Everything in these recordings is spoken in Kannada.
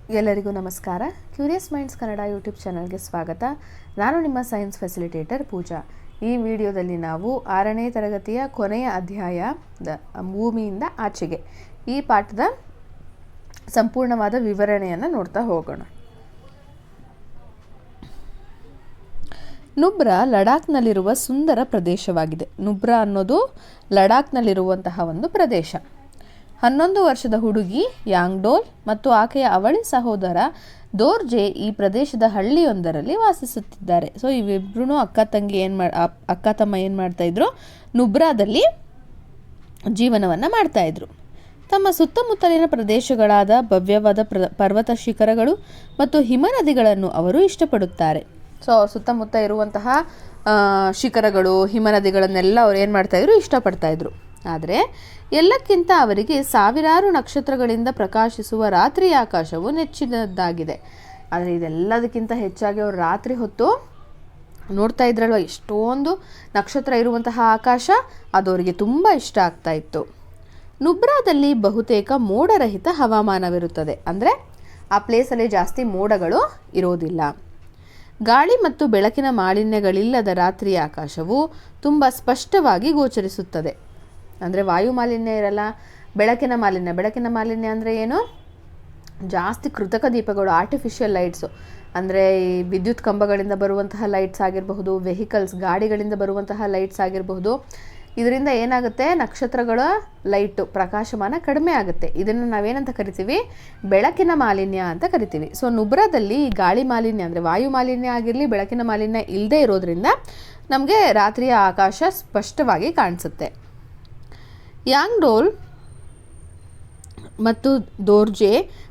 ಎಲ್ಲರಿಗೂ ನಮಸ್ಕಾರ. ಕ್ಯೂರಿಯಸ್ ಮೈಂಡ್ಸ್ ಕನ್ನಡ ಯೂಟ್ಯೂಬ್ ಚಾನಲ್ಗೆ ಸ್ವಾಗತ. ನಾನು ನಿಮ್ಮ ಸೈನ್ಸ್ ಫೆಸಿಲಿಟೇಟರ್ ಪೂಜಾ. ಈ ವಿಡಿಯೋದಲ್ಲಿ ನಾವು 6ನೇ ತರಗತಿಯ ಕೊನೆಯ ಅಧ್ಯಾಯ ಭೂಮಿಯಿಂದ ಆಚೆಗೆ ಈ ಪಾಠದ ಸಂಪೂರ್ಣವಾದ ವಿವರಣೆಯನ್ನು ನೋಡ್ತಾ ಹೋಗೋಣ. ನುಬ್ರಾ ಲಡಾಖ್ನಲ್ಲಿರುವ ಸುಂದರ ಪ್ರದೇಶವಾಗಿದೆ. ನುಬ್ರಾ ಅನ್ನೋದು ಲಡಾಖ್ನಲ್ಲಿರುವಂತಹ ಒಂದು ಪ್ರದೇಶ. 11 ವರ್ಷದ ಹುಡುಗಿ ಯಾಂಗ್ಡೋಲ್ ಮತ್ತು ಆಕೆಯ ಅವಳಿ ಸಹೋದರ ದೋರ್ಜೆ ಈ ಪ್ರದೇಶದ ಹಳ್ಳಿಯೊಂದರಲ್ಲಿ ವಾಸಿಸುತ್ತಿದ್ದಾರೆ. ಸೊ ಇವಿಬ್ರು ಅಕ್ಕ ತಮ್ಮ ಏನು ಮಾಡ್ತಾಯಿದ್ರು, ನುಬ್ರಾದಲ್ಲಿ ಜೀವನವನ್ನು ಮಾಡ್ತಾಯಿದ್ರು. ತಮ್ಮ ಸುತ್ತಮುತ್ತಲಿನ ಪ್ರದೇಶಗಳಾದ ಭವ್ಯವಾದ ಪರ್ವತ ಶಿಖರಗಳು ಮತ್ತು ಹಿಮನದಿಗಳನ್ನು ಅವರು ಇಷ್ಟಪಡುತ್ತಾರೆ. ಸೊ ಸುತ್ತಮುತ್ತ ಇರುವಂತಹ ಶಿಖರಗಳು, ಹಿಮನದಿಗಳನ್ನೆಲ್ಲ ಅವ್ರು ಏನು ಮಾಡ್ತಾಯಿದ್ರು, ಇಷ್ಟಪಡ್ತಾಯಿದ್ರು. ಆದರೆ ಎಲ್ಲಕ್ಕಿಂತ ಅವರಿಗೆ ಸಾವಿರಾರು ನಕ್ಷತ್ರಗಳಿಂದ ಪ್ರಕಾಶಿಸುವ ರಾತ್ರಿಯ ಆಕಾಶವು ನೆಚ್ಚಿನದ್ದಾಗಿದೆ. ಆದರೆ ಇದೆಲ್ಲದಕ್ಕಿಂತ ಹೆಚ್ಚಾಗಿ ಅವರು ರಾತ್ರಿ ಹೊತ್ತು ನೋಡ್ತಾ ಇದ್ರಲ್ವ, ಎಷ್ಟೊಂದು ನಕ್ಷತ್ರ ಇರುವಂತಹ ಆಕಾಶ, ಅದು ಅವರಿಗೆ ತುಂಬ ಇಷ್ಟ ಆಗ್ತಾ ಇತ್ತು. ನುಬ್ರಾದಲ್ಲಿ ಬಹುತೇಕ ಮೋಡರಹಿತ ಹವಾಮಾನವಿರುತ್ತದೆ. ಅಂದರೆ ಆ ಪ್ಲೇಸಲ್ಲಿ ಜಾಸ್ತಿ ಮೋಡಗಳು ಇರೋದಿಲ್ಲ. ಗಾಳಿ ಮತ್ತು ಬೆಳಕಿನ ಮಾಲಿನ್ಯಗಳಿಲ್ಲದ ರಾತ್ರಿಯ ಆಕಾಶವು ತುಂಬ ಸ್ಪಷ್ಟವಾಗಿ ಗೋಚರಿಸುತ್ತದೆ. ಅಂದರೆ ವಾಯು ಮಾಲಿನ್ಯ ಇರಲ್ಲ, ಬೆಳಕಿನ ಮಾಲಿನ್ಯ ಅಂದರೆ ಏನು, ಜಾಸ್ತಿ ಕೃತಕ ದೀಪಗಳು, ಆರ್ಟಿಫಿಷಿಯಲ್ ಲೈಟ್ಸು, ಅಂದರೆ ಈ ವಿದ್ಯುತ್ ಕಂಬಗಳಿಂದ ಬರುವಂತಹ ಲೈಟ್ಸ್ ಆಗಿರಬಹುದು, ವೆಹಿಕಲ್ಸ್ ಗಾಡಿಗಳಿಂದ ಬರುವಂತಹ ಲೈಟ್ಸ್ ಆಗಿರಬಹುದು. ಇದರಿಂದ ಏನಾಗುತ್ತೆ, ನಕ್ಷತ್ರಗಳ ಲೈಟು ಪ್ರಕಾಶಮಾನ ಕಡಿಮೆ ಆಗುತ್ತೆ. ಇದನ್ನು ನಾವೇನಂತ ಕರಿತೀವಿ, ಬೆಳಕಿನ ಮಾಲಿನ್ಯ ಅಂತ ಕರಿತೀವಿ. ಸೊ ನುಬ್ರಾದಲ್ಲಿ ಈ ಗಾಳಿ ಮಾಲಿನ್ಯ ಅಂದರೆ ವಾಯು ಮಾಲಿನ್ಯ ಆಗಿರಲಿ, ಬೆಳಕಿನ ಮಾಲಿನ್ಯ ಇಲ್ಲದೆ ಇರೋದ್ರಿಂದ ನಮಗೆ ರಾತ್ರಿಯ ಆಕಾಶ ಸ್ಪಷ್ಟವಾಗಿ ಕಾಣಿಸುತ್ತೆ. ಯಾಂಗ್ಡೋಲ್ ಮತ್ತು ದೋರ್ಜೆ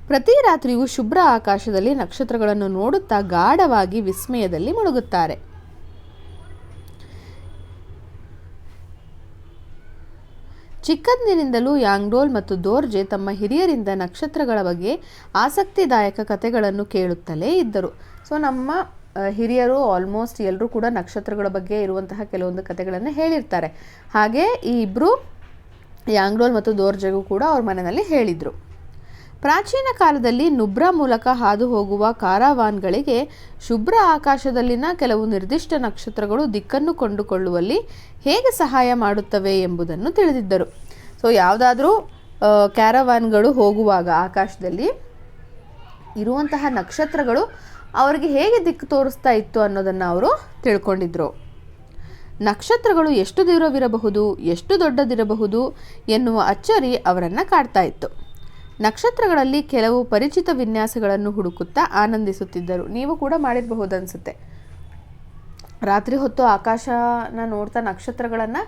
ಪ್ರತಿ ರಾತ್ರಿಯೂ ಶುಭ್ರ ಆಕಾಶದಲ್ಲಿ ನಕ್ಷತ್ರಗಳನ್ನು ನೋಡುತ್ತಾ ಗಾಢವಾಗಿ ವಿಸ್ಮಯದಲ್ಲಿ ಮುಳುಗುತ್ತಾರೆ. ಚಿಕ್ಕಂದಿನಿಂದಲೂ ಯಾಂಗ್ಡೋಲ್ ಮತ್ತು ದೋರ್ಜೆ ತಮ್ಮ ಹಿರಿಯರಿಂದ ನಕ್ಷತ್ರಗಳ ಬಗ್ಗೆ ಆಸಕ್ತಿದಾಯಕ ಕಥೆಗಳನ್ನು ಕೇಳುತ್ತಲೇ ಇದ್ದರು. ಸೊ ನಮ್ಮ ಹಿರಿಯರು ಆಲ್ಮೋಸ್ಟ್ ಎಲ್ಲರೂ ಕೂಡ ನಕ್ಷತ್ರಗಳ ಬಗ್ಗೆ ಇರುವಂತಹ ಕೆಲವೊಂದು ಕಥೆಗಳನ್ನು ಹೇಳಿರ್ತಾರೆ. ಹಾಗೆ ಈ ಇಬ್ಬರು ಯಾಂಗ್ಡೋಲ್ ಮತ್ತು ದೋರ್ಜೆಗೂ ಕೂಡ ಅವ್ರ ಮನೆಯಲ್ಲಿ ಹೇಳಿದರು. ಪ್ರಾಚೀನ ಕಾಲದಲ್ಲಿ ನುಬ್ರಾ ಮೂಲಕ ಹಾದು ಹೋಗುವ ಕಾರಾವಾನ್ಗಳಿಗೆ ಶುಭ್ರ ಆಕಾಶದಲ್ಲಿನ ಕೆಲವು ನಿರ್ದಿಷ್ಟ ನಕ್ಷತ್ರಗಳು ದಿಕ್ಕನ್ನು ಕೊಂಡುಕೊಳ್ಳುವಲ್ಲಿ ಹೇಗೆ ಸಹಾಯ ಮಾಡುತ್ತವೆ ಎಂಬುದನ್ನು ತಿಳಿದಿದ್ದರು. ಸೊ ಯಾವುದಾದ್ರೂ ಕ್ಯಾರವಾನ್ಗಳು ಹೋಗುವಾಗ ಆಕಾಶದಲ್ಲಿ ಇರುವಂತಹ ನಕ್ಷತ್ರಗಳು ಅವರಿಗೆ ಹೇಗೆ ದಿಕ್ಕು ತೋರಿಸ್ತಾ ಇತ್ತು ಅನ್ನೋದನ್ನು ಅವರು ತಿಳ್ಕೊಂಡಿದ್ರು. ನಕ್ಷತ್ರಗಳು ಎಷ್ಟು ದೂರವಿರಬಹುದು, ಎಷ್ಟು ದೊಡ್ಡದಿರಬಹುದು ಎನ್ನುವ ಅಚ್ಚರಿ ಅವರನ್ನು ಕಾಡ್ತಾ ಇತ್ತು. ನಕ್ಷತ್ರಗಳಲ್ಲಿ ಕೆಲವು ಪರಿಚಿತ ವಿನ್ಯಾಸಗಳನ್ನು ಹುಡುಕುತ್ತಾ ಆನಂದಿಸುತ್ತಿದ್ದರು. ನೀವು ಕೂಡ ಮಾಡಿರಬಹುದು ಅನಿಸುತ್ತೆ. ರಾತ್ರಿ ಹೊತ್ತು ಆಕಾಶನ ನೋಡ್ತಾ ನಕ್ಷತ್ರಗಳನ್ನು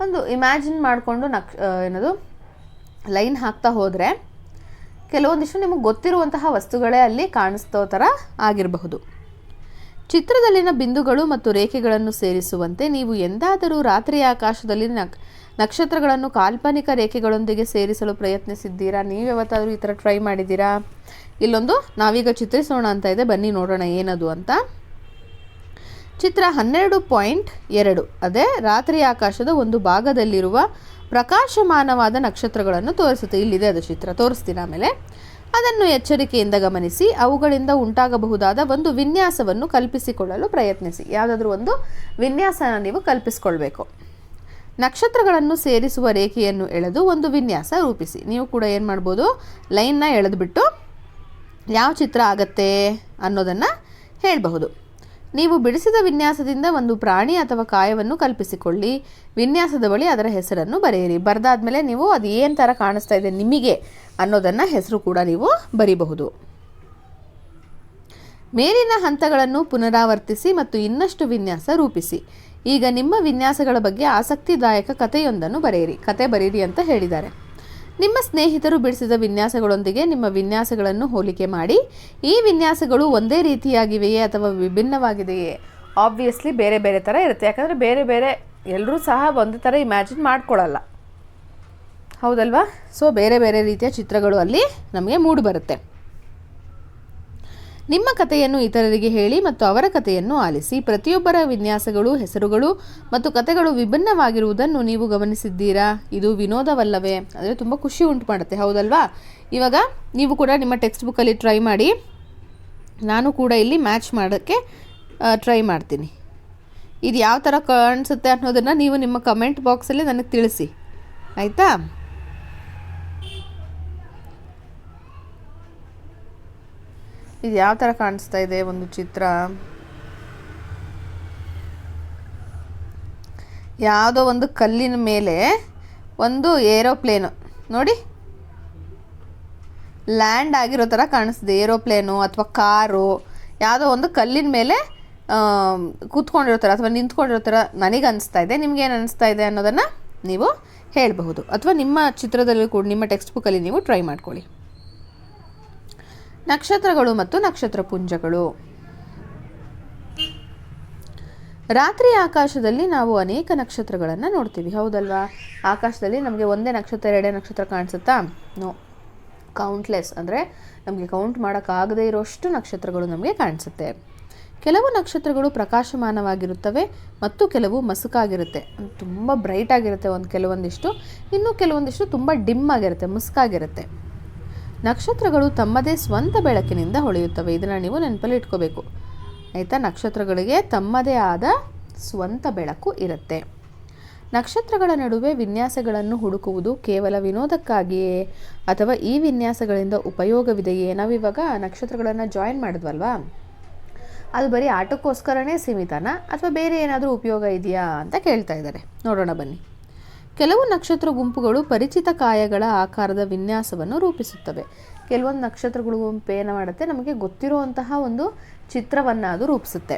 ಒಂದು ಇಮ್ಯಾಜಿನ್ ಮಾಡಿಕೊಂಡು ಏನದು ಲೈನ್ ಹಾಕ್ತಾ ಹೋದರೆ ಕೆಲವೊಂದಿಷ್ಟು ನಿಮಗೆ ಗೊತ್ತಿರುವಂತಹ ವಸ್ತುಗಳೇ ಅಲ್ಲಿ ಕಾಣಿಸ್ತೋ ಥರ ಆಗಿರಬಹುದು. ಚಿತ್ರದಲ್ಲಿನ ಬಿಂದುಗಳು ಮತ್ತು ರೇಖೆಗಳನ್ನು ಸೇರಿಸುವಂತೆ ನೀವು ಎಂದಾದರೂ ರಾತ್ರಿಯ ಆಕಾಶದಲ್ಲಿ ನಕ್ಷತ್ರಗಳನ್ನು ಕಾಲ್ಪನಿಕ ರೇಖೆಗಳೊಂದಿಗೆ ಸೇರಿಸಲು ಪ್ರಯತ್ನಿಸಿದ್ದೀರಾ? ನೀವು ಯಾವತ್ತಾದರೂ ಈ ಥರ ಟ್ರೈ ಮಾಡಿದ್ದೀರಾ? ಇಲ್ಲೊಂದು ನಾವೀಗ ಚಿತ್ರಿಸೋಣ ಅಂತ ಇದೆ, ಬನ್ನಿ ನೋಡೋಣ ಏನದು ಅಂತ. ಚಿತ್ರ 12.2 ಅದೇ ರಾತ್ರಿಯ ಆಕಾಶದ ಒಂದು ಭಾಗದಲ್ಲಿರುವ ಪ್ರಕಾಶಮಾನವಾದ ನಕ್ಷತ್ರಗಳನ್ನು ತೋರಿಸುತ್ತೆ. ಇಲ್ಲಿದೆ ಅದು ಚಿತ್ರ, ತೋರಿಸ್ತೀನಿ ಆಮೇಲೆ. ಅದನ್ನು ಎಚ್ಚರಿಕೆಯಿಂದ ಗಮನಿಸಿ ಅವುಗಳಿಂದ ಉಂಟಾಗಬಹುದಾದ ಒಂದು ವಿನ್ಯಾಸವನ್ನು ಕಲ್ಪಿಸಿಕೊಳ್ಳಲು ಪ್ರಯತ್ನಿಸಿ. ಯಾವುದಾದ್ರೂ ಒಂದು ವಿನ್ಯಾಸನ ನೀವು ಕಲ್ಪಿಸ್ಕೊಳ್ಬೇಕು. ನಕ್ಷತ್ರಗಳನ್ನು ಸೇರಿಸುವ ರೇಖೆಯನ್ನು ಎಳೆದು ಒಂದು ವಿನ್ಯಾಸ ರೂಪಿಸಿ. ನೀವು ಕೂಡ ಏನು ಮಾಡ್ಬೋದು, ಲೈನ್ನ ಎಳೆದುಬಿಟ್ಟು ಯಾವ ಚಿತ್ರ ಆಗತ್ತೆ ಅನ್ನೋದನ್ನು ಹೇಳಬಹುದು. ನೀವು ಬಿಡಿಸಿದ ವಿನ್ಯಾಸದಿಂದ ಒಂದು ಪ್ರಾಣಿ ಅಥವಾ ಕಾಯವನ್ನು ಕಲ್ಪಿಸಿಕೊಳ್ಳಿ. ವಿನ್ಯಾಸದ ಬಳಿ ಅದರ ಹೆಸರನ್ನು ಬರೆಯಿರಿ. ಬರೆದಾದ್ಮೇಲೆ ನೀವು ಅದು ಏನು ಥರ ಕಾಣಿಸ್ತಾ ಇದೆ ನಿಮಗೆ ಅನ್ನೋದನ್ನು ಹೆಸರು ಕೂಡ ನೀವು ಬರೀಬಹುದು. ಮೇಲಿನ ಹಂತಗಳನ್ನು ಪುನರಾವರ್ತಿಸಿ ಮತ್ತು ಇನ್ನಷ್ಟು ವಿನ್ಯಾಸ ರೂಪಿಸಿ. ಈಗ ನಿಮ್ಮ ವಿನ್ಯಾಸಗಳ ಬಗ್ಗೆ ಆಸಕ್ತಿದಾಯಕ ಕಥೆಯೊಂದನ್ನು ಬರೆಯಿರಿ ಅಂತ ಹೇಳಿದ್ದಾರೆ. ನಿಮ್ಮ ಸ್ನೇಹಿತರು ಬಿಡಿಸಿದ ವಿನ್ಯಾಸಗಳೊಂದಿಗೆ ನಿಮ್ಮ ವಿನ್ಯಾಸಗಳನ್ನು ಹೋಲಿಕೆ ಮಾಡಿ. ಈ ವಿನ್ಯಾಸಗಳು ಒಂದೇ ರೀತಿಯಾಗಿವೆಯೇ ಅಥವಾ ವಿಭಿನ್ನವಾಗಿದೆಯೇ? ಆಬ್ವಿಯಸ್ಲಿ ಬೇರೆ ಬೇರೆ ಥರ ಇರುತ್ತೆ, ಯಾಕಂದರೆ ಬೇರೆ ಬೇರೆ ಎಲ್ಲರೂ ಸಹ ಒಂದೇ ಥರ ಇಮ್ಯಾಜಿನ್ ಮಾಡ್ಕೊಳ್ಳಲ್ಲ, ಹೌದಲ್ವಾ? ಸೊ ಬೇರೆ ಬೇರೆ ರೀತಿಯ ಚಿತ್ರಗಳು ಅಲ್ಲಿ ನಮಗೆ ಮೂಡಿ ಬರುತ್ತೆ. ನಿಮ್ಮ ಕಥೆಯನ್ನು ಇತರರಿಗೆ ಹೇಳಿ ಮತ್ತು ಅವರ ಕಥೆಯನ್ನು ಆಲಿಸಿ. ಪ್ರತಿಯೊಬ್ಬರ ವಿನ್ಯಾಸಗಳು, ಹೆಸರುಗಳು ಮತ್ತು ಕಥೆಗಳು ವಿಭಿನ್ನವಾಗಿರುವುದನ್ನು ನೀವು ಗಮನಿಸಿದ್ದೀರಾ? ಇದು ವಿನೋದವಲ್ಲವೇ? ಅಂದರೆ ತುಂಬ ಖುಷಿ ಉಂಟು ಮಾಡುತ್ತೆ, ಹೌದಲ್ವಾ? ಇವಾಗ ನೀವು ಕೂಡ ನಿಮ್ಮ ಟೆಕ್ಸ್ಟ್ ಬುಕ್ಕಲ್ಲಿ ಟ್ರೈ ಮಾಡಿ, ನಾನು ಕೂಡ ಇಲ್ಲಿ ಮ್ಯಾಚ್ ಮಾಡೋಕ್ಕೆ ಟ್ರೈ ಮಾಡ್ತೀನಿ. ಇದು ಯಾವ ಥರ ಕಾಣಿಸುತ್ತೆ ಅನ್ನೋದನ್ನು ನೀವು ನಿಮ್ಮ ಕಮೆಂಟ್ ಬಾಕ್ಸಲ್ಲಿ ನನಗೆ ತಿಳಿಸಿ, ಆಯಿತಾ? ಇದು ಯಾವ ಥರ ಕಾಣಿಸ್ತಾ ಇದೆ ಒಂದು ಚಿತ್ರ? ಯಾವುದೋ ಒಂದು ಕಲ್ಲಿನ ಮೇಲೆ ಒಂದು ಏರೋಪ್ಲೇನು ನೋಡಿ, ಲ್ಯಾಂಡ್ ಆಗಿರೋ ಥರ ಕಾಣಿಸ್ತಿದೆ. ಏರೋಪ್ಲೇನು ಅಥವಾ ಕಾರು ಯಾವುದೋ ಒಂದು ಕಲ್ಲಿನ ಮೇಲೆ ಕೂತ್ಕೊಂಡಿರೋ ಥರ ಅಥವಾ ನಿಂತ್ಕೊಂಡಿರೋ ಥರ ನನಗೆ ಅನಿಸ್ತಾ ಇದೆ. ನಿಮಗೇನು ಅನಿಸ್ತಾ ಇದೆ ಅನ್ನೋದನ್ನು ನೀವು ಹೇಳಬಹುದು, ಅಥವಾ ನಿಮ್ಮ ಚಿತ್ರದಲ್ಲಿ ಕೂಡ ನಿಮ್ಮ ಟೆಕ್ಸ್ಟ್ ಬುಕ್ಕಲ್ಲಿ ನೀವು ಟ್ರೈ ಮಾಡ್ಕೊಳ್ಳಿ. ನಕ್ಷತ್ರಗಳು ಮತ್ತು ನಕ್ಷತ್ರಪುಂಜಗಳು. ರಾತ್ರಿ ಆಕಾಶದಲ್ಲಿ ನಾವು ಅನೇಕ ನಕ್ಷತ್ರಗಳನ್ನು ನೋಡ್ತೀವಿ, ಹೌದಲ್ವಾ? ಆಕಾಶದಲ್ಲಿ ನಮಗೆ ಒಂದೇ ನಕ್ಷತ್ರ, ಎರಡೇ ನಕ್ಷತ್ರ ಕಾಣಿಸುತ್ತಾ? ನೋ, ಕೌಂಟ್ಲೆಸ್, ಅಂದರೆ ನಮಗೆ ಕೌಂಟ್ ಮಾಡೋಕ್ಕಾಗದೇ ಇರೋಷ್ಟು ನಕ್ಷತ್ರಗಳು ನಮಗೆ ಕಾಣಿಸುತ್ತೆ. ಕೆಲವು ನಕ್ಷತ್ರಗಳು ಪ್ರಕಾಶಮಾನವಾಗಿರುತ್ತವೆ ಮತ್ತು ಕೆಲವು ಮಸುಕಾಗಿರುತ್ತೆ, ತುಂಬ ಬ್ರೈಟ್ ಆಗಿರುತ್ತೆ ಕೆಲವೊಂದಿಷ್ಟು, ಇನ್ನು ಕೆಲವೊಂದಿಷ್ಟು ತುಂಬ ಡಿಮ್ ಆಗಿರುತ್ತೆ, ಮುಸುಕಾಗಿರುತ್ತೆ. ನಕ್ಷತ್ರಗಳು ತಮ್ಮದೇ ಸ್ವಂತ ಬೆಳಕಿನಿಂದ ಹೊಳೆಯುತ್ತವೆ. ಇದನ್ನು ನೀವು ನೆನಪಲ್ಲಿ ಇಟ್ಕೋಬೇಕು, ಆಯಿತಾ? ನಕ್ಷತ್ರಗಳಿಗೆ ತಮ್ಮದೇ ಆದ ಸ್ವಂತ ಬೆಳಕು ಇರುತ್ತೆ. ನಕ್ಷತ್ರಗಳ ನಡುವೆ ವಿನ್ಯಾಸಗಳನ್ನು ಹುಡುಕುವುದು ಕೇವಲ ವಿನೋದಕ್ಕಾಗಿಯೇ ಅಥವಾ ಈ ವಿನ್ಯಾಸಗಳಿಂದ ಉಪಯೋಗವಿದೆಯೇ? ನಾವಿವಾಗ ನಕ್ಷತ್ರಗಳನ್ನು ಜಾಯಿನ್ ಮಾಡಿದ್ವಲ್ವಾ, ಅದು ಬರೀ ಆಟಕ್ಕೋಸ್ಕರನೇ ಸೀಮಿತನಾ ಅಥವಾ ಬೇರೆ ಏನಾದರೂ ಉಪಯೋಗ ಇದೆಯಾ ಅಂತ ಕೇಳ್ತಾ ಇದ್ದಾರೆ. ನೋಡೋಣ ಬನ್ನಿ. ಕೆಲವು ನಕ್ಷತ್ರ ಗುಂಪುಗಳು ಪರಿಚಿತ ಕಾಯಗಳ ಆಕಾರದ ವಿನ್ಯಾಸವನ್ನು ರೂಪಿಸುತ್ತವೆ. ಕೆಲವೊಂದು ನಕ್ಷತ್ರಗಳು ಗುಂಪು ಏನು ಮಾಡುತ್ತೆ, ನಮಗೆ ಗೊತ್ತಿರುವಂತಹ ಒಂದು ಚಿತ್ರವನ್ನು ಅದು ರೂಪಿಸುತ್ತೆ.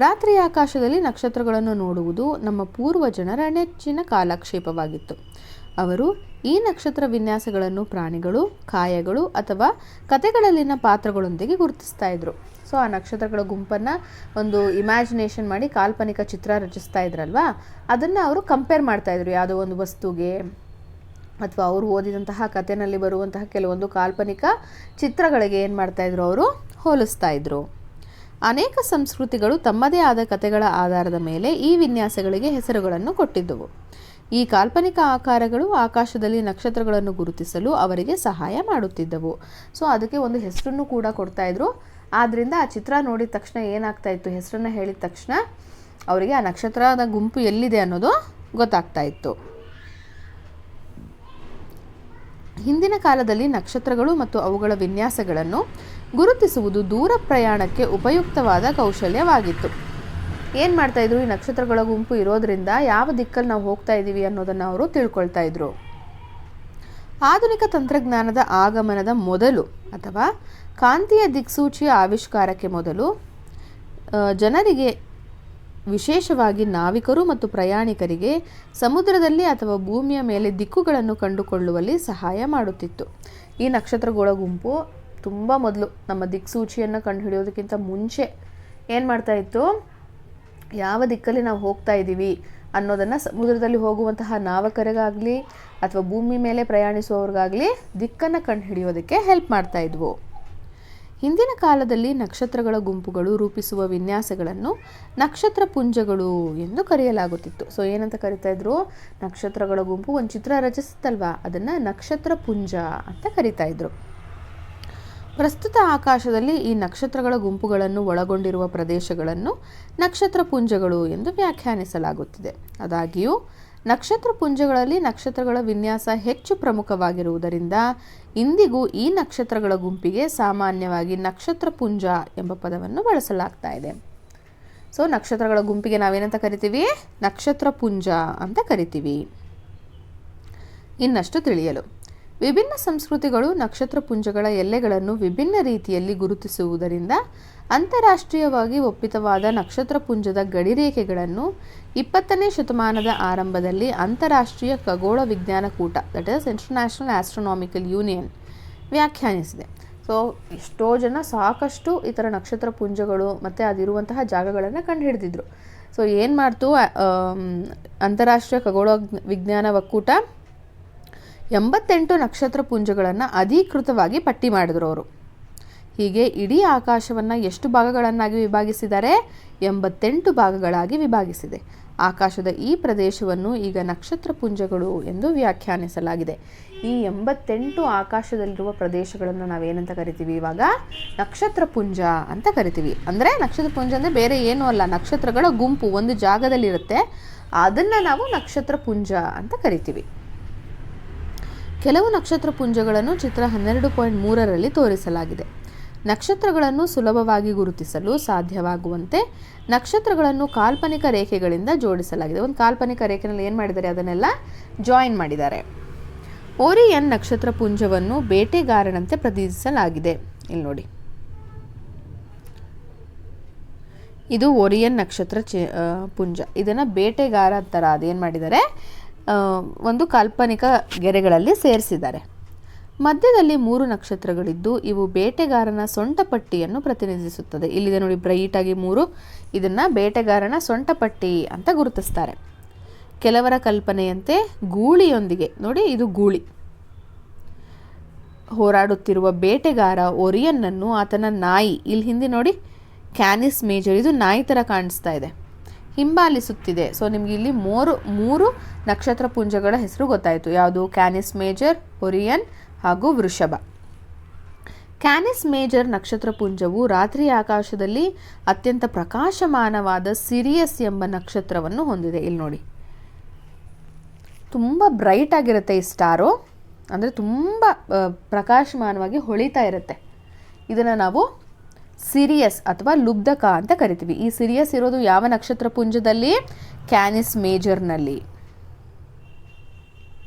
ರಾತ್ರಿ ಆಕಾಶದಲ್ಲಿ ನಕ್ಷತ್ರಗಳನ್ನು ನೋಡುವುದು ನಮ್ಮ ಪೂರ್ವಜನರ ನೆಚ್ಚಿನ ಕಾಲಕ್ಷೇಪವಾಗಿತ್ತು. ಅವರು ಈ ನಕ್ಷತ್ರ ವಿನ್ಯಾಸಗಳನ್ನು ಪ್ರಾಣಿಗಳು, ಕಾಯಗಳು ಅಥವಾ ಕಥೆಗಳಲ್ಲಿನ ಪಾತ್ರಗಳೊಂದಿಗೆ ಗುರುತಿಸ್ತಾ ಇದ್ರು. ಸೊ ಆ ನಕ್ಷತ್ರಗಳ ಗುಂಪನ್ನು ಒಂದು ಇಮ್ಯಾಜಿನೇಷನ್ ಮಾಡಿ ಕಾಲ್ಪನಿಕ ಚಿತ್ರ ರಚಿಸ್ತಾ ಇದ್ರಲ್ವಾ, ಅದನ್ನು ಅವರು ಕಂಪೇರ್ ಮಾಡ್ತಾಯಿದ್ರು ಯಾವುದೋ ಒಂದು ವಸ್ತುಗೆ, ಅಥವಾ ಅವರು ಓದಿದಂತಹ ಕಥೆನಲ್ಲಿ ಬರುವಂತಹ ಕೆಲವೊಂದು ಕಾಲ್ಪನಿಕ ಚಿತ್ರಗಳಿಗೆ ಏನು ಮಾಡ್ತಾಯಿದ್ರು, ಅವರು ಹೋಲಿಸ್ತಾ ಇದ್ರು. ಅನೇಕ ಸಂಸ್ಕೃತಿಗಳು ತಮ್ಮದೇ ಆದ ಕಥೆಗಳ ಆಧಾರದ ಮೇಲೆ ಈ ವಿನ್ಯಾಸಗಳಿಗೆ ಹೆಸರುಗಳನ್ನು ಕೊಟ್ಟಿದ್ದವು. ಈ ಕಾಲ್ಪನಿಕ ಆಕಾರಗಳು ಆಕಾಶದಲ್ಲಿ ನಕ್ಷತ್ರಗಳನ್ನು ಗುರುತಿಸಲು ಅವರಿಗೆ ಸಹಾಯ ಮಾಡುತ್ತಿದ್ದವು. ಸೊ ಅದಕ್ಕೆ ಒಂದು ಹೆಸರನ್ನು ಕೂಡ ಕೊಡ್ತಾಯಿದ್ರು. ಆದ್ದರಿಂದ ಆ ಚಿತ್ರ ನೋಡಿದ ತಕ್ಷಣ ಏನಾಗ್ತಾ ಇತ್ತು, ಹೆಸರನ್ನು ಹೇಳಿದ ತಕ್ಷಣ ಅವರಿಗೆ ಆ ನಕ್ಷತ್ರದ ಗುಂಪು ಎಲ್ಲಿದೆ ಅನ್ನೋದು ಗೊತ್ತಾಗ್ತಾ ಇತ್ತು. ಹಿಂದಿನ ಕಾಲದಲ್ಲಿ ನಕ್ಷತ್ರಗಳು ಮತ್ತು ಅವುಗಳ ವಿನ್ಯಾಸಗಳನ್ನು ಗುರುತಿಸುವುದು ದೂರ ಪ್ರಯಾಣಕ್ಕೆ ಉಪಯುಕ್ತವಾದ ಕೌಶಲ್ಯವಾಗಿತ್ತು. ಏನು ಮಾಡ್ತಾಯಿದ್ರು, ಈ ನಕ್ಷತ್ರಗಳ ಗುಂಪು ಇರೋದ್ರಿಂದ ಯಾವ ದಿಕ್ಕಲ್ಲಿ ನಾವು ಹೋಗ್ತಾ ಇದ್ದೀವಿ ಅನ್ನೋದನ್ನು ಅವರು ತಿಳ್ಕೊಳ್ತಾ ಇದ್ರು. ಆಧುನಿಕ ತಂತ್ರಜ್ಞಾನದ ಆಗಮನದ ಮೊದಲು ಅಥವಾ ಕಾಂತೀಯ ದಿಕ್ಸೂಚಿಯ ಆವಿಷ್ಕಾರಕ್ಕೆ ಮೊದಲು ಜನರಿಗೆ, ವಿಶೇಷವಾಗಿ ನಾವಿಕರು ಮತ್ತು ಪ್ರಯಾಣಿಕರಿಗೆ ಸಮುದ್ರದಲ್ಲಿ ಅಥವಾ ಭೂಮಿಯ ಮೇಲೆ ದಿಕ್ಕುಗಳನ್ನು ಕಂಡುಕೊಳ್ಳುವಲ್ಲಿ ಸಹಾಯ ಮಾಡುತ್ತಿತ್ತು. ಈ ನಕ್ಷತ್ರಗಳ ಗುಂಪು ತುಂಬ ಮೊದಲು ನಮ್ಮ ದಿಕ್ಸೂಚಿಯನ್ನು ಕಂಡುಹಿಡಿಯೋದಕ್ಕಿಂತ ಮುಂಚೆ ಏನು ಮಾಡ್ತಾಯಿತ್ತು, ಯಾವ ದಿಕ್ಕಲ್ಲಿ ನಾವು ಹೋಗ್ತಾ ಇದ್ದೀವಿ ಅನ್ನೋದನ್ನು ಸಮುದ್ರದಲ್ಲಿ ಹೋಗುವಂತಹ ನಾವಿಕರಿಗಾಗಲಿ ಅಥವಾ ಭೂಮಿ ಮೇಲೆ ಪ್ರಯಾಣಿಸುವವ್ರಿಗಾಗಲಿ ದಿಕ್ಕನ್ನು ಕಂಡುಹಿಡಿಯೋದಕ್ಕೆ ಹೆಲ್ಪ್ ಮಾಡ್ತಾಯಿದ್ವು. ಹಿಂದಿನ ಕಾಲದಲ್ಲಿ ನಕ್ಷತ್ರಗಳ ಗುಂಪುಗಳು ರೂಪಿಸುವ ವಿನ್ಯಾಸಗಳನ್ನು ನಕ್ಷತ್ರ ಪುಂಜಗಳು ಎಂದು ಕರೆಯಲಾಗುತ್ತಿತ್ತು. ಸೊ ಏನಂತ ಕರಿತಾ ಇದ್ರು, ನಕ್ಷತ್ರಗಳ ಗುಂಪು ಒಂದು ಚಿತ್ರ ರಚಿಸುತ್ತಲ್ವಾ, ಅದನ್ನು ನಕ್ಷತ್ರ ಪುಂಜ ಅಂತ ಕರಿತಾ ಇದ್ರು. ಪ್ರಸ್ತುತ ಆಕಾಶದಲ್ಲಿ ಈ ನಕ್ಷತ್ರಗಳ ಗುಂಪುಗಳನ್ನು ಒಳಗೊಂಡಿರುವ ಪ್ರದೇಶಗಳನ್ನು ನಕ್ಷತ್ರ ಪುಂಜಗಳು ಎಂದು ವ್ಯಾಖ್ಯಾನಿಸಲಾಗುತ್ತಿದೆ. ಆದಾಗ್ಯೂ ನಕ್ಷತ್ರ ಪುಂಜಗಳಲ್ಲಿ ನಕ್ಷತ್ರಗಳ ವಿನ್ಯಾಸ ಹೆಚ್ಚು ಪ್ರಮುಖವಾಗಿರುವುದರಿಂದ ಇಂದಿಗೂ ಈ ನಕ್ಷತ್ರಗಳ ಗುಂಪಿಗೆ ಸಾಮಾನ್ಯವಾಗಿ ನಕ್ಷತ್ರ ಪುಂಜ ಎಂಬ ಪದವನ್ನು ಬಳಸಲಾಗ್ತಾ ಇದೆ. ಸೊ ನಕ್ಷತ್ರಗಳ ಗುಂಪಿಗೆ ನಾವೇನಂತ ಕರಿತೀವಿ, ನಕ್ಷತ್ರ ಪುಂಜ ಅಂತ ಕರಿತೀವಿ. ಇನ್ನಷ್ಟು ತಿಳಿಯಲು, ವಿಭಿನ್ನ ಸಂಸ್ಕೃತಿಗಳು ನಕ್ಷತ್ರ ಪುಂಜಗಳ ಎಲ್ಲೆಗಳನ್ನು ವಿಭಿನ್ನ ರೀತಿಯಲ್ಲಿ ಗುರುತಿಸುವುದರಿಂದ ಅಂತಾರಾಷ್ಟ್ರೀಯವಾಗಿ ಒಪ್ಪಿತವಾದ ನಕ್ಷತ್ರ ಪುಂಜದ ಗಡಿರೇಖೆಗಳನ್ನು 20ನೇ ಶತಮಾನದ ಆರಂಭದಲ್ಲಿ ಅಂತಾರಾಷ್ಟ್ರೀಯ ಖಗೋಳ ವಿಜ್ಞಾನ ಕೂಟ, that is International Astronomical Union, ವ್ಯಾಖ್ಯಾನಿಸಿದೆ. ಸೊ ಎಷ್ಟೋ ಜನ ಸಾಕಷ್ಟು ಈ ಥರ ನಕ್ಷತ್ರ ಪುಂಜಗಳು ಮತ್ತು ಅದಿರುವಂತಹ ಜಾಗಗಳನ್ನು ಕಂಡುಹಿಡಿದಿದ್ರು. ಸೊ ಏನು ಮಾಡ್ತು, ಅಂತಾರಾಷ್ಟ್ರೀಯ ಖಗೋಳ ವಿಜ್ಞಾನ ಒಕ್ಕೂಟ 88 ನಕ್ಷತ್ರ ಪುಂಜಗಳನ್ನು ಅಧಿಕೃತವಾಗಿ ಪಟ್ಟಿ ಮಾಡಿದ್ರು ಅವರು. ಹೀಗೆ ಇಡೀ ಆಕಾಶವನ್ನು ಎಷ್ಟು ಭಾಗಗಳನ್ನಾಗಿ ವಿಭಾಗಿಸಿದ್ದಾರೆ, 88 ಭಾಗಗಳಾಗಿ ವಿಭಾಗಿಸಿದೆ. ಆಕಾಶದ ಈ ಪ್ರದೇಶವನ್ನು ಈಗ ನಕ್ಷತ್ರ ಪುಂಜಗಳು ಎಂದು ವ್ಯಾಖ್ಯಾನಿಸಲಾಗಿದೆ. ಈ 88 ಆಕಾಶದಲ್ಲಿರುವ ಪ್ರದೇಶಗಳನ್ನು ನಾವೇನಂತ ಕರಿತೀವಿ ಇವಾಗ? ನಕ್ಷತ್ರಪುಂಜ ಅಂತ ಕರಿತೀವಿ. ಅಂದರೆ ನಕ್ಷತ್ರಪುಂಜ ಅಂದರೆ ಬೇರೆ ಏನೂ ಅಲ್ಲ, ನಕ್ಷತ್ರಗಳ ಗುಂಪು ಒಂದು ಜಾಗದಲ್ಲಿರುತ್ತೆ, ಅದನ್ನು ನಾವು ನಕ್ಷತ್ರಪುಂಜ ಅಂತ ಕರಿತೀವಿ. ಕೆಲವು ನಕ್ಷತ್ರಪುಂಜಗಳನ್ನು ಚಿತ್ರ 12.3ರಲ್ಲಿ ತೋರಿಸಲಾಗಿದೆ. ನಕ್ಷತ್ರಗಳನ್ನು ಸುಲಭವಾಗಿ ಗುರುತಿಸಲು ಸಾಧ್ಯವಾಗುವಂತೆ ನಕ್ಷತ್ರಗಳನ್ನು ಕಾಲ್ಪನಿಕ ರೇಖೆಗಳಿಂದ ಜೋಡಿಸಲಾಗಿದೆ. ಒಂದು ಕಾಲ್ಪನಿಕ ರೇಖೆಯಲ್ಲಿ ಏನು ಮಾಡಿದ್ದಾರೆ, ಅದನ್ನೆಲ್ಲ ಜಾಯಿನ್ ಮಾಡಿದ್ದಾರೆ. ಓರಿಯನ್ ನಕ್ಷತ್ರಪುಂಜವನ್ನು ಬೇಟೆಗಾರನಂತೆ ಪ್ರತಿನಿಧಿಸಲಾಗಿದೆ. ಇಲ್ಲಿ ನೋಡಿ, ಇದು ಓರಿಯನ್ ನಕ್ಷತ್ರ ಪುಂಜ. ಇದನ್ನು ಬೇಟೆಗಾರ ಥರ ಅದೇನು ಮಾಡಿದ್ದಾರೆ, ಒಂದು ಕಾಲ್ಪನಿಕ ಗೆರೆಗಳಲ್ಲಿ ಸೇರಿಸಿದ್ದಾರೆ. ಮಧ್ಯದಲ್ಲಿ 3 ನಕ್ಷತ್ರಗಳಿದ್ದು ಇವು ಬೇಟೆಗಾರನ ಸೊಂಟಪಟ್ಟಿಯನ್ನು ಪ್ರತಿನಿಧಿಸುತ್ತದೆ. ಇಲ್ಲಿದೆ ನೋಡಿ ಬ್ರೈಟಾಗಿ 3, ಇದನ್ನು ಬೇಟೆಗಾರನ ಸೊಂಟಪಟ್ಟಿ ಅಂತ ಗುರುತಿಸ್ತಾರೆ. ಕೆಲವರ ಕಲ್ಪನೆಯಂತೆ ಗೂಳಿಯೊಂದಿಗೆ, ನೋಡಿ ಇದು ಗೂಳಿ, ಹೋರಾಡುತ್ತಿರುವ ಬೇಟೆಗಾರ ಓರಿಯನ್ನನ್ನು ಆತನ ನಾಯಿ, ಇಲ್ಲಿ ಹಿಂದೆ ನೋಡಿ ಕ್ಯಾನಿಸ್ ಮೇಜರ್, ಇದು ನಾಯಿ ಥರ ಕಾಣಿಸ್ತಾ ಇದೆ, ಹಿಂಬಾಲಿಸುತ್ತಿದೆ. ಸೊ ನಿಮ್ಗೆ ಇಲ್ಲಿ ಮೂರು ನಕ್ಷತ್ರ ಪುಂಜಗಳ ಹೆಸರು ಗೊತ್ತಾಯಿತು. ಯಾವುದು? ಕ್ಯಾನಿಸ್ ಮೇಜರ್, ಓರಿಯನ್ ಹಾಗೂ ವೃಷಭ. ಕ್ಯಾನಿಸ್ ಮೇಜರ್ ನಕ್ಷತ್ರಪುಂಜವು ರಾತ್ರಿ ಆಕಾಶದಲ್ಲಿ ಅತ್ಯಂತ ಪ್ರಕಾಶಮಾನವಾದ ಸಿರಿಯಸ್ ಎಂಬ ನಕ್ಷತ್ರವನ್ನು ಹೊಂದಿದೆ. ಇಲ್ಲಿ ನೋಡಿ, ತುಂಬ ಬ್ರೈಟ್ ಆಗಿರುತ್ತೆ ಈ ಸ್ಟಾರು, ಅಂದರೆ ತುಂಬ ಪ್ರಕಾಶಮಾನವಾಗಿ ಹೊಳಿತಾ ಇರುತ್ತೆ. ಇದನ್ನು ನಾವು ಸಿರಿಯಸ್ ಅಥವಾ ಲುಬ್ಧಕ ಅಂತ ಕರಿತೀವಿ. ಈ ಸಿರಿಯಸ್ ಇರೋದು ಯಾವ ನಕ್ಷತ್ರ ಪುಂಜದಲ್ಲಿ? ಕ್ಯಾನಿಸ್ ಮೇಜರ್ನಲ್ಲಿ.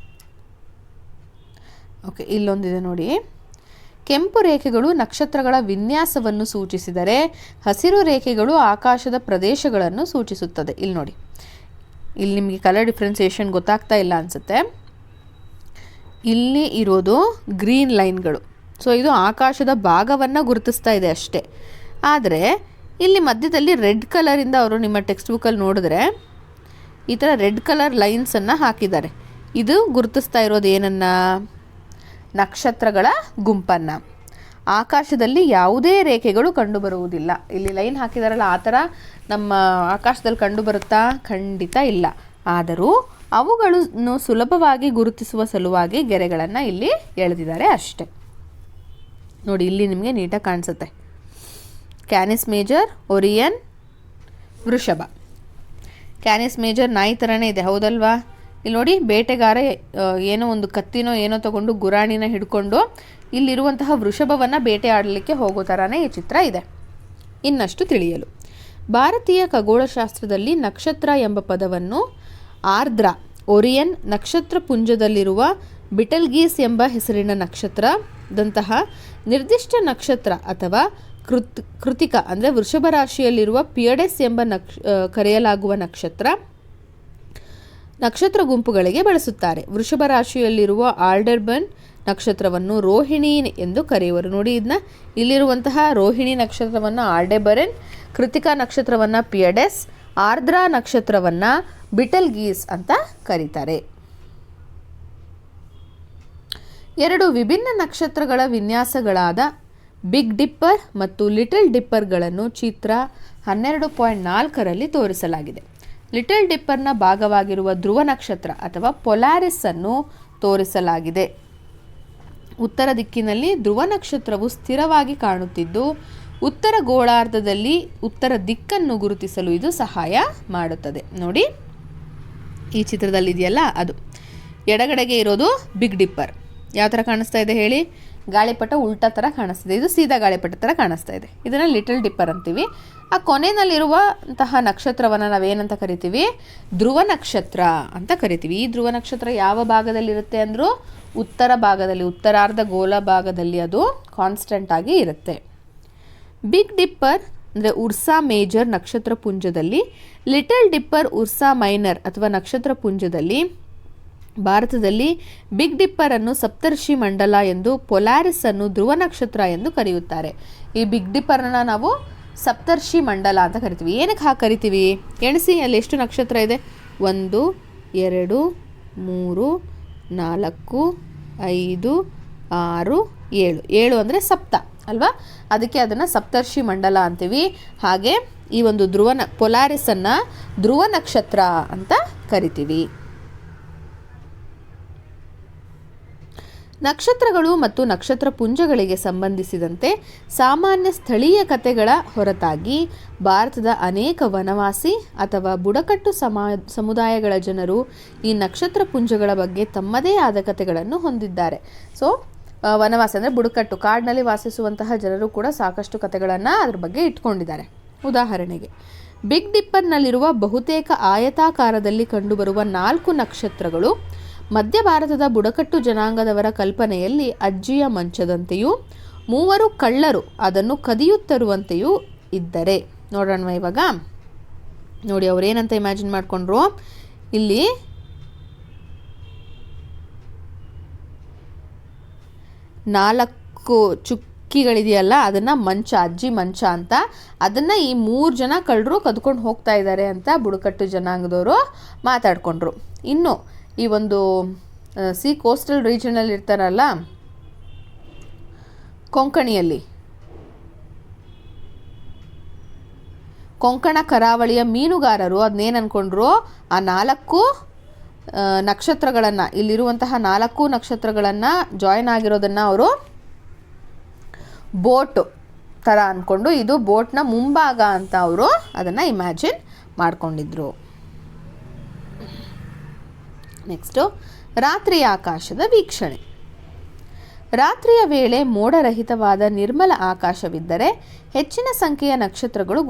ಓಕೆ, ಇಲ್ಲೊಂದಿದೆ ನೋಡಿ. ಕೆಂಪು ರೇಖೆಗಳು ನಕ್ಷತ್ರಗಳ ವಿನ್ಯಾಸವನ್ನು ಸೂಚಿಸಿದರೆ ಹಸಿರು ರೇಖೆಗಳು ಆಕಾಶದ ಪ್ರದೇಶಗಳನ್ನು ಸೂಚಿಸುತ್ತದೆ. ಇಲ್ಲಿ ನೋಡಿ, ಇಲ್ಲಿ ನಿಮಗೆ ಕಲರ್ ಡಿಫ್ರೆನ್ಸಿಯೇಷನ್ ಗೊತ್ತಾಗ್ತಾ ಇಲ್ಲ ಅನಿಸುತ್ತೆ. ಇಲ್ಲಿ ಇರೋದು ಗ್ರೀನ್ ಲೈನ್ಗಳು. ಸೊ ಇದು ಆಕಾಶದ ಭಾಗವನ್ನು ಗುರುತಿಸ್ತಾ ಇದೆ ಅಷ್ಟೇ. ಆದರೆ ಇಲ್ಲಿ ಮಧ್ಯದಲ್ಲಿ ರೆಡ್ ಕಲರಿಂದ ಅವರು ನಿಮ್ಮ ಟೆಕ್ಸ್ಟ್ ಬುಕ್ಕಲ್ಲಿ ನೋಡಿದ್ರೆ ಈ ಥರ ರೆಡ್ ಕಲರ್ ಲೈನ್ಸನ್ನು ಹಾಕಿದ್ದಾರೆ. ಇದು ಗುರುತಿಸ್ತಾ ಇರೋದು ಏನನ್ನು? ನಕ್ಷತ್ರಗಳ ಗುಂಪನ್ನು. ಆಕಾಶದಲ್ಲಿ ಯಾವುದೇ ರೇಖೆಗಳು ಕಂಡುಬರುವುದಿಲ್ಲ. ಇಲ್ಲಿ ಲೈನ್ ಹಾಕಿದಾರಲ್ಲ, ಆ ಥರ ನಮ್ಮ ಆಕಾಶದಲ್ಲಿ ಕಂಡುಬರುತ್ತಾ? ಖಂಡಿತ ಇಲ್ಲ. ಆದರೂ ಅವುಗಳನ್ನು ಸುಲಭವಾಗಿ ಗುರುತಿಸುವ ಸಲುವಾಗಿ ಗೆರೆಗಳನ್ನು ಇಲ್ಲಿ ಎಳೆದಿದ್ದಾರೆ ಅಷ್ಟೆ. ನೋಡಿ, ಇಲ್ಲಿ ನಿಮಗೆ ನೀಟಾಗಿ ಕಾಣಿಸುತ್ತೆ. ಕ್ಯಾನಿಸ್ ಮೇಜರ್, ಓರಿಯನ್, ವೃಷಭ. ಕ್ಯಾನಿಸ್ ಮೇಜರ್ ನಾಯಿ ಥರನೇ ಇದೆ, ಹೌದಲ್ವಾ? ಇಲ್ಲಿ ನೋಡಿ, ಬೇಟೆಗಾರ ಏನೋ ಒಂದು ಕತ್ತಿನೋ ಏನೋ ತಗೊಂಡು ಗುರಾಣಿನ ಹಿಡ್ಕೊಂಡು ಇಲ್ಲಿರುವಂತಹ ವೃಷಭವನ್ನು ಬೇಟೆ ಆಡಲಿಕ್ಕೆ ಹೋಗೋ ಥರನೇ ಈ ಚಿತ್ರ ಇದೆ. ಇನ್ನಷ್ಟು ತಿಳಿಯಲು ಭಾರತೀಯ ಖಗೋಳಶಾಸ್ತ್ರದಲ್ಲಿ ನಕ್ಷತ್ರ ಎಂಬ ಪದವನ್ನು ಆರ್ದ್ರ, ಓರಿಯನ್ ನಕ್ಷತ್ರ ಪುಂಜದಲ್ಲಿರುವ ಬಿಟಲ್ಗೀಸ್ ಎಂಬ ಹೆಸರಿನ ನಕ್ಷತ್ರದಂತಹ ನಿರ್ದಿಷ್ಟ ನಕ್ಷತ್ರ ಅಥವಾ ಕೃತಿಕ ಅಂದರೆ ವೃಷಭ ರಾಶಿಯಲ್ಲಿರುವ ಪಿಯಡೆಸ್ ಎಂಬ ಕರೆಯಲಾಗುವ ನಕ್ಷತ್ರ ಗುಂಪುಗಳಿಗೆ ಬಳಸುತ್ತಾರೆ. ವೃಷಭ ರಾಶಿಯಲ್ಲಿರುವ ಆಲ್ಡೆಬಾನ್ ನಕ್ಷತ್ರವನ್ನು ರೋಹಿಣಿ ಎಂದು ಕರೆಯುವರು. ನೋಡಿ, ಇದನ್ನ ಇಲ್ಲಿರುವಂತಹ ರೋಹಿಣಿ ನಕ್ಷತ್ರವನ್ನು ಆಲ್ಡೆಬಾನ್, ಕೃತಿಕಾ ನಕ್ಷತ್ರವನ್ನು ಪಿಯಡೆಸ್, ಆರ್ದ್ರ ನಕ್ಷತ್ರವನ್ನು ಬಿಟಲ್ಗೀಸ್ ಅಂತ ಕರೀತಾರೆ. 2 ವಿಭಿನ್ನ ನಕ್ಷತ್ರಗಳ ವಿನ್ಯಾಸಗಳಾದ ಬಿಗ್ ಡಿಪ್ಪರ್ ಮತ್ತು ಲಿಟಲ್ ಡಿಪ್ಪರ್ಗಳನ್ನು ಚಿತ್ರ 12.4ರಲ್ಲಿ ತೋರಿಸಲಾಗಿದೆ. ಲಿಟಲ್ ಡಿಪ್ಪರ್ನ ಭಾಗವಾಗಿರುವ ಧ್ರುವ ನಕ್ಷತ್ರ ಅಥವಾ ಪೊಲಾರಿಸ್ ಅನ್ನು ತೋರಿಸಲಾಗಿದೆ. ಉತ್ತರ ದಿಕ್ಕಿನಲ್ಲಿ ಧ್ರುವ ನಕ್ಷತ್ರವು ಸ್ಥಿರವಾಗಿ ಕಾಣುತ್ತಿದ್ದು ಉತ್ತರ ಗೋಳಾರ್ಧದಲ್ಲಿ ಉತ್ತರ ದಿಕ್ಕನ್ನು ಗುರುತಿಸಲು ಇದು ಸಹಾಯ ಮಾಡುತ್ತದೆ. ನೋಡಿ, ಈ ಚಿತ್ರದಲ್ಲಿ ಇದೆಯಲ್ಲ ಅದು. ಎಡಗಡೆಗೆ ಇರೋದು ಬಿಗ್ ಡಿಪ್ಪರ್. ಯಾವ ಥರ ಕಾಣಿಸ್ತಾ ಇದೆ ಹೇಳಿ? ಗಾಳಿಪಟ ಉಲ್ಟಾ ಥರ ಕಾಣಿಸ್ತಿದೆ. ಇದು ಸೀದಾ ಗಾಳಿಪಟ ಥರ ಕಾಣಿಸ್ತಾ ಇದೆ. ಇದನ್ನು ಲಿಟಲ್ ಡಿಪ್ಪರ್ ಅಂತೀವಿ. ಆ ಕೊನೆಯಲ್ಲಿರುವಂತಹ ನಕ್ಷತ್ರವನ್ನು ನಾವೇನಂತ ಕರಿತೀವಿ? ಧ್ರುವ ನಕ್ಷತ್ರ ಅಂತ ಕರಿತೀವಿ. ಈ ಧ್ರುವ ನಕ್ಷತ್ರ ಯಾವ ಭಾಗದಲ್ಲಿರುತ್ತೆ ಅಂದರೂ ಉತ್ತರ ಭಾಗದಲ್ಲಿ, ಉತ್ತರಾರ್ಧ ಗೋಳ ಭಾಗದಲ್ಲಿ ಅದು ಕಾನ್ಸ್ಟೆಂಟ್ ಆಗಿ ಇರುತ್ತೆ. ಬಿಗ್ ಡಿಪ್ಪರ್ ಅಂದರೆ ಉರ್ಸಾ ಮೇಜರ್ ನಕ್ಷತ್ರ ಪುಂಜದಲ್ಲಿ, ಲಿಟಲ್ ಡಿಪ್ಪರ್ ಉರ್ಸಾ ಮೈನರ್ ಅಥವಾ ನಕ್ಷತ್ರ ಪುಂಜದಲ್ಲಿ. ಭಾರತದಲ್ಲಿ ಬಿಗ್ ಡಿಪ್ಪರ್ ಅನ್ನು ಸಪ್ತರ್ಷಿ ಮಂಡಲ ಎಂದು, ಪೊಲಾರಿಸ್ ಅನ್ನು ಧ್ರುವ ನಕ್ಷತ್ರ ಎಂದು ಕರೆಯುತ್ತಾರೆ. ಈ ಬಿಗ್ ಡಿಪ್ಪರ್ನ ನಾವು ಸಪ್ತರ್ಷಿ ಮಂಡಲ ಅಂತ ಕರಿತೀವಿ. ಏನಕ್ಕೆ ಹಾಗೆ ಕರಿತೀವಿ? ಎಣಿಸಿ, ಅಲ್ಲಿ ಎಷ್ಟು ನಕ್ಷತ್ರ ಇದೆ? 1 2 3 4 5 6 7. 7 ಅಂದರೆ ಸಪ್ತ ಅಲ್ವಾ? ಅದಕ್ಕೆ ಅದನ್ನು ಸಪ್ತರ್ಷಿ ಮಂಡಲ ಅಂತೀವಿ. ಹಾಗೆ ಈ ಒಂದು ಪೊಲಾರಿಸನ್ನು ಧ್ರುವ ನಕ್ಷತ್ರ ಅಂತ ಕರಿತೀವಿ. ನಕ್ಷತ್ರಗಳು ಮತ್ತು ನಕ್ಷತ್ರ ಪುಂಜಗಳಿಗೆ ಸಂಬಂಧಿಸಿದಂತೆ ಸಾಮಾನ್ಯ ಸ್ಥಳೀಯ ಕಥೆಗಳ ಹೊರತಾಗಿ ಭಾರತದ ಅನೇಕ ವನವಾಸಿ ಅಥವಾ ಬುಡಕಟ್ಟು ಸಮುದಾಯಗಳ ಜನರು ಈ ನಕ್ಷತ್ರ ಪುಂಜಗಳ ಬಗ್ಗೆ ತಮ್ಮದೇ ಆದ ಕಥೆಗಳನ್ನು ಹೊಂದಿದ್ದಾರೆ. ಸೊ ವನವಾಸಿ ಅಂದರೆ ಬುಡಕಟ್ಟು, ಕಾಡಿನಲ್ಲಿ ವಾಸಿಸುವಂತಹ ಜನರು ಕೂಡ ಸಾಕಷ್ಟು ಕಥೆಗಳನ್ನು ಅದ್ರ ಬಗ್ಗೆ ಇಟ್ಕೊಂಡಿದ್ದಾರೆ. ಉದಾಹರಣೆಗೆ ಬಿಗ್ ಡಿಪ್ಪರ್ನಲ್ಲಿರುವ ಬಹುತೇಕ ಆಯತಾಕಾರದಲ್ಲಿ ಕಂಡುಬರುವ 4 ನಕ್ಷತ್ರಗಳು ಮಧ್ಯ ಭಾರತದ ಬುಡಕಟ್ಟು ಜನಾಂಗದವರ ಕಲ್ಪನೆಯಲ್ಲಿ ಅಜ್ಜಿಯ ಮಂಚದಂತೆಯೂ 3 ಕಳ್ಳರು ಅದನ್ನು ಕದಿಯುತ್ತಿರುವಂತೆಯೂ ಇದ್ದರೆ. ನೋಡೋಣ ಇವಾಗ. ನೋಡಿ ಅವರೇನಂತ ಇಮ್ಯಾಜಿನ್ ಮಾಡಿಕೊಂಡ್ರು. ಇಲ್ಲಿ 4 ಚುಕ್ಕಿಗಳಿದೆಯಲ್ಲ, ಅದನ್ನು ಮಂಚ, ಅಜ್ಜಿ ಮಂಚ ಅಂತ, ಅದನ್ನು ಈ 3 ಜನ ಕಳ್ಳರು ಕದ್ಕೊಂಡು ಹೋಗ್ತಾ ಇದ್ದಾರೆ ಅಂತ ಬುಡಕಟ್ಟು ಜನಾಂಗದವರು ಮಾತಾಡ್ಕೊಂಡ್ರು. ಇನ್ನು ಈ ಒಂದು ಕೋಸ್ಟಲ್ ರೀಜನಲ್ಲಿ ಇರ್ತಾರಲ್ಲ, ಕೊಂಕಣ ಕರಾವಳಿಯ ಮೀನುಗಾರರು ಅದನ್ನೇನು ಅಂದ್ಕೊಂಡ್ರು, ಆ 4 ನಕ್ಷತ್ರಗಳನ್ನು, ಇಲ್ಲಿರುವಂತಹ 4 ನಕ್ಷತ್ರಗಳನ್ನು ಜಾಯಿನ್ ಆಗಿರೋದನ್ನು ಅವರು ಬೋಟ್ ಥರ ಅಂದ್ಕೊಂಡು ಇದು ಬೋಟ್ನ ಮುಂಭಾಗ ಅಂತ ಅವರು ಅದನ್ನು ಇಮ್ಯಾಜಿನ್ ಮಾಡ್ಕೊಂಡಿದ್ರು. ನೆಕ್ಸ್ಟು ರಾತ್ರಿಯ ಆಕಾಶದ ವೀಕ್ಷಣೆ. ರಾತ್ರಿಯ ವೇಳೆ ಮೋಡರಹಿತವಾದ ನಿರ್ಮಲ ಆಕಾಶವಿದ್ದರೆ ಹೆಚ್ಚಿನ ಸಂಖ್ಯೆಯ ನಕ್ಷತ್ರಗಳು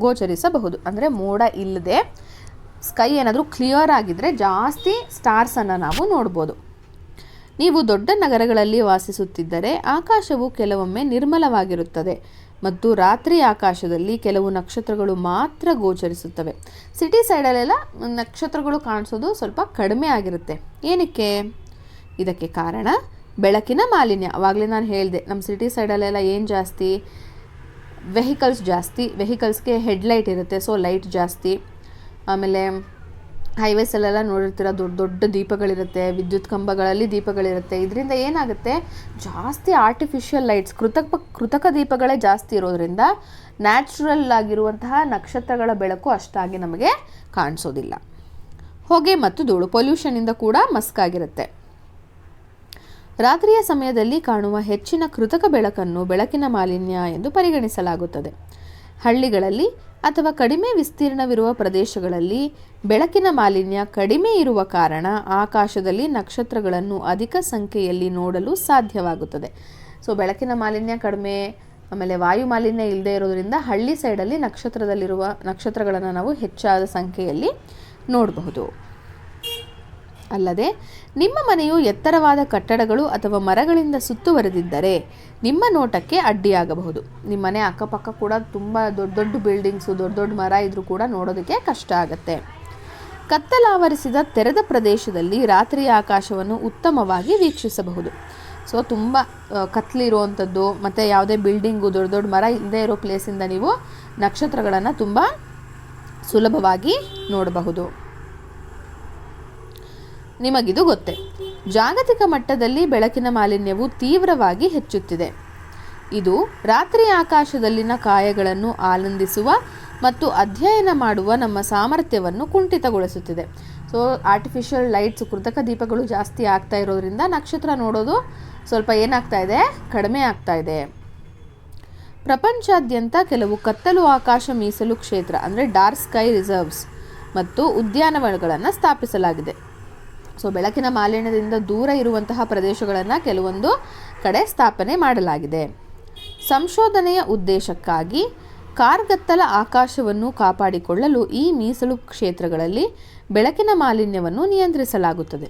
ಗೋಚರಿಸಬಹುದು. ಅಂದರೆ ಮೋಡ ಇಲ್ಲದೆ ಸ್ಕೈ ಏನಾದರೂ ಕ್ಲಿಯರ್ ಆಗಿದ್ದರೆ ಜಾಸ್ತಿ ಸ್ಟಾರ್ಸನ್ನು ನಾವು ನೋಡ್ಬೋದು. ನೀವು ದೊಡ್ಡ ನಗರಗಳಲ್ಲಿ ವಾಸಿಸುತ್ತಿದ್ದರೆ ಆಕಾಶವು ಕೆಲವೊಮ್ಮೆ ನಿರ್ಮಲವಾಗಿರುತ್ತದೆ ಮತ್ತು ರಾತ್ರಿ ಆಕಾಶದಲ್ಲಿ ಕೆಲವು ನಕ್ಷತ್ರಗಳು ಮಾತ್ರ ಗೋಚರಿಸುತ್ತವೆ. ಸಿಟಿ ಸೈಡಲ್ಲೆಲ್ಲ ನಕ್ಷತ್ರಗಳು ಕಾಣಿಸೋದು ಸ್ವಲ್ಪ ಕಡಿಮೆ ಆಗಿರುತ್ತೆ. ಏನಕ್ಕೆ? ಇದಕ್ಕೆ ಕಾರಣ ಬೆಳಕಿನ ಮಾಲಿನ್ಯ. ಆವಾಗಲೇ ನಾನು ಹೇಳಿದೆ, ನಮ್ಮ ಸಿಟಿ ಸೈಡಲ್ಲೆಲ್ಲ ಏನು ಜಾಸ್ತಿ, ವೆಹಿಕಲ್ಸ್ಗೆ ಹೆಡ್ಲೈಟ್ ಇರುತ್ತೆ, ಸೊ ಲೈಟ್ ಜಾಸ್ತಿ. ಆಮೇಲೆ ಹೈವೇಸಲ್ಲೆಲ್ಲ ನೋಡಿರ್ತೀರ, ದೊಡ್ಡ ದೊಡ್ಡ ದೀಪಗಳಿರುತ್ತೆ, ವಿದ್ಯುತ್ ಕಂಬಗಳಲ್ಲಿ ದೀಪಗಳಿರುತ್ತೆ. ಇದರಿಂದ ಏನಾಗುತ್ತೆ, ಜಾಸ್ತಿ ಆರ್ಟಿಫಿಷಿಯಲ್ ಲೈಟ್ಸ್, ಕೃತಕ ದೀಪಗಳೇ ಜಾಸ್ತಿ ಇರೋದ್ರಿಂದ ನ್ಯಾಚುರಲ್ ಆಗಿರುವಂತಹ ನಕ್ಷತ್ರಗಳ ಬೆಳಕು ಅಷ್ಟಾಗಿ ನಮಗೆ ಕಾಣಿಸೋದಿಲ್ಲ. ಹೊಗೆ ಮತ್ತು ಧೂಳು, ಪೊಲ್ಯೂಷನಿಂದ ಕೂಡ ಮಸ್ಕಾಗಿರುತ್ತೆ. ರಾತ್ರಿಯ ಸಮಯದಲ್ಲಿ ಕಾಣುವ ಹೆಚ್ಚಿನ ಕೃತಕ ಬೆಳಕನ್ನು ಬೆಳಕಿನ ಮಾಲಿನ್ಯ ಎಂದು ಪರಿಗಣಿಸಲಾಗುತ್ತದೆ. ಹಳ್ಳಿಗಳಲ್ಲಿ ಅಥವಾ ಕಡಿಮೆ ವಿಸ್ತೀರ್ಣವಿರುವ ಪ್ರದೇಶಗಳಲ್ಲಿ ಬೆಳಕಿನ ಮಾಲಿನ್ಯ ಕಡಿಮೆ ಇರುವ ಕಾರಣ ಆಕಾಶದಲ್ಲಿ ನಕ್ಷತ್ರಗಳನ್ನು ಅಧಿಕ ಸಂಖ್ಯೆಯಲ್ಲಿ ನೋಡಲು ಸಾಧ್ಯವಾಗುತ್ತದೆ. ಸೊ ಬೆಳಕಿನ ಮಾಲಿನ್ಯ ಕಡಿಮೆ, ಆಮೇಲೆ ವಾಯು ಮಾಲಿನ್ಯ ಇಲ್ಲದೆ ಇರೋದ್ರಿಂದ ಹಳ್ಳಿ ಸೈಡಲ್ಲಿ ನಕ್ಷತ್ರಗಳನ್ನು ನಾವು ಹೆಚ್ಚಾದ ಸಂಖ್ಯೆಯಲ್ಲಿ ನೋಡಬಹುದು. ಅಲ್ಲದೆ ನಿಮ್ಮ ಮನೆಯು ಎತ್ತರವಾದ ಕಟ್ಟಡಗಳು ಅಥವಾ ಮರಗಳಿಂದ ಸುತ್ತುವರೆದಿದ್ದರೆ ನಿಮ್ಮ ನೋಟಕ್ಕೆ ಅಡ್ಡಿಯಾಗಬಹುದು. ನಿಮ್ಮ ಮನೆ ಅಕ್ಕಪಕ್ಕ ಕೂಡ ತುಂಬ ದೊಡ್ಡ ದೊಡ್ಡ ಬಿಲ್ಡಿಂಗ್ಸು, ದೊಡ್ಡ ದೊಡ್ಡ ಮರ ಇದ್ರೂ ಕೂಡ ನೋಡೋದಕ್ಕೆ ಕಷ್ಟ ಆಗುತ್ತೆ. ಕತ್ತಲಾವರಿಸಿದ ತೆರೆದ ಪ್ರದೇಶದಲ್ಲಿ ರಾತ್ರಿಯ ಆಕಾಶವನ್ನು ಉತ್ತಮವಾಗಿ ವೀಕ್ಷಿಸಬಹುದು. ಸೊ ತುಂಬ ಕತ್ತಲಿರುವಂಥದ್ದು ಮತ್ತು ಯಾವುದೇ ಬಿಲ್ಡಿಂಗು, ದೊಡ್ಡ ದೊಡ್ಡ ಮರ ಇಲ್ಲದೆ ಇರೋ ಪ್ಲೇಸಿಂದ ನೀವು ನಕ್ಷತ್ರಗಳನ್ನು ತುಂಬ ಸುಲಭವಾಗಿ ನೋಡಬಹುದು. ನಿಮಗಿದು ಗೊತ್ತೇ, ಜಾಗತಿಕ ಮಟ್ಟದಲ್ಲಿ ಬೆಳಕಿನ ಮಾಲಿನ್ಯವು ತೀವ್ರವಾಗಿ ಹೆಚ್ಚುತ್ತಿದೆ. ಇದು ರಾತ್ರಿ ಆಕಾಶದಲ್ಲಿನ ಕಾಯಗಳನ್ನು ಆನಂದಿಸುವ ಮತ್ತು ಅಧ್ಯಯನ ಮಾಡುವ ನಮ್ಮ ಸಾಮರ್ಥ್ಯವನ್ನು ಕುಂಠಿತಗೊಳಿಸುತ್ತಿದೆ. ಸೊ ಆರ್ಟಿಫಿಷಿಯಲ್ ಲೈಟ್ಸ್, ಕೃತಕ ದೀಪಗಳು ಜಾಸ್ತಿ ಆಗ್ತಾ ಇರೋದ್ರಿಂದ ನಕ್ಷತ್ರ ನೋಡೋದು ಸ್ವಲ್ಪ ಏನಾಗ್ತಾ ಇದೆ, ಕಡಿಮೆ ಆಗ್ತಾ ಇದೆ. ಪ್ರಪಂಚಾದ್ಯಂತ ಕೆಲವು ಕತ್ತಲು ಆಕಾಶ ಮೀಸಲು ಕ್ಷೇತ್ರ ಅಂದರೆ ಡಾರ್ಕ್ ಸ್ಕೈ ರಿಸರ್ವ್ಸ್ ಮತ್ತು ಉದ್ಯಾನವನಗಳನ್ನು ಸ್ಥಾಪಿಸಲಾಗಿದೆ. ಸೊ ಬೆಳಕಿನ ಮಾಲಿನ್ಯದಿಂದ ದೂರ ಇರುವಂತಹ ಪ್ರದೇಶಗಳನ್ನು ಕೆಲವೊಂದು ಕಡೆ ಸ್ಥಾಪನೆ ಮಾಡಲಾಗಿದೆ. ಸಂಶೋಧನೆಯ ಉದ್ದೇಶಕ್ಕಾಗಿ ಕಾರ್ಗತ್ತಲ ಆಕಾಶವನ್ನು ಕಾಪಾಡಿಕೊಳ್ಳಲು ಈ ಮೀಸಲು ಕ್ಷೇತ್ರಗಳಲ್ಲಿ ಬೆಳಕಿನ ಮಾಲಿನ್ಯವನ್ನು ನಿಯಂತ್ರಿಸಲಾಗುತ್ತದೆ.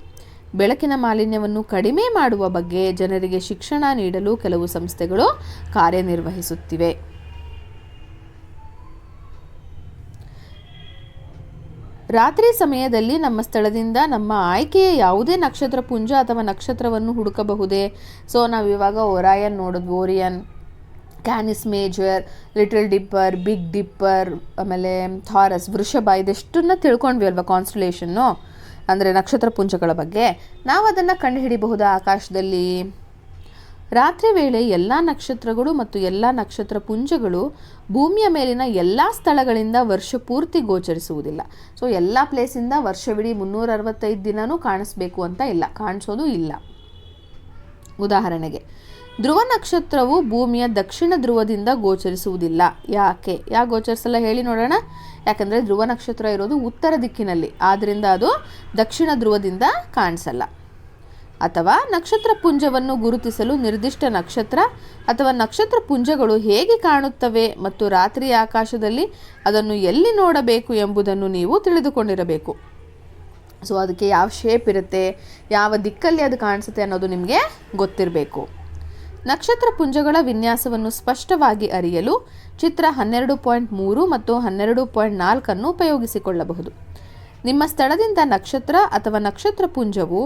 ಬೆಳಕಿನ ಮಾಲಿನ್ಯವನ್ನು ಕಡಿಮೆ ಮಾಡುವ ಬಗ್ಗೆ ಜನರಿಗೆ ಶಿಕ್ಷಣ ನೀಡಲು ಕೆಲವು ಸಂಸ್ಥೆಗಳು ಕಾರ್ಯನಿರ್ವಹಿಸುತ್ತಿವೆ. ರಾತ್ರಿ ಸಮಯದಲ್ಲಿ ನಮ್ಮ ಸ್ಥಳದಿಂದ ನಮ್ಮ ಆಯ್ಕೆಯ ಯಾವುದೇ ನಕ್ಷತ್ರ ಪುಂಜ ಅಥವಾ ನಕ್ಷತ್ರವನ್ನು ಹುಡುಕಬಹುದೇ? ಸೊ ನಾವು ಇವಾಗ ಒರಾಯನ್ ನೋಡಿದ್ವಿ, Orion, Canis Major, Little Dipper, Big Dipper, ಆಮೇಲೆ ಥಾರಸ್, ವೃಷಭ, ಇದೆಷ್ಟನ್ನ ತಿಳ್ಕೊಂಡ್ವಿ ಅಲ್ವಾ ಕಾನ್ಸ್ಟಲೇಷನ್ನು ಅಂದರೆ ನಕ್ಷತ್ರ ಪುಂಜಗಳ ಬಗ್ಗೆ. ನಾವು ಅದನ್ನು ಕಂಡುಹಿಡಿಯಬಹುದಾ ಆಕಾಶದಲ್ಲಿ? ರಾತ್ರಿ ವೇಳೆ ಎಲ್ಲ ನಕ್ಷತ್ರಗಳು ಮತ್ತು ಎಲ್ಲ ನಕ್ಷತ್ರ ಪುಂಜಗಳು ಭೂಮಿಯ ಮೇಲಿನ ಎಲ್ಲ ಸ್ಥಳಗಳಿಂದ ವರ್ಷ ಪೂರ್ತಿ ಗೋಚರಿಸುವುದಿಲ್ಲ. ಸೊ ಎಲ್ಲ ಪ್ಲೇಸಿಂದ ವರ್ಷವಿಡೀ 365 ದಿನವೂ ಕಾಣಿಸ್ಬೇಕು ಅಂತ ಇಲ್ಲ, ಕಾಣಿಸೋದು ಇಲ್ಲ. ಉದಾಹರಣೆಗೆ ಧ್ರುವ ನಕ್ಷತ್ರವು ಭೂಮಿಯ ದಕ್ಷಿಣ ಧ್ರುವದಿಂದ ಗೋಚರಿಸುವುದಿಲ್ಲ. ಯಾಕೆ ಗೋಚರಿಸಲ್ಲ ಹೇಳಿ ನೋಡೋಣ. ಯಾಕಂದರೆ ಧ್ರುವ ನಕ್ಷತ್ರ ಇರೋದು ಉತ್ತರ ದಿಕ್ಕಿನಲ್ಲಿ, ಆದ್ದರಿಂದ ಅದು ದಕ್ಷಿಣ ಧ್ರುವದಿಂದ ಕಾಣಿಸಲ್ಲ. ಅಥವಾ ನಕ್ಷತ್ರ ಪುಂಜವನ್ನು ಗುರುತಿಸಲು ನಿರ್ದಿಷ್ಟ ನಕ್ಷತ್ರ ಅಥವಾ ನಕ್ಷತ್ರ ಪುಂಜಗಳು ಹೇಗೆ ಕಾಣುತ್ತವೆ ಮತ್ತು ರಾತ್ರಿಯ ಆಕಾಶದಲ್ಲಿ ಅದನ್ನು ಎಲ್ಲಿ ನೋಡಬೇಕು ಎಂಬುದನ್ನು ನೀವು ತಿಳಿದುಕೊಂಡಿರಬೇಕು. ಸೊ ಅದಕ್ಕೆ ಯಾವ ಶೇಪ್ ಇರುತ್ತೆ, ಯಾವ ದಿಕ್ಕಲ್ಲಿ ಅದು ಕಾಣಿಸುತ್ತೆ ಅನ್ನೋದು ನಿಮಗೆ ಗೊತ್ತಿರಬೇಕು. ನಕ್ಷತ್ರ ಪುಂಜಗಳ ವಿನ್ಯಾಸವನ್ನು ಸ್ಪಷ್ಟವಾಗಿ ಅರಿಯಲು ಚಿತ್ರ 12.3 ಮತ್ತು 12.4 ಉಪಯೋಗಿಸಿಕೊಳ್ಳಬಹುದು. ನಿಮ್ಮ ಸ್ಥಳದಿಂದ ನಕ್ಷತ್ರ ಅಥವಾ ನಕ್ಷತ್ರ ಪುಂಜವು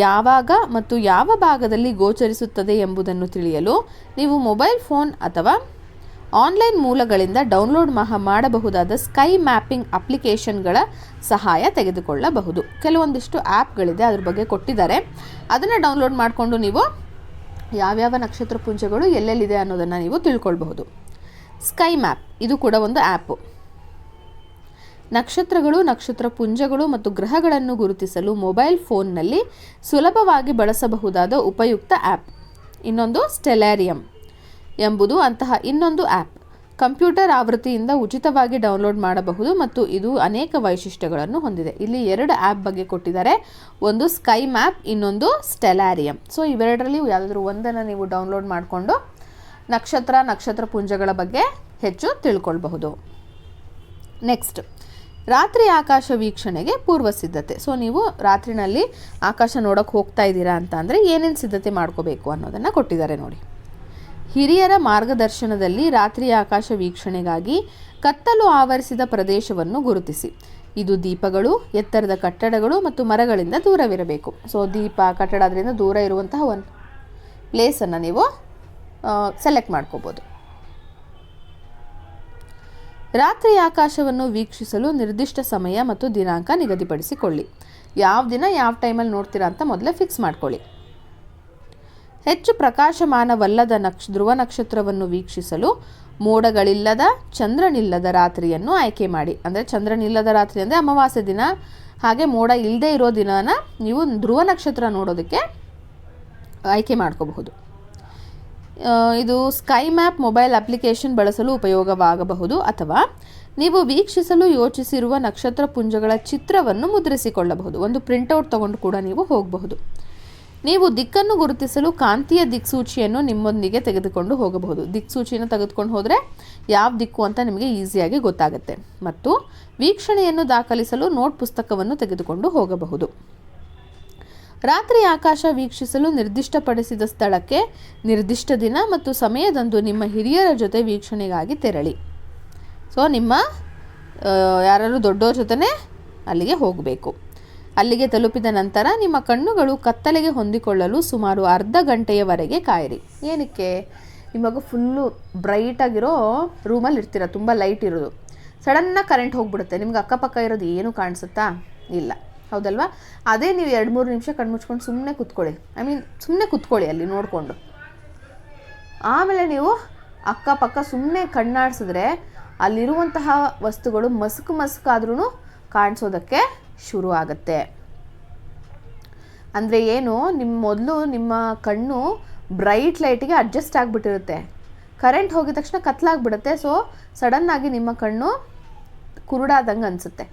ಯಾವಾಗ ಮತ್ತು ಯಾವ ಭಾಗದಲ್ಲಿ ಗೋಚರಿಸುತ್ತದೆ ಎಂಬುದನ್ನು ತಿಳಿಯಲು ನೀವು ಮೊಬೈಲ್ ಫೋನ್ ಅಥವಾ ಆನ್ಲೈನ್ ಮೂಲಗಳಿಂದ ಡೌನ್ಲೋಡ್ ಮಾಡಬಹುದಾದ ಸ್ಕೈ ಮ್ಯಾಪಿಂಗ್ ಅಪ್ಲಿಕೇಶನ್ಗಳ ಸಹಾಯ ತೆಗೆದುಕೊಳ್ಳಬಹುದು. ಕೆಲವೊಂದಿಷ್ಟು ಆ್ಯಪ್ಗಳಿದೆ, ಅದ್ರ ಬಗ್ಗೆ ಕೊಟ್ಟಿದ್ದಾರೆ. ಅದನ್ನು ಡೌನ್ಲೋಡ್ ಮಾಡಿಕೊಂಡು ನೀವು ಯಾವ್ಯಾವ ನಕ್ಷತ್ರ ಪುಂಜಗಳು ಎಲ್ಲೆಲ್ಲಿದೆ ಅನ್ನೋದನ್ನು ನೀವು ತಿಳ್ಕೊಳ್ಬಹುದು. ಸ್ಕೈ ಮ್ಯಾಪ್ ಇದು ಕೂಡ ಒಂದು ಆ್ಯಪು. ನಕ್ಷತ್ರಗಳು, ನಕ್ಷತ್ರ ಪುಂಜಗಳು ಮತ್ತು ಗ್ರಹಗಳನ್ನು ಗುರುತಿಸಲು ಮೊಬೈಲ್ ಫೋನ್ನಲ್ಲಿ ಸುಲಭವಾಗಿ ಬಳಸಬಹುದಾದ ಉಪಯುಕ್ತ ಆ್ಯಪ್. ಇನ್ನೊಂದು ಸ್ಟೆಲಾರಿಯಂ ಎಂಬುದು ಅಂತಹ ಇನ್ನೊಂದು ಆ್ಯಪ್. ಕಂಪ್ಯೂಟರ್ ಆವೃತ್ತಿಯಿಂದ ಉಚಿತವಾಗಿ ಡೌನ್ಲೋಡ್ ಮಾಡಬಹುದು ಮತ್ತು ಇದು ಅನೇಕ ವೈಶಿಷ್ಟ್ಯಗಳನ್ನು ಹೊಂದಿದೆ. ಇಲ್ಲಿ 2 ಆ್ಯಪ್ ಬಗ್ಗೆ ಕೊಟ್ಟಿದ್ದಾರೆ, ಒಂದು ಸ್ಕೈ ಮ್ಯಾಪ್, ಇನ್ನೊಂದು ಸ್ಟೆಲಾರಿಯಂ. ಸೊ ಇವೆರಡರಲ್ಲಿ ಯಾವುದಾದ್ರೂ ಒಂದನ್ನು ನೀವು ಡೌನ್ಲೋಡ್ ಮಾಡಿಕೊಂಡು ನಕ್ಷತ್ರ ಪುಂಜಗಳ ಬಗ್ಗೆ ಹೆಚ್ಚು ತಿಳ್ಕೊಳ್ಬಹುದು. ನೆಕ್ಸ್ಟ್, ರಾತ್ರಿ ಆಕಾಶ ವೀಕ್ಷಣೆಗೆ ಪೂರ್ವ ಸಿದ್ಧತೆ. ಸೊ ನೀವು ರಾತ್ರಿನಲ್ಲಿ ಆಕಾಶ ನೋಡೋಕ್ಕೆ ಹೋಗ್ತಾ ಇದ್ದೀರಾ ಅಂತ ಅಂದರೆ ಏನೇನು ಸಿದ್ಧತೆ ಮಾಡ್ಕೋಬೇಕು ಅನ್ನೋದನ್ನು ಕೊಟ್ಟಿದ್ದಾರೆ ನೋಡಿ. ಹಿರಿಯರ ಮಾರ್ಗದರ್ಶನದಲ್ಲಿ ರಾತ್ರಿ ಆಕಾಶ ವೀಕ್ಷಣೆಗಾಗಿ ಕತ್ತಲು ಆವರಿಸಿದ ಪ್ರದೇಶವನ್ನು ಗುರುತಿಸಿ. ಇದು ದೀಪಗಳು, ಎತ್ತರದ ಕಟ್ಟಡಗಳು ಮತ್ತು ಮರಗಳಿಂದ ದೂರವಿರಬೇಕು. ಸೊ ದೀಪ, ಕಟ್ಟಡ ಅದರಿಂದ ದೂರ ಇರುವಂತಹ ಒಂದು ಪ್ಲೇಸನ್ನು ನೀವು ಸೆಲೆಕ್ಟ್ ಮಾಡ್ಕೋಬೋದು. ರಾತ್ರಿ ಆಕಾಶವನ್ನು ವೀಕ್ಷಿಸಲು ನಿರ್ದಿಷ್ಟ ಸಮಯ ಮತ್ತು ದಿನಾಂಕ ನಿಗದಿಪಡಿಸಿಕೊಳ್ಳಿ. ಯಾವ ದಿನ ಯಾವ ಟೈಮಲ್ಲಿ ನೋಡ್ತೀರಾ ಅಂತ ಮೊದಲೇ ಫಿಕ್ಸ್ ಮಾಡ್ಕೊಳ್ಳಿ. ಹೆಚ್ಚು ಪ್ರಕಾಶಮಾನವಲ್ಲದ ಧ್ರುವ ನಕ್ಷತ್ರವನ್ನು ವೀಕ್ಷಿಸಲು ಮೋಡಗಳಿಲ್ಲದ, ಚಂದ್ರನಿಲ್ಲದ ರಾತ್ರಿಯನ್ನು ಆಯ್ಕೆ ಮಾಡಿ. ಅಂದರೆ ಚಂದ್ರನಿಲ್ಲದ ರಾತ್ರಿ ಅಂದರೆ ಅಮಾವಾಸ್ಯೆ ದಿನ, ಹಾಗೆ ಮೋಡ ಇಲ್ಲದೆ ಇರೋ ದಿನನ ನೀವು ಧ್ರುವ ನಕ್ಷತ್ರ ನೋಡೋದಕ್ಕೆ ಆಯ್ಕೆ ಮಾಡ್ಕೋಬಹುದು. ಇದು ಸ್ಕೈ ಮ್ಯಾಪ್ ಮೊಬೈಲ್ ಅಪ್ಲಿಕೇಶನ್ ಬಳಸಲು ಉಪಯೋಗವಾಗಬಹುದು. ಅಥವಾ ನೀವು ವೀಕ್ಷಿಸಲು ಯೋಚಿಸಿರುವ ನಕ್ಷತ್ರ ಪುಂಜಗಳ ಚಿತ್ರವನ್ನು ಮುದ್ರಿಸಿಕೊಳ್ಳಬಹುದು. ಒಂದು ಪ್ರಿಂಟೌಟ್ ತಗೊಂಡು ಕೂಡ ನೀವು ಹೋಗಬಹುದು. ನೀವು ದಿಕ್ಕನ್ನು ಗುರುತಿಸಲು ಕಾಂತೀಯ ದಿಕ್ಸೂಚಿಯನ್ನು ನಿಮ್ಮೊಂದಿಗೆ ತೆಗೆದುಕೊಂಡು ಹೋಗಬಹುದು. ದಿಕ್ಸೂಚಿಯನ್ನು ತೆಗೆದುಕೊಂಡು ಹೋದರೆ ಯಾವ ದಿಕ್ಕು ಅಂತ ನಿಮಗೆ ಈಸಿಯಾಗಿ ಗೊತ್ತಾಗುತ್ತೆ. ಮತ್ತು ವೀಕ್ಷಣೆಯನ್ನು ದಾಖಲಿಸಲು ನೋಟ್ ಪುಸ್ತಕವನ್ನು ತೆಗೆದುಕೊಂಡು ಹೋಗಬಹುದು. ರಾತ್ರಿ ಆಕಾಶ ವೀಕ್ಷಿಸಲು ನಿರ್ದಿಷ್ಟಪಡಿಸಿದ ಸ್ಥಳಕ್ಕೆ ನಿರ್ದಿಷ್ಟ ದಿನ ಮತ್ತು ಸಮಯದಂದು ನಿಮ್ಮ ಹಿರಿಯರ ಜೊತೆ ವೀಕ್ಷಣೆಗಾಗಿ ತೆರಳಿ. ಸೊ ನಿಮ್ಮ ಯಾರು ದೊಡ್ಡವ್ರ ಜೊತೆ ಅಲ್ಲಿಗೆ ಹೋಗಬೇಕು. ಅಲ್ಲಿಗೆ ತಲುಪಿದ ನಂತರ ನಿಮ್ಮ ಕಣ್ಣುಗಳು ಕತ್ತಲೆಗೆ ಹೊಂದಿಕೊಳ್ಳಲು ಸುಮಾರು ಅರ್ಧ ಗಂಟೆಯವರೆಗೆ ಕಾಯಿರಿ. ಏನಕ್ಕೆ? ಇವಾಗ ಫುಲ್ಲು ಬ್ರೈಟಾಗಿರೋ ರೂಮಲ್ಲಿ ಇರ್ತೀರ, ತುಂಬ ಲೈಟ್ ಇರೋದು, ಸಡನ್ನಾಗಿ ಕರೆಂಟ್ ಹೋಗ್ಬಿಡುತ್ತೆ, ನಿಮ್ಗೆ ಅಕ್ಕಪಕ್ಕ ಇರೋದು ಏನೂ ಕಾಣಿಸುತ್ತಾ? ಇಲ್ಲ, ಹೌದಲ್ವಾ? ಅದೇ ನೀವು 2-3 ನಿಮಿಷ ಕಣ್ಮುಚ್ಕೊಂಡು ಸುಮ್ಮನೆ ಕೂತ್ಕೊಳ್ಳಿ ಅಲ್ಲಿ ನೋಡಿಕೊಂಡು. ಆಮೇಲೆ ನೀವು ಅಕ್ಕಪಕ್ಕ ಸುಮ್ಮನೆ ಕಣ್ಣಾಡಿಸಿದ್ರೆ ಅಲ್ಲಿರುವಂತಹ ವಸ್ತುಗಳು ಮಸುಕಾದ್ರೂ ಕಾಣಿಸೋದಕ್ಕೆ ಶುರು ಆಗುತ್ತೆ. ಅಂದರೆ ಏನು, ಮೊದಲು ನಿಮ್ಮ ಕಣ್ಣು ಬ್ರೈಟ್ ಲೈಟಿಗೆ ಅಡ್ಜಸ್ಟ್ ಆಗಿಬಿಟ್ಟಿರುತ್ತೆ, ಕರೆಂಟ್ ಹೋಗಿದ ತಕ್ಷಣ ಕತ್ಲಾಗ್ಬಿಡುತ್ತೆ. ಸೊ ಸಡನ್ನಾಗಿ ನಿಮ್ಮ ಕಣ್ಣು ಕುರುಡಾದಂಗೆ ಅನಿಸುತ್ತೆ.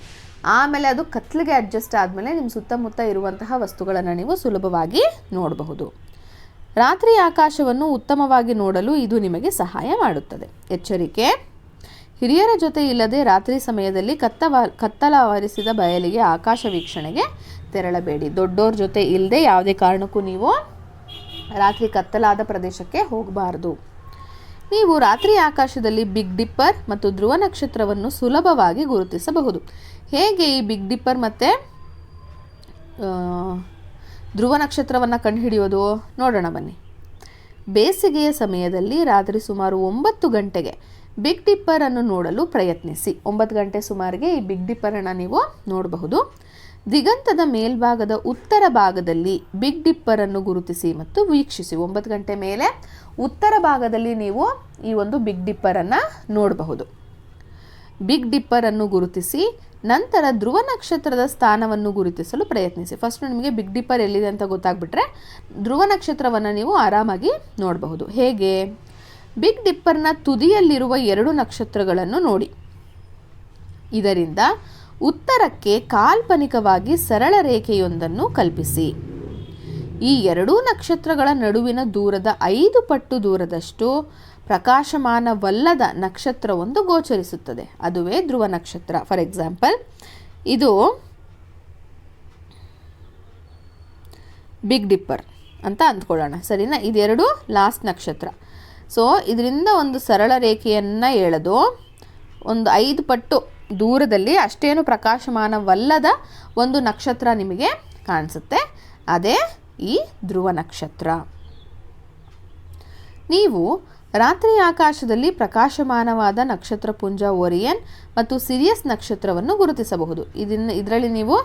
ಆಮೇಲೆ ಅದು ಕತ್ಲಿಗೆ ಅಡ್ಜಸ್ಟ್ ಆದಮೇಲೆ ನಿಮ್ಮ ಸುತ್ತಮುತ್ತ ಇರುವಂತಹ ವಸ್ತುಗಳನ್ನು ನೀವು ಸುಲಭವಾಗಿ ನೋಡಬಹುದು. ರಾತ್ರಿ ಆಕಾಶವನ್ನು ಉತ್ತಮವಾಗಿ ನೋಡಲು ಇದು ನಿಮಗೆ ಸಹಾಯ ಮಾಡುತ್ತದೆ. ಎಚ್ಚರಿಕೆ: ಹಿರಿಯರ ಜೊತೆ ಇಲ್ಲದೆ ರಾತ್ರಿ ಸಮಯದಲ್ಲಿ ಕತ್ತಲಾವರಿಸಿದ ಬಯಲಿಗೆ ಆಕಾಶ ವೀಕ್ಷಣೆಗೆ ತೆರಳಬೇಡಿ. ದೊಡ್ಡೋರ ಜೊತೆ ಇಲ್ಲದೆ ಯಾವುದೇ ಕಾರಣಕ್ಕೂ ನೀವು ರಾತ್ರಿ ಕತ್ತಲಾದ ಪ್ರದೇಶಕ್ಕೆ ಹೋಗಬಾರ್ದು. ನೀವು ರಾತ್ರಿ ಆಕಾಶದಲ್ಲಿ ಬಿಗ್ ಡಿಪ್ಪರ್ ಮತ್ತು ಧ್ರುವ ನಕ್ಷತ್ರವನ್ನು ಸುಲಭವಾಗಿ ಗುರುತಿಸಬಹುದು. ಹೇಗೆ ಈ ಬಿಗ್ ಡಿಪ್ಪರ್ ಮತ್ತು ಧ್ರುವ ನಕ್ಷತ್ರವನ್ನು ಕಂಡುಹಿಡಿಯೋದು ನೋಡೋಣ ಬನ್ನಿ. ಬೇಸಿಗೆಯ ಸಮಯದಲ್ಲಿ ರಾತ್ರಿ ಸುಮಾರು 9 ಗಂಟೆಗೆ ಬಿಗ್ ಡಿಪ್ಪರನ್ನು ನೋಡಲು ಪ್ರಯತ್ನಿಸಿ. 9 ಗಂಟೆ ಸುಮಾರಿಗೆ ಈ ಬಿಗ್ ಡಿಪ್ಪರನ್ನು ನೀವು ನೋಡಬಹುದು. ದಿಗಂತದ ಮೇಲ್ಭಾಗದ ಉತ್ತರ ಭಾಗದಲ್ಲಿ ಬಿಗ್ ಡಿಪ್ಪರನ್ನು ಗುರುತಿಸಿ ಮತ್ತು ವೀಕ್ಷಿಸಿ. 9 ಗಂಟೆ ಮೇಲೆ ಉತ್ತರ ಭಾಗದಲ್ಲಿ ನೀವು ಈ ಒಂದು ಬಿಗ್ ಡಿಪ್ಪರನ್ನು ನೋಡಬಹುದು. ಬಿಗ್ ಡಿಪ್ಪರನ್ನು ಗುರುತಿಸಿ ನಂತರ ಧ್ರುವ ನಕ್ಷತ್ರದ ಸ್ಥಾನವನ್ನು ಗುರುತಿಸಲು ಪ್ರಯತ್ನಿಸಿ. ಫಸ್ಟ್ ನಿಮಗೆ ಬಿಗ್ ಡಿಪ್ಪರ್ ಎಲ್ಲಿದೆ ಅಂತ ಗೊತ್ತಾಗ್ಬಿಟ್ರೆ ಧ್ರುವ ನಕ್ಷತ್ರವನ್ನು ನೀವು ಆರಾಮಾಗಿ ನೋಡಬಹುದು. ಹೇಗೆ? ಬಿಗ್ ಡಿಪ್ಪರ್ನ ತುದಿಯಲ್ಲಿರುವ 2 ನಕ್ಷತ್ರಗಳನ್ನು ನೋಡಿ. ಇದರಿಂದ ಉತ್ತರಕ್ಕೆ ಕಾಲ್ಪನಿಕವಾಗಿ ಸರಳ ರೇಖೆಯೊಂದನ್ನು ಕಲ್ಪಿಸಿ. ಈ 2 ನಕ್ಷತ್ರಗಳ ನಡುವಿನ ದೂರದ 5 ಪಟ್ಟು ದೂರದಷ್ಟು ಪ್ರಕಾಶಮಾನವಲ್ಲದ ನಕ್ಷತ್ರವೊಂದು ಗೋಚರಿಸುತ್ತದೆ. ಅದುವೇ ಧ್ರುವ ನಕ್ಷತ್ರ. ಫಾರ್ ಎಕ್ಸಾಂಪಲ್, ಇದು ಬಿಗ್ ಡಿಪ್ಪರ್ ಅಂತ ಅಂದ್ಕೊಳ್ಳೋಣ, ಸರಿನಾ? ಇದೆರಡು ಲಾಸ್ಟ್ ನಕ್ಷತ್ರ. ಸೊ ಇದರಿಂದ ಒಂದು ಸರಳ ರೇಖೆಯನ್ನು ಎಳೆದು ಒಂದು 5 ಪಟ್ಟು ದೂರದಲ್ಲಿ ಅಷ್ಟೇನು ಪ್ರಕಾಶಮಾನವಲ್ಲದ ಒಂದು ನಕ್ಷತ್ರ ನಿಮಗೆ ಕಾಣಿಸುತ್ತೆ. ಅದೇ ಈ ಧ್ರುವ ನಕ್ಷತ್ರ. ನೀವು ರಾತ್ರಿ ಆಕಾಶದಲ್ಲಿ ಪ್ರಕಾಶಮಾನವಾದ ನಕ್ಷತ್ರ ಪುಂಜ ಓರಿಯನ್ ಮತ್ತು ಸಿರಿಯಸ್ ನಕ್ಷತ್ರವನ್ನು ಗುರುತಿಸಬಹುದು. ಇದರಲ್ಲಿ ನೀವು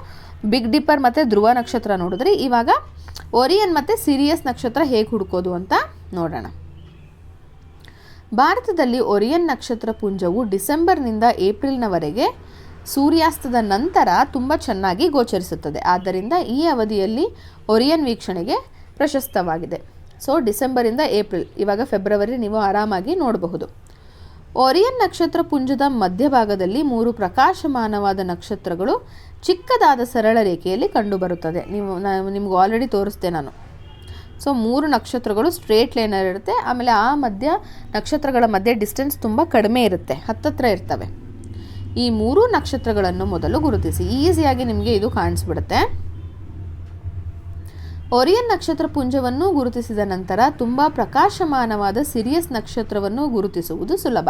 ಬಿಗ್ ಡಿಪ್ಪರ್ ಮತ್ತು ಧ್ರುವ ನಕ್ಷತ್ರ ನೋಡಿದ್ರೆ, ಇವಾಗ ಓರಿಯನ್ ಮತ್ತು ಸಿರಿಯಸ್ ನಕ್ಷತ್ರ ಹೇಗೆ ಹುಡುಕೋದು ಅಂತ ನೋಡೋಣ. ಭಾರತದಲ್ಲಿ ಓರಿಯನ್ ನಕ್ಷತ್ರ ಪುಂಜವು ಡಿಸೆಂಬರ್ನಿಂದ ಏಪ್ರಿಲ್ನವರೆಗೆ ಸೂರ್ಯಾಸ್ತದ ನಂತರ ತುಂಬ ಚೆನ್ನಾಗಿ ಗೋಚರಿಸುತ್ತದೆ. ಆದ್ದರಿಂದ ಈ ಅವಧಿಯಲ್ಲಿ ಓರಿಯನ್ ವೀಕ್ಷಣೆಗೆ ಪ್ರಶಸ್ತವಾಗಿದೆ. ಸೊ ಡಿಸೆಂಬರಿಂದ ಏಪ್ರಿಲ್, ಇವಾಗ ಫೆಬ್ರವರಿ ನೀವು ಆರಾಮಾಗಿ ನೋಡಬಹುದು. ಓರಿಯನ್ ನಕ್ಷತ್ರ ಪುಂಜದ ಮಧ್ಯಭಾಗದಲ್ಲಿ 3 ಪ್ರಕಾಶಮಾನವಾದ ನಕ್ಷತ್ರಗಳು ಚಿಕ್ಕದಾದ ಸರಳ ರೇಖೆಯಲ್ಲಿ ಕಂಡುಬರುತ್ತದೆ. ನಿಮ್ಗೆ ಆಲ್ರೆಡಿ ತೋರಿಸ್ದೆ ನಾನು. ಸೊ 3 ನಕ್ಷತ್ರಗಳು ಸ್ಟ್ರೇಟ್ ಲೈನಲ್ಲಿ ಇರುತ್ತೆ. ಆಮೇಲೆ ಆ ನಕ್ಷತ್ರಗಳ ಮಧ್ಯೆ ಡಿಸ್ಟೆನ್ಸ್ ತುಂಬ ಕಡಿಮೆ ಇರುತ್ತೆ, ಹತ್ತತ್ರ ಇರ್ತವೆ. ಈ 3 ನಕ್ಷತ್ರಗಳನ್ನು ಮೊದಲು ಗುರುತಿಸಿ. ಈಸಿಯಾಗಿ ನಿಮಗೆ ಇದು ಕಾಣಿಸ್ಬಿಡುತ್ತೆ. ಓರಿಯನ್ ನಕ್ಷತ್ರ ಪುಂಜವನ್ನು ಗುರುತಿಸಿದ ನಂತರ ತುಂಬ ಪ್ರಕಾಶಮಾನವಾದ ಸಿರಿಯಸ್ ನಕ್ಷತ್ರವನ್ನು ಗುರುತಿಸುವುದು ಸುಲಭ.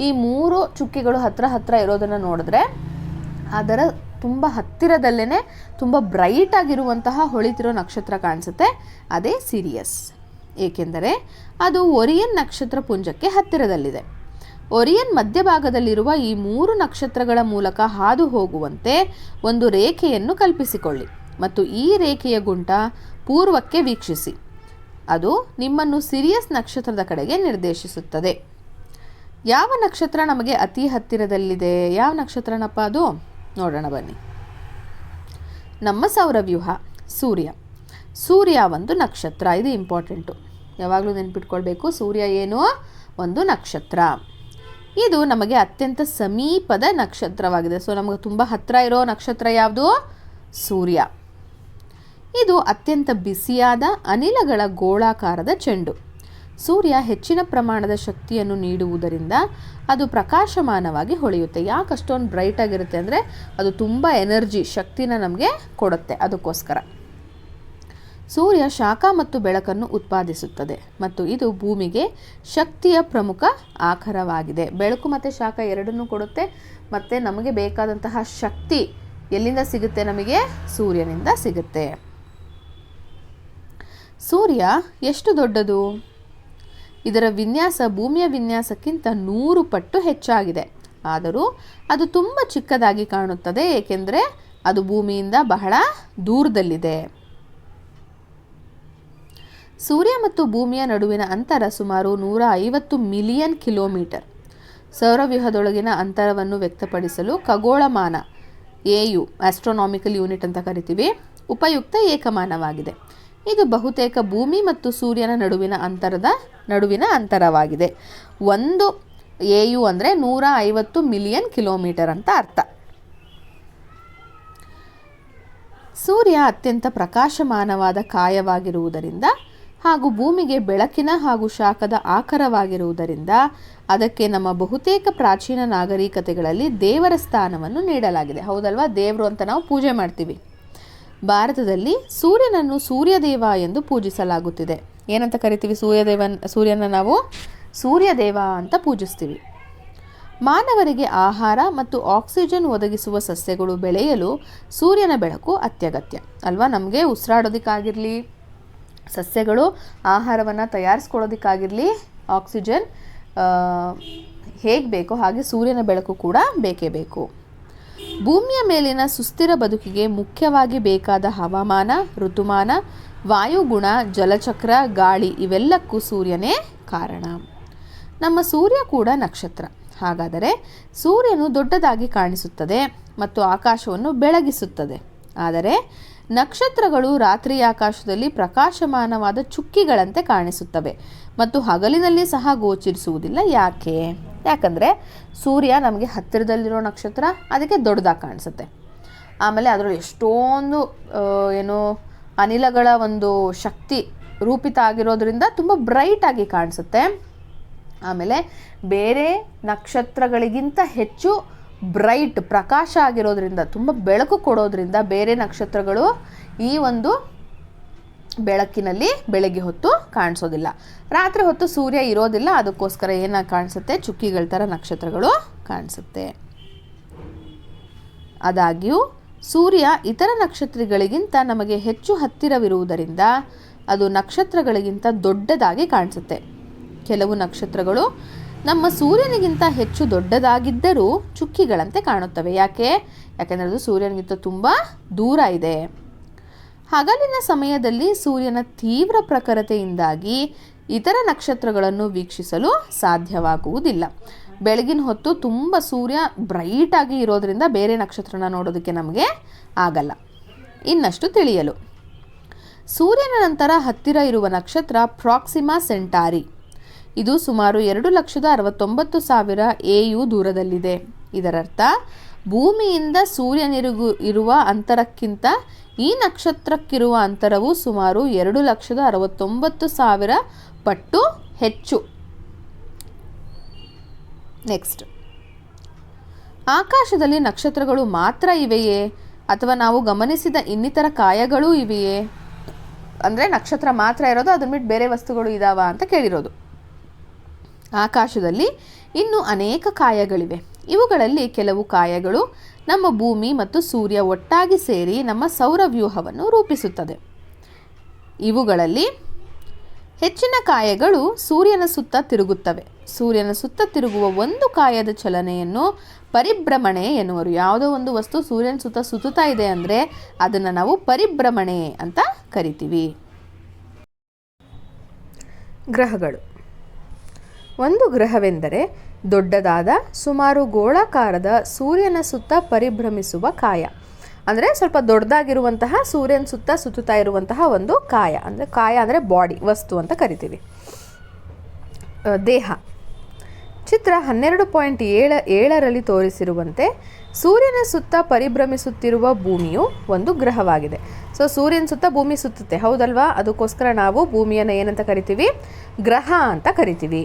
ಈ 3 ಚುಕ್ಕಿಗಳು ಹತ್ರ ಇರೋದನ್ನು ನೋಡಿದ್ರೆ ಅದರ ತುಂಬ ಹತ್ತಿರದಲ್ಲೇ ತುಂಬ ಬ್ರೈಟ್ ಆಗಿರುವಂತಹ ಹೊಳಿತಿರೋ ನಕ್ಷತ್ರ ಕಾಣಿಸುತ್ತೆ. ಅದೇ ಸಿರಿಯಸ್, ಏಕೆಂದರೆ ಅದು ಓರಿಯನ್ ನಕ್ಷತ್ರ ಪುಂಜಕ್ಕೆ ಹತ್ತಿರದಲ್ಲಿದೆ. ಓರಿಯನ್ ಮಧ್ಯಭಾಗದಲ್ಲಿರುವ ಈ 3 ನಕ್ಷತ್ರಗಳ ಮೂಲಕ ಹಾದು ಹೋಗುವಂತೆ ಒಂದು ರೇಖೆಯನ್ನು ಕಲ್ಪಿಸಿಕೊಳ್ಳಿ ಮತ್ತು ಈ ರೇಖೆಯ ಗುಂಟ ಪೂರ್ವಕ್ಕೆ ವೀಕ್ಷಿಸಿ. ಅದು ನಿಮ್ಮನ್ನು ಸಿರಿಯಸ್ ನಕ್ಷತ್ರದ ಕಡೆಗೆ ನಿರ್ದೇಶಿಸುತ್ತದೆ. ಯಾವ ನಕ್ಷತ್ರ ನಮಗೆ ಅತಿ ಹತ್ತಿರದಲ್ಲಿದೆ? ಯಾವ ನಕ್ಷತ್ರನಪ್ಪ ಅದು? ನೋಡೋಣ ಬನ್ನಿ. ನಮ್ಮ ಸೌರವ್ಯೂಹ ಸೂರ್ಯ ಒಂದು ನಕ್ಷತ್ರ. ಇದು ಇಂಪಾರ್ಟೆಂಟು, ಯಾವಾಗಲೂ ನೆನ್ಪಿಟ್ಕೊಳ್ಬೇಕು. ಸೂರ್ಯ ಏನು? ಒಂದು ನಕ್ಷತ್ರ. ಇದು ನಮಗೆ ಅತ್ಯಂತ ಸಮೀಪದ ನಕ್ಷತ್ರವಾಗಿದೆ. ಸೊ ನಮಗೆ ತುಂಬ ಹತ್ತಿರ ಇರೋ ನಕ್ಷತ್ರ ಯಾವುದು? ಸೂರ್ಯ. ಇದು ಅತ್ಯಂತ ಬಿಸಿಯಾದ ಅನಿಲಗಳ ಗೋಳಾಕಾರದ ಚೆಂಡು. ಸೂರ್ಯ ಹೆಚ್ಚಿನ ಪ್ರಮಾಣದ ಶಕ್ತಿಯನ್ನು ನೀಡುವುದರಿಂದ ಅದು ಪ್ರಕಾಶಮಾನವಾಗಿ ಹೊಳೆಯುತ್ತೆ. ಯಾಕೆ ಅಷ್ಟೊಂದು ಬ್ರೈಟ್ ಆಗಿರುತ್ತೆ ಅಂದರೆ ಅದು ತುಂಬ ಎನರ್ಜಿ, ಶಕ್ತಿನ ನಮಗೆ ಕೊಡುತ್ತೆ. ಅದಕ್ಕೋಸ್ಕರ ಸೂರ್ಯ ಶಾಖ ಮತ್ತು ಬೆಳಕನ್ನು ಉತ್ಪಾದಿಸುತ್ತದೆ ಮತ್ತು ಇದು ಭೂಮಿಗೆ ಶಕ್ತಿಯ ಪ್ರಮುಖ ಆಕರವಾಗಿದೆ. ಬೆಳಕು ಮತ್ತು ಶಾಖ ಎರಡನ್ನೂ ಕೊಡುತ್ತೆ. ಮತ್ತು ನಮಗೆ ಬೇಕಾದಂತಹ ಶಕ್ತಿ ಎಲ್ಲಿಂದ ಸಿಗುತ್ತೆ? ನಮಗೆ ಸೂರ್ಯನಿಂದ ಸಿಗುತ್ತೆ. ಸೂರ್ಯ ಎಷ್ಟು ದೊಡ್ಡದು? ಇದರ ವಿನ್ಯಾಸ ಭೂಮಿಯ ವಿನ್ಯಾಸಕ್ಕಿಂತ 100 ಪಟ್ಟು ಹೆಚ್ಚಾಗಿದೆ. ಆದರೂ ಅದು ತುಂಬ ಚಿಕ್ಕದಾಗಿ ಕಾಣುತ್ತದೆ, ಏಕೆಂದರೆ ಅದು ಭೂಮಿಯಿಂದ ಬಹಳ ದೂರದಲ್ಲಿದೆ. ಸೂರ್ಯ ಮತ್ತು ಭೂಮಿಯ ನಡುವಿನ ಅಂತರ ಸುಮಾರು 150 ಮಿಲಿಯನ್ ಕಿಲೋಮೀಟರ್. ಸೌರವ್ಯೂಹದೊಳಗಿನ ಅಂತರವನ್ನು ವ್ಯಕ್ತಪಡಿಸಲು ಖಗೋಳಮಾನ AU ಆಸ್ಟ್ರೋನಾಮಿಕಲ್ ಯೂನಿಟ್ ಅಂತ ಕರಿತೀವಿ, ಉಪಯುಕ್ತ ಏಕಮಾನವಾಗಿದೆ. ಇದು ಬಹುತೇಕ ಭೂಮಿ ಮತ್ತು ಸೂರ್ಯನ ನಡುವಿನ ಅಂತರವಾಗಿದೆ. ಒಂದು AU ಅಂದರೆ 150 ಮಿಲಿಯನ್ ಕಿಲೋಮೀಟರ್ ಅಂತ ಅರ್ಥ. ಸೂರ್ಯ ಅತ್ಯಂತ ಪ್ರಕಾಶಮಾನವಾದ ಕಾಯವಾಗಿರುವುದರಿಂದ ಹಾಗೂ ಭೂಮಿಗೆ ಬೆಳಕಿನ ಹಾಗೂ ಶಾಖದ ಆಕರವಾಗಿರುವುದರಿಂದ ಅದಕ್ಕೆ ನಮ್ಮ ಬಹುತೇಕ ಪ್ರಾಚೀನ ನಾಗರಿಕತೆಗಳಲ್ಲಿ ದೇವರ ಸ್ಥಾನವನ್ನು ನೀಡಲಾಗಿದೆ. ಹೌದಲ್ವಾ? ದೇವರು ಅಂತ ನಾವು ಪೂಜೆ ಮಾಡ್ತೀವಿ. ಭಾರತದಲ್ಲಿ ಸೂರ್ಯನನ್ನು ಸೂರ್ಯದೇವ ಎಂದು ಪೂಜಿಸಲಾಗುತ್ತಿದೆ. ಏನಂತ ಕರಿತೀವಿ? ಸೂರ್ಯನ ನಾವು ಸೂರ್ಯದೇವ ಅಂತ ಪೂಜಿಸ್ತೀವಿ. ಮಾನವರಿಗೆ ಆಹಾರ ಮತ್ತು ಆಕ್ಸಿಜನ್ ಒದಗಿಸುವ ಸಸ್ಯಗಳು ಬೆಳೆಯಲು ಸೂರ್ಯನ ಬೆಳಕು ಅತ್ಯಗತ್ಯ ಅಲ್ವಾ? ನಮಗೆ ಉಸಿರಾಡೋದಕ್ಕಾಗಿರಲಿ, ಸಸ್ಯಗಳು ಆಹಾರವನ್ನು ತಯಾರಿಸ್ಕೊಳ್ಳೋದಕ್ಕಾಗಿರಲಿ, ಆಕ್ಸಿಜನ್ ಹೇಗೆ ಬೇಕೋ ಹಾಗೆ ಸೂರ್ಯನ ಬೆಳಕು ಕೂಡ ಬೇಕೇ ಬೇಕು. ಭೂಮಿಯ ಮೇಲಿನ ಸುಸ್ಥಿರ ಬದುಕಿಗೆ ಮುಖ್ಯವಾಗಿ ಬೇಕಾದ ಹವಾಮಾನ, ಋತುಮಾನ, ವಾಯುಗುಣ, ಜಲಚಕ್ರ, ಗಾಳಿ ಇವೆಲ್ಲಕ್ಕೂ ಸೂರ್ಯನೇ ಕಾರಣ. ನಮ್ಮ ಸೂರ್ಯ ಕೂಡ ನಕ್ಷತ್ರ. ಹಾಗಾದರೆ ಸೂರ್ಯನು ದೊಡ್ಡದಾಗಿ ಕಾಣಿಸುತ್ತದೆ ಮತ್ತು ಆಕಾಶವನ್ನು ಬೆಳಗಿಸುತ್ತದೆ. ಆದರೆ ನಕ್ಷತ್ರಗಳು ರಾತ್ರಿಯ ಆಕಾಶದಲ್ಲಿ ಪ್ರಕಾಶಮಾನವಾದ ಚುಕ್ಕಿಗಳಂತೆ ಕಾಣಿಸುತ್ತವೆ ಮತ್ತು ಹಗಲಿನಲ್ಲಿ ಸಹ ಗೋಚರಿಸುವುದಿಲ್ಲ. ಯಾಕಂದರೆ ಸೂರ್ಯ ನಮಗೆ ಹತ್ತಿರದಲ್ಲಿರೋ ನಕ್ಷತ್ರ, ಅದಕ್ಕೆ ದೊಡ್ಡದಾಗಿ ಕಾಣಿಸುತ್ತೆ. ಆಮೇಲೆ ಅದರಲ್ಲಿ ಎಷ್ಟೊಂದು ಅನಿಲಗಳ ಒಂದು ಶಕ್ತಿ ರೂಪಿತ ಆಗಿರೋದ್ರಿಂದ ತುಂಬ ಬ್ರೈಟಾಗಿ ಕಾಣಿಸುತ್ತೆ. ಆಮೇಲೆ ಬೇರೆ ನಕ್ಷತ್ರಗಳಿಗಿಂತ ಹೆಚ್ಚು ಬ್ರೈಟ್ ಪ್ರಕಾಶ ಆಗಿರೋದ್ರಿಂದ, ತುಂಬ ಬೆಳಕು ಕೊಡೋದ್ರಿಂದ ಬೇರೆ ನಕ್ಷತ್ರಗಳು ಈ ಒಂದು ಬೆಳಕಿನಲ್ಲಿ ಬೆಳಗ್ಗೆ ಹೊತ್ತು ಕಾಣಿಸೋದಿಲ್ಲ. ರಾತ್ರಿ ಹೊತ್ತು ಸೂರ್ಯ ಇರೋದಿಲ್ಲ, ಅದಕ್ಕೋಸ್ಕರ ಏನಾಗಿ ಕಾಣಿಸುತ್ತೆ, ಚುಕ್ಕಿಗಳ ಥರ ನಕ್ಷತ್ರಗಳು ಕಾಣಿಸುತ್ತೆ. ಆದಾಗ್ಯೂ ಸೂರ್ಯ ಇತರ ನಕ್ಷತ್ರಗಳಿಗಿಂತ ನಮಗೆ ಹೆಚ್ಚು ಹತ್ತಿರವಿರುವುದರಿಂದ ಅದು ನಕ್ಷತ್ರಗಳಿಗಿಂತ ದೊಡ್ಡದಾಗಿ ಕಾಣಿಸುತ್ತೆ. ಕೆಲವು ನಕ್ಷತ್ರಗಳು ನಮ್ಮ ಸೂರ್ಯನಿಗಿಂತ ಹೆಚ್ಚು ದೊಡ್ಡದಾಗಿದ್ದರೂ ಚುಕ್ಕಿಗಳಂತೆ ಕಾಣುತ್ತವೆ. ಯಾಕೆಂದರೆ ಅದು ಸೂರ್ಯನಿಗಿಂತ ತುಂಬ ದೂರ ಇದೆ. ಹಗಲಿನ ಸಮಯದಲ್ಲಿ ಸೂರ್ಯನ ತೀವ್ರ ಪ್ರಖರತೆಯಿಂದಾಗಿ ಇತರ ನಕ್ಷತ್ರಗಳನ್ನು ವೀಕ್ಷಿಸಲು ಸಾಧ್ಯವಾಗುವುದಿಲ್ಲ. ಬೆಳಗಿನ ಹೊತ್ತು ತುಂಬ ಸೂರ್ಯ ಬ್ರೈಟಾಗಿ ಇರೋದರಿಂದ ಬೇರೆ ನಕ್ಷತ್ರನ ನೋಡೋದಕ್ಕೆ ನಮಗೆ ಆಗಲ್ಲ. ಇನ್ನಷ್ಟು ತಿಳಿಯಲು, ಸೂರ್ಯನ ನಂತರ ಹತ್ತಿರ ಇರುವ ನಕ್ಷತ್ರ ಪ್ರಾಕ್ಸಿಮಾ ಸೆಂಟಾರಿ. ಇದು ಸುಮಾರು 2,69,000 AU ದೂರದಲ್ಲಿದೆ. ಇದರರ್ಥ ಭೂಮಿಯಿಂದ ಸೂರ್ಯನಿಗೂ ಇರುವ ಅಂತರಕ್ಕಿಂತ ಈ ನಕ್ಷತ್ರಕ್ಕಿರುವ ಅಂತರವು ಸುಮಾರು 2,69,000 ಪಟ್ಟು ಹೆಚ್ಚು. ನೆಕ್ಸ್ಟ್, ಆಕಾಶದಲ್ಲಿ ನಕ್ಷತ್ರಗಳು ಮಾತ್ರ ಇವೆಯೇ ಅಥವಾ ನಾವು ಗಮನಿಸಿದ ಇನ್ನಿತರ ಕಾಯಗಳೂ ಇವೆಯೇ? ಅಂದರೆ ನಕ್ಷತ್ರ ಮಾತ್ರ ಇರೋದು, ಅದನ್ನ ಬಿಟ್ಟು ಬೇರೆ ವಸ್ತುಗಳು ಇದಾವ ಅಂತ ಕೇಳಿರೋದು. ಆಕಾಶದಲ್ಲಿ ಇನ್ನೂ ಅನೇಕ ಕಾಯಗಳಿವೆ. ಇವುಗಳಲ್ಲಿ ಕೆಲವು ಕಾಯಗಳು ನಮ್ಮ ಭೂಮಿ ಮತ್ತು ಸೂರ್ಯ ಒಟ್ಟಾಗಿ ಸೇರಿ ನಮ್ಮ ಸೌರವ್ಯೂಹವನ್ನು ರೂಪಿಸುತ್ತದೆ. ಇವುಗಳಲ್ಲಿ ಹೆಚ್ಚಿನ ಕಾಯಗಳು ಸೂರ್ಯನ ಸುತ್ತ ತಿರುಗುತ್ತವೆ. ಸೂರ್ಯನ ಸುತ್ತ ತಿರುಗುವ ಒಂದು ಕಾಯದ ಚಲನೆಯನ್ನು ಪರಿಭ್ರಮಣೆ ಎನ್ನುವರು. ಯಾವುದೋ ಒಂದು ವಸ್ತು ಸೂರ್ಯನ ಸುತ್ತ ಸುತ್ತುತ್ತಾ ಇದೆ ಅಂದರೆ ಅದನ್ನು ನಾವು ಪರಿಭ್ರಮಣೆ ಅಂತ ಕರಿತೀವಿ. ಗ್ರಹಗಳು. ಒಂದು ಗ್ರಹವೆಂದರೆ ದೊಡ್ಡದಾದ ಸುಮಾರು ಗೋಳಾಕಾರದ ಸೂರ್ಯನ ಸುತ್ತ ಪರಿಭ್ರಮಿಸುವ ಕಾಯ. ಅಂದರೆ ಸ್ವಲ್ಪ ದೊಡ್ಡದಾಗಿರುವಂತಹ ಸೂರ್ಯನ ಸುತ್ತ ಸುತ್ತುತ್ತಾ ಇರುವಂತಹ ಒಂದು ಕಾಯ. ಅಂದರೆ ಕಾಯ ಅಂದರೆ ಬಾಡಿ, ವಸ್ತು ಅಂತ ಕರಿತೀವಿ. ದೇಹ. ಚಿತ್ರ 12.7ರಲ್ಲಿ ತೋರಿಸಿರುವಂತೆ ಸೂರ್ಯನ ಸುತ್ತ ಪರಿಭ್ರಮಿಸುತ್ತಿರುವ ಭೂಮಿಯು ಒಂದು ಗ್ರಹವಾಗಿದೆ. ಸೊ ಸೂರ್ಯನ ಸುತ್ತ ಭೂಮಿ ಸುತ್ತುತ್ತೆ, ಹೌದಲ್ವಾ? ಅದಕ್ಕೋಸ್ಕರ ನಾವು ಭೂಮಿಯನ್ನು ಏನಂತ ಕರಿತೀವಿ? ಗ್ರಹ ಅಂತ ಕರಿತೀವಿ.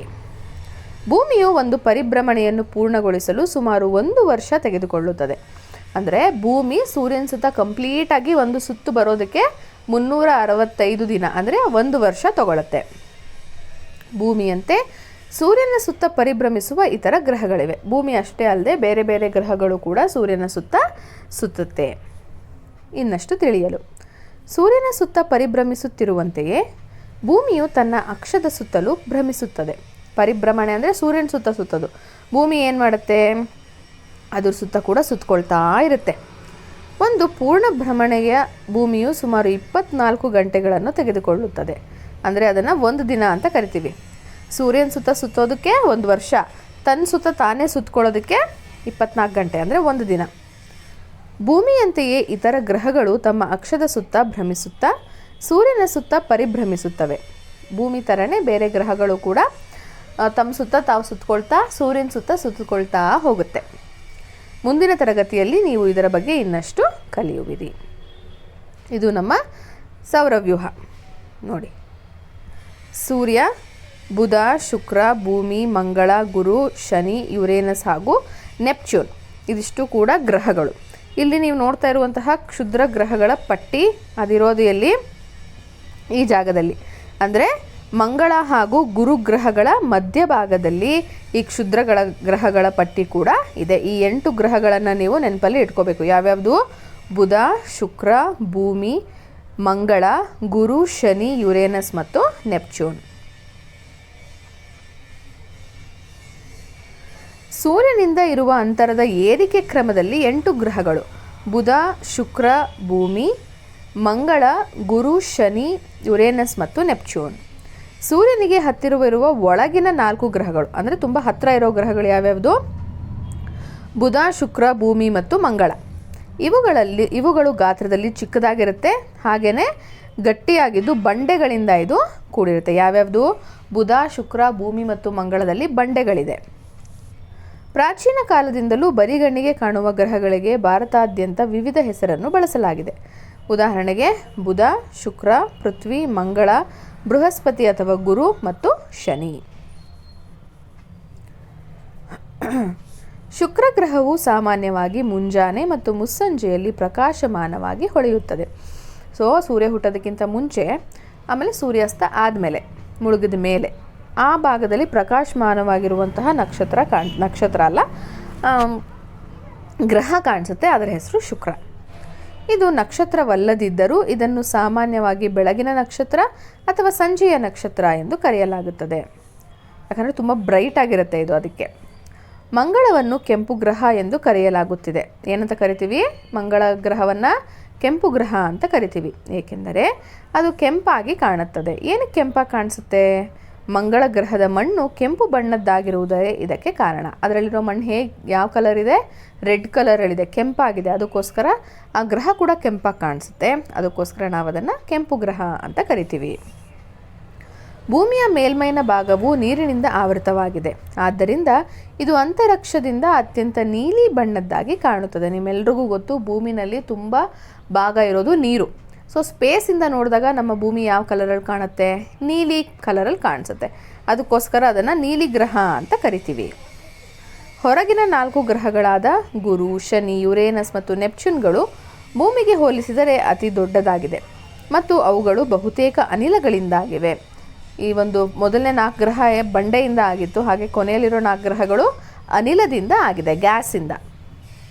ಭೂಮಿಯು ಒಂದು ಪರಿಭ್ರಮಣೆಯನ್ನು ಪೂರ್ಣಗೊಳಿಸಲು ಸುಮಾರು 1 ವರ್ಷ ತೆಗೆದುಕೊಳ್ಳುತ್ತದೆ. ಅಂದರೆ ಭೂಮಿ ಸೂರ್ಯನ ಸುತ್ತ ಕಂಪ್ಲೀಟಾಗಿ ಒಂದು ಸುತ್ತು ಬರೋದಕ್ಕೆ 365 ದಿನ, ಅಂದರೆ 1 ವರ್ಷ ತಗೊಳುತ್ತೆ. ಭೂಮಿಯಂತೆ ಸೂರ್ಯನ ಸುತ್ತ ಪರಿಭ್ರಮಿಸುವ ಇತರ ಗ್ರಹಗಳಿವೆ. ಭೂಮಿ ಅಷ್ಟೇ ಅಲ್ಲದೆ ಬೇರೆ ಬೇರೆ ಗ್ರಹಗಳು ಕೂಡ ಸೂರ್ಯನ ಸುತ್ತ ಸುತ್ತುತ್ತೆ. ಇನ್ನಷ್ಟು ತಿಳಿಯಲು, ಸೂರ್ಯನ ಸುತ್ತ ಪರಿಭ್ರಮಿಸುತ್ತಿರುವಂತೆಯೇ ಭೂಮಿಯು ತನ್ನ ಅಕ್ಷದ ಸುತ್ತಲೂ ಭ್ರಮಿಸುತ್ತದೆ. ಪರಿಭ್ರಮಣೆ ಅಂದರೆ ಸೂರ್ಯನ ಸುತ್ತ ಸುತ್ತೋದು. ಭೂಮಿ ಏನು ಮಾಡುತ್ತೆ? ಅದ್ರ ಸುತ್ತ ಕೂಡ ಸುತ್ತಕೊಳ್ತಾ ಇರುತ್ತೆ. ಒಂದು ಪೂರ್ಣ ಭ್ರಮಣೆಯ ಭೂಮಿಯು ಸುಮಾರು 24 ಗಂಟೆಗಳನ್ನು ತೆಗೆದುಕೊಳ್ಳುತ್ತದೆ. ಅಂದರೆ ಅದನ್ನು 1 ದಿನ ಅಂತ ಕರಿತೀವಿ. ಸೂರ್ಯನ ಸುತ್ತ ಸುತ್ತೋದಕ್ಕೆ 1 ವರ್ಷ, ತನ್ನ ಸುತ್ತ ತಾನೇ ಸುತ್ತಕೊಳ್ಳೋದಕ್ಕೆ 24 ಗಂಟೆ, ಅಂದರೆ 1 ದಿನ. ಭೂಮಿಯಂತೆಯೇ ಇತರ ಗ್ರಹಗಳು ತಮ್ಮ ಅಕ್ಷದ ಸುತ್ತ ಭ್ರಮಿಸುತ್ತಾ ಸೂರ್ಯನ ಸುತ್ತ ಪರಿಭ್ರಮಿಸುತ್ತವೆ. ಭೂಮಿ ಥರನೇ ಬೇರೆ ಗ್ರಹಗಳು ಕೂಡ ತಮ್ಮ ಸುತ್ತ ತಾವು ಸುತ್ತಕೊಳ್ತಾ ಸೂರ್ಯನ ಸುತ್ತ ಸುತ್ತಕೊಳ್ತಾ ಹೋಗುತ್ತೆ. ಮುಂದಿನ ತರಗತಿಯಲ್ಲಿ ನೀವು ಇದರ ಬಗ್ಗೆ ಇನ್ನಷ್ಟು ಕಲಿಯುವಿರಿ. ಇದು ನಮ್ಮ ಸೌರವ್ಯೂಹ. ನೋಡಿ, ಸೂರ್ಯ, ಬುಧ, ಶುಕ್ರ, ಭೂಮಿ, ಮಂಗಳ, ಗುರು, ಶನಿ, ಯುರೇನಸ್ ಹಾಗೂ ನೆಪ್ಚೂನ್ ಇದಿಷ್ಟು ಕೂಡ ಗ್ರಹಗಳು. ಇಲ್ಲಿ ನೀವು ನೋಡ್ತಾ ಇರುವಂತಹ ಕ್ಷುದ್ರ ಗ್ರಹಗಳ ಪಟ್ಟಿ ಅದಿರೋದು ಎಲ್ಲಿ? ಈ ಜಾಗದಲ್ಲಿ. ಅಂದರೆ ಮಂಗಳ ಹಾಗೂ ಗುರು ಗ್ರಹಗಳ ಮಧ್ಯಭಾಗದಲ್ಲಿ ಈ ಗ್ರಹಗಳ ಪಟ್ಟಿ ಕೂಡ ಇದೆ. ಈ 8 ಗ್ರಹಗಳನ್ನು ನೀವು ನೆನಪಲ್ಲಿ ಇಟ್ಕೋಬೇಕು. ಯಾವ್ಯಾವುದು? ಬುಧ, ಶುಕ್ರ, ಭೂಮಿ, ಮಂಗಳ, ಗುರು, ಶನಿ, ಯುರೇನಸ್ ಮತ್ತು ನೆಪ್ಚೂನ್. ಸೂರ್ಯನಿಂದ ಇರುವ ಅಂತರದ ಏರಿಕೆ ಕ್ರಮದಲ್ಲಿ 8 ಗ್ರಹಗಳು: ಬುಧ, ಶುಕ್ರ, ಭೂಮಿ, ಮಂಗಳ, ಗುರು, ಶನಿ, ಯುರೇನಸ್ ಮತ್ತು ನೆಪ್ಚೂನ್. ಸೂರ್ಯನಿಗೆ ಹತ್ತಿರವಿರುವ ಒಳಗಿನ 4 ಗ್ರಹಗಳು ಅಂದರೆ ತುಂಬ ಹತ್ತಿರ ಇರೋ ಗ್ರಹಗಳು ಯಾವ್ಯಾವುದು? ಬುಧ, ಶುಕ್ರ, ಭೂಮಿ ಮತ್ತು ಮಂಗಳ. ಇವುಗಳು ಗಾತ್ರದಲ್ಲಿ ಚಿಕ್ಕದಾಗಿರುತ್ತೆ, ಹಾಗೆಯೇ ಗಟ್ಟಿಯಾಗಿದ್ದು ಬಂಡೆಗಳಿಂದ ಇದು ಕೂಡಿರುತ್ತೆ. ಯಾವ್ಯಾವುದು? ಬುಧ, ಶುಕ್ರ, ಭೂಮಿ ಮತ್ತು ಮಂಗಳದಲ್ಲಿ ಬಂಡೆಗಳಿದೆ. ಪ್ರಾಚೀನ ಕಾಲದಿಂದಲೂ ಬರಿಗಣ್ಣಿಗೆ ಕಾಣುವ ಗ್ರಹಗಳಿಗೆ ಭಾರತಾದ್ಯಂತ ವಿವಿಧ ಹೆಸರನ್ನು ಬಳಸಲಾಗಿದೆ. ಉದಾಹರಣೆಗೆ ಬುಧ, ಶುಕ್ರ, ಪೃಥ್ವಿ, ಮಂಗಳ, ಬೃಹಸ್ಪತಿ ಅಥವಾ ಗುರು ಮತ್ತು ಶನಿ. ಶುಕ್ರ ಗ್ರಹವು ಸಾಮಾನ್ಯವಾಗಿ ಮುಂಜಾನೆ ಮತ್ತು ಮುಸ್ಸಂಜೆಯಲ್ಲಿ ಪ್ರಕಾಶಮಾನವಾಗಿ ಹೊಳೆಯುತ್ತದೆ. ಸೊ ಸೂರ್ಯ ಹುಟ್ಟೋದಕ್ಕಿಂತ ಮುಂಚೆ, ಆಮೇಲೆ ಸೂರ್ಯಾಸ್ತ ಆದಮೇಲೆ, ಮುಳುಗಿದ ಮೇಲೆ ಆ ಭಾಗದಲ್ಲಿ ಪ್ರಕಾಶಮಾನವಾಗಿರುವಂತಹ ನಕ್ಷತ್ರ ಅಲ್ಲ, ಗ್ರಹ ಕಾಣಿಸುತ್ತೆ. ಅದರ ಹೆಸರು ಶುಕ್ರ. ಇದು ನಕ್ಷತ್ರವಲ್ಲದಿದ್ದರೂ ಇದನ್ನು ಸಾಮಾನ್ಯವಾಗಿ ಬೆಳಗಿನ ನಕ್ಷತ್ರ ಅಥವಾ ಸಂಜೆಯ ನಕ್ಷತ್ರ ಎಂದು ಕರೆಯಲಾಗುತ್ತದೆ. ಯಾಕಂದರೆ ತುಂಬ ಬ್ರೈಟ್ ಆಗಿರುತ್ತೆ ಇದು. ಅದಕ್ಕೆ ಮಂಗಳವನ್ನು ಕೆಂಪು ಗ್ರಹ ಎಂದು ಕರೆಯಲಾಗುತ್ತಿದೆ. ಏನಂತ ಕರಿತೀವಿ? ಮಂಗಳ ಗ್ರಹವನ್ನು ಕೆಂಪು ಗ್ರಹ ಅಂತ ಕರಿತೀವಿ, ಏಕೆಂದರೆ ಅದು ಕೆಂಪಾಗಿ ಕಾಣುತ್ತದೆ. ಏನಕ್ಕೆ ಕೆಂಪಾಗಿ ಕಾಣಿಸುತ್ತೆ? ಮಂಗಳ ಗ್ರಹದ ಮಣ್ಣು ಕೆಂಪು ಬಣ್ಣದ್ದಾಗಿರುವುದೇ ಇದಕ್ಕೆ ಕಾರಣ. ಅದರಲ್ಲಿರೋ ಮಣ್ಣು ಯಾವ ಕಲರ್ ಇದೆ? ರೆಡ್ ಕಲರಲ್ಲಿದೆ, ಕೆಂಪಾಗಿದೆ. ಅದಕ್ಕೋಸ್ಕರ ಆ ಗ್ರಹ ಕೂಡ ಕೆಂಪಾಗಿ ಕಾಣಿಸುತ್ತೆ. ಅದಕ್ಕೋಸ್ಕರ ನಾವು ಅದನ್ನು ಕೆಂಪು ಗ್ರಹ ಅಂತ ಕರಿತೀವಿ. ಭೂಮಿಯ ಮೇಲ್ಮೈನ ಭಾಗವು ನೀರಿನಿಂದ ಆವೃತವಾಗಿದೆ. ಆದ್ದರಿಂದ ಇದು ಅಂತರಿಕ್ಷದಿಂದ ಅತ್ಯಂತ ನೀಲಿ ಬಣ್ಣದ್ದಾಗಿ ಕಾಣುತ್ತದೆ. ನಿಮ್ಮೆಲ್ರಿಗೂ ಗೊತ್ತು, ಭೂಮಿನಲ್ಲಿ ತುಂಬ ಭಾಗ ಇರೋದು ನೀರು. ಸೊ ಸ್ಪೇಸಿಂದ ನೋಡಿದಾಗ ನಮ್ಮ ಭೂಮಿ ಯಾವ ಕಲರಲ್ಲಿ ಕಾಣುತ್ತೆ? ನೀಲಿ ಕಲರಲ್ಲಿ ಕಾಣಿಸುತ್ತೆ. ಅದಕ್ಕೋಸ್ಕರ ಅದನ್ನು ನೀಲಿ ಗ್ರಹ ಅಂತ ಕರಿತೀವಿ. ಹೊರಗಿನ 4 ಗ್ರಹಗಳಾದ ಗುರು, ಶನಿ, ಯುರೇನಸ್ ಮತ್ತು ನೆಪ್ಚೂನ್ಗಳು ಭೂಮಿಗೆ ಹೋಲಿಸಿದರೆ ಅತಿ ದೊಡ್ಡದಾಗಿದೆ ಮತ್ತು ಅವುಗಳು ಬಹುತೇಕ ಅನಿಲಗಳಿಂದಾಗಿವೆ. ಈ ಒಂದು ಮೊದಲನೇ 4 ಗ್ರಹ ಬಂಡೆಯಿಂದ ಆಗಿತ್ತು, ಹಾಗೆ ಕೊನೆಯಲ್ಲಿರೋ 4 ಗ್ರಹಗಳು ಅನಿಲದಿಂದ ಆಗಿದೆ, ಗ್ಯಾಸಿಂದ.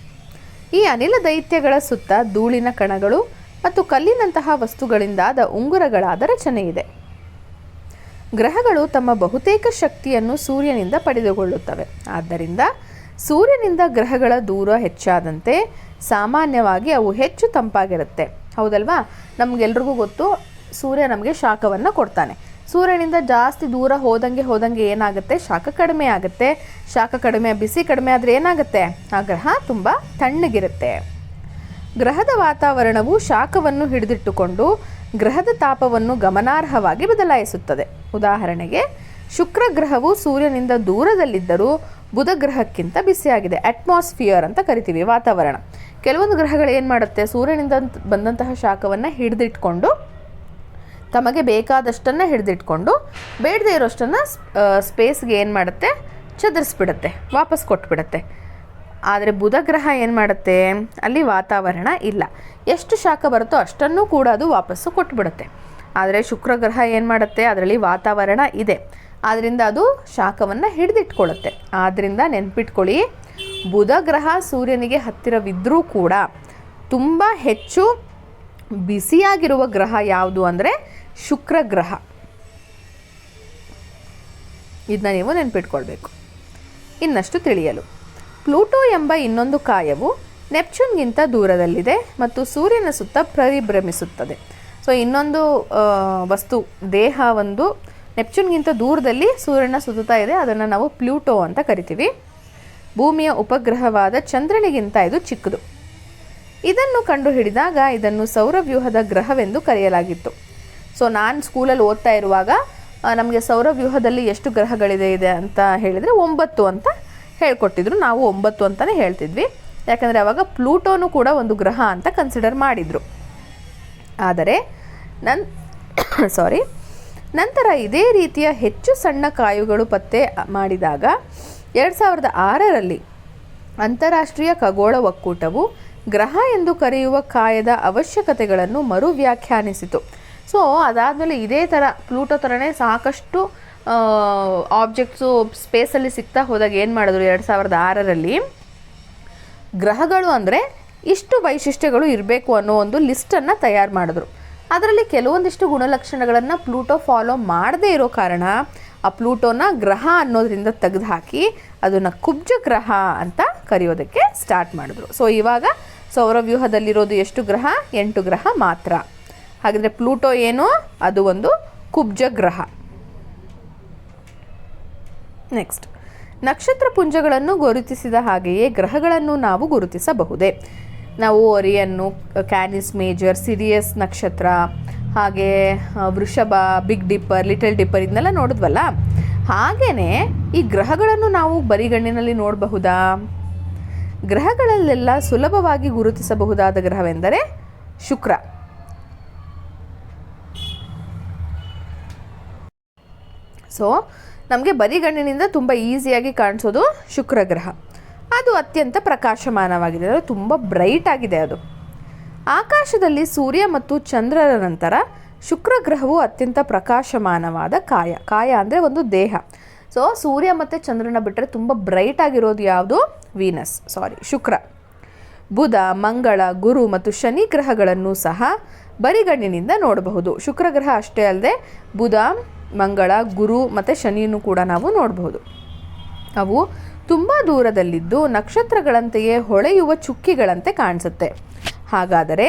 ಈ ಅನಿಲ ದೈತ್ಯಗಳ ಸುತ್ತ ಧೂಳಿನ ಕಣಗಳು ಮತ್ತು ಕಲ್ಲಿನಂತಹ ವಸ್ತುಗಳಿಂದಾದ ಉಂಗುರಗಳಾದ ರಚನೆ ಇದೆ. ಗ್ರಹಗಳು ತಮ್ಮ ಬಹುತೇಕ ಶಕ್ತಿಯನ್ನು ಸೂರ್ಯನಿಂದ ಪಡೆದುಕೊಳ್ಳುತ್ತವೆ. ಆದ್ದರಿಂದ ಸೂರ್ಯನಿಂದ ಗ್ರಹಗಳ ದೂರ ಹೆಚ್ಚಾದಂತೆ ಸಾಮಾನ್ಯವಾಗಿ ಅವು ಹೆಚ್ಚು ತಂಪಾಗಿರುತ್ತೆ. ಹೌದಲ್ವಾ? ನಮಗೆಲ್ರಿಗೂ ಗೊತ್ತು, ಸೂರ್ಯ ನಮಗೆ ಶಾಖವನ್ನು ಕೊಡ್ತಾನೆ. ಸೂರ್ಯನಿಂದ ಜಾಸ್ತಿ ದೂರ ಹೋದಂಗೆ ಏನಾಗುತ್ತೆ? ಶಾಖ ಕಡಿಮೆ ಆಗುತ್ತೆ. ಶಾಖ ಕಡಿಮೆ, ಬಿಸಿ ಕಡಿಮೆ ಆದರೆ ಏನಾಗುತ್ತೆ? ಆ ಗ್ರಹ ತುಂಬ ತಣ್ಣಗಿರುತ್ತೆ. ಗ್ರಹದ ವಾತಾವರಣವು ಶಾಖವನ್ನು ಹಿಡಿದಿಟ್ಟುಕೊಂಡು ಗ್ರಹದ ತಾಪವನ್ನು ಗಮನಾರ್ಹವಾಗಿ ಬದಲಾಯಿಸುತ್ತದೆ. ಉದಾಹರಣೆಗೆ ಶುಕ್ರ ಗ್ರಹವು ಸೂರ್ಯನಿಂದ ದೂರದಲ್ಲಿದ್ದರೂ ಬುಧ ಗ್ರಹಕ್ಕಿಂತ ಬಿಸಿಯಾಗಿದೆ. ಅಟ್ಮಾಸ್ಫಿಯರ್ ಅಂತ ಕರಿತೀವಿ, ವಾತಾವರಣ. ಕೆಲವೊಂದು ಗ್ರಹಗಳು ಏನು ಮಾಡುತ್ತೆ? ಸೂರ್ಯನಿಂದ ಬಂದಂತಹ ಶಾಖವನ್ನು ಹಿಡಿದಿಟ್ಕೊಂಡು, ತಮಗೆ ಬೇಕಾದಷ್ಟನ್ನು ಹಿಡಿದಿಟ್ಕೊಂಡು, ಬೇಡದೇ ಇರೋಷ್ಟನ್ನು ಸ್ಪೇಸ್ಗೆ ಏನು ಮಾಡುತ್ತೆ? ಚದುರಿಸ್ಬಿಡುತ್ತೆ, ವಾಪಸ್ ಕೊಟ್ಬಿಡುತ್ತೆ. ಆದರೆ ಬುಧ ಗ್ರಹ ಏನು ಮಾಡುತ್ತೆ? ಅಲ್ಲಿ ವಾತಾವರಣ ಇಲ್ಲ, ಎಷ್ಟು ಶಾಖ ಬರುತ್ತೋ ಅಷ್ಟನ್ನು ಕೂಡ ಅದು ವಾಪಸ್ಸು ಕೊಟ್ಬಿಡುತ್ತೆ. ಆದರೆ ಶುಕ್ರ ಗ್ರಹ ಏನು ಮಾಡುತ್ತೆ? ಅದರಲ್ಲಿ ವಾತಾವರಣ ಇದೆ, ಆದ್ದರಿಂದ ಅದು ಶಾಖವನ್ನು ಹಿಡಿದಿಟ್ಕೊಳ್ಳುತ್ತೆ. ಆದ್ದರಿಂದ ನೆನ್ಪಿಟ್ಕೊಳ್ಳಿ, ಬುಧ ಗ್ರಹ ಸೂರ್ಯನಿಗೆ ಹತ್ತಿರವಿದ್ದರೂ ಕೂಡ ತುಂಬ ಹೆಚ್ಚು ಬಿಸಿಯಾಗಿರುವ ಗ್ರಹ ಯಾವುದು ಅಂದರೆ ಶುಕ್ರ ಗ್ರಹ. ಇದನ್ನ ನೀವು ನೆನ್ಪಿಟ್ಕೊಳ್ಬೇಕು. ಇನ್ನಷ್ಟು ತಿಳಿಯಲು, ಪ್ಲೂಟೋ ಎಂಬ ಇನ್ನೊಂದು ಕಾಯವು ನೆಪ್ಚೂನ್ಗಿಂತ ದೂರದಲ್ಲಿದೆ ಮತ್ತು ಸೂರ್ಯನ ಸುತ್ತ ಪರಿಭ್ರಮಿಸುತ್ತದೆ. ಸೊ ಇನ್ನೊಂದು ವಸ್ತು, ದೇಹ ಒಂದು ನೆಪ್ಚೂನ್ಗಿಂತ ದೂರದಲ್ಲಿ ಸೂರ್ಯನ ಸುತ್ತಾ ಇದೆ. ಅದನ್ನು ನಾವು ಪ್ಲೂಟೋ ಅಂತ ಕರಿತೀವಿ. ಭೂಮಿಯ ಉಪಗ್ರಹವಾದ ಚಂದ್ರನಿಗಿಂತ ಇದು ಚಿಕ್ಕದು. ಇದನ್ನು ಕಂಡುಹಿಡಿದಾಗ ಇದನ್ನು ಸೌರವ್ಯೂಹದ ಗ್ರಹವೆಂದು ಕರೆಯಲಾಗಿತ್ತು. ಸೊ ನಾನು ಸ್ಕೂಲಲ್ಲಿ ಓದ್ತಾ ಇರುವಾಗ ನಮಗೆ ಸೌರವ್ಯೂಹದಲ್ಲಿ ಎಷ್ಟು ಗ್ರಹಗಳಿದೆ ಅಂತ ಹೇಳಿದರೆ 9 ಅಂತ ಹೇಳ್ಕೊಟ್ಟಿದ್ರು. ನಾವು 9 ಅಂತಲೇ ಹೇಳ್ತಿದ್ವಿ, ಯಾಕಂದರೆ ಆವಾಗ ಪ್ಲೂಟೋನು ಕೂಡ ಒಂದು ಗ್ರಹ ಅಂತ ಕನ್ಸಿಡರ್ ಮಾಡಿದರು. ಆದರೆ ನಂತರ ಇದೇ ರೀತಿಯ ಹೆಚ್ಚು ಸಣ್ಣ ಕಾಯುಗಳು ಪತ್ತೆ ಮಾಡಿದಾಗ 2006ರಲ್ಲಿ ಅಂತಾರಾಷ್ಟ್ರೀಯ ಖಗೋಳ ಒಕ್ಕೂಟವು ಗ್ರಹ ಎಂದು ಕರೆಯುವ ಕಾಯದ ಅವಶ್ಯಕತೆಗಳನ್ನು ಮರು ವ್ಯಾಖ್ಯಾನಿಸಿತು. ಸೊ ಅದಾದಮೇಲೆ ಇದೇ ಥರ ಪ್ಲೂಟೋ ಥರನೇ ಸಾಕಷ್ಟು ಆಬ್ಜೆಕ್ಟ್ಸು ಸ್ಪೇಸಲ್ಲಿ ಸಿಗ್ತಾ ಹೋದಾಗ ಏನು ಮಾಡಿದ್ರು? 2006ರಲ್ಲಿ ಗ್ರಹಗಳು ಅಂದರೆ ಇಷ್ಟು ವೈಶಿಷ್ಟ್ಯಗಳು ಇರಬೇಕು ಅನ್ನೋ ಒಂದು ಲಿಸ್ಟನ್ನು ತಯಾರು ಮಾಡಿದ್ರು. ಅದರಲ್ಲಿ ಕೆಲವೊಂದಿಷ್ಟು ಗುಣಲಕ್ಷಣಗಳನ್ನು ಪ್ಲೂಟೋ ಫಾಲೋ ಮಾಡದೇ ಇರೋ ಕಾರಣ ಆ ಪ್ಲೂಟೋನ ಗ್ರಹ ಅನ್ನೋದರಿಂದ ತೆಗೆದುಹಾಕಿ ಅದನ್ನು ಕುಬ್ಜ ಗ್ರಹ ಅಂತ ಕರೆಯೋದಕ್ಕೆ ಸ್ಟಾರ್ಟ್ ಮಾಡಿದ್ರು. ಸೊ ಇವಾಗ ಸೌರವ್ಯೂಹದಲ್ಲಿರೋದು ಎಷ್ಟು ಗ್ರಹ? 8 ಗ್ರಹ ಮಾತ್ರ. ಹಾಗಿದ್ರೆ ಪ್ಲೂಟೋ ಏನು? ಅದು ಒಂದು ಕುಬ್ಜ ಗ್ರಹ. ನೆಕ್ಸ್ಟ್, ನಕ್ಷತ್ರ ಪುಂಜಗಳನ್ನು ಗುರುತಿಸಿದ ಹಾಗೆಯೇ ಗ್ರಹಗಳನ್ನು ನಾವು ಗುರುತಿಸಬಹುದೇ? ನಾವು ಒರಿಯನ್ನು, ಕ್ಯಾನಿಸ್ ಮೇಜರ್, ಸಿರಿಯಸ್ ನಕ್ಷತ್ರ, ಹಾಗೆ ವೃಷಭ, ಬಿಗ್ ಡಿಪ್ಪರ್, ಲಿಟಲ್ ಡಿಪ್ಪರ್ ಇದನ್ನೆಲ್ಲ ನೋಡಿದ್ವಲ್ಲ, ಹಾಗೆಯೇ ಈ ಗ್ರಹಗಳನ್ನು ನಾವು ಬರಿಗಣ್ಣಿನಲ್ಲಿ ನೋಡಬಹುದಾ? ಗ್ರಹಗಳಲ್ಲೆಲ್ಲ ಸುಲಭವಾಗಿ ಗುರುತಿಸಬಹುದಾದ ಗ್ರಹವೆಂದರೆ ಶುಕ್ರ. ಸೊ ನಮಗೆ ಬರಿಗಣ್ಣಿನಿಂದ ತುಂಬ ಈಸಿಯಾಗಿ ಕಾಣಿಸೋದು ಶುಕ್ರ ಗ್ರಹ. ಅದು ಅತ್ಯಂತ ಪ್ರಕಾಶಮಾನವಾಗಿದೆ, ಅಂದರೆ ತುಂಬ ಬ್ರೈಟ್ ಆಗಿದೆ. ಅದು ಆಕಾಶದಲ್ಲಿ ಸೂರ್ಯ ಮತ್ತು ಚಂದ್ರರ ನಂತರ ಶುಕ್ರ ಗ್ರಹವು ಅತ್ಯಂತ ಪ್ರಕಾಶಮಾನವಾದ ಕಾಯ ಅಂದರೆ ಒಂದು ದೇಹ. ಸೊ ಸೂರ್ಯ ಮತ್ತು ಚಂದ್ರನ ಬಿಟ್ಟರೆ ತುಂಬ ಬ್ರೈಟ್ ಆಗಿರೋದು ಯಾವುದು? ಶುಕ್ರ. ಬುಧ, ಮಂಗಳ, ಗುರು ಮತ್ತು ಶನಿ ಗ್ರಹಗಳನ್ನು ಸಹ ಬರಿಗಣ್ಣಿನಿಂದ ನೋಡಬಹುದು. ಶುಕ್ರ ಗ್ರಹ ಅಷ್ಟೇ ಅಲ್ಲದೆ ಬುಧ, ಮಂಗಳ, ಗುರು ಮತ್ತು ಶನಿಯನ್ನು ಕೂಡ ನಾವು ನೋಡಬಹುದು. ಅವು ತುಂಬ ದೂರದಲ್ಲಿದ್ದು ನಕ್ಷತ್ರಗಳಂತೆಯೇ ಹೊಳೆಯುವ ಚುಕ್ಕಿಗಳಂತೆ ಕಾಣಿಸುತ್ತೆ. ಹಾಗಾದರೆ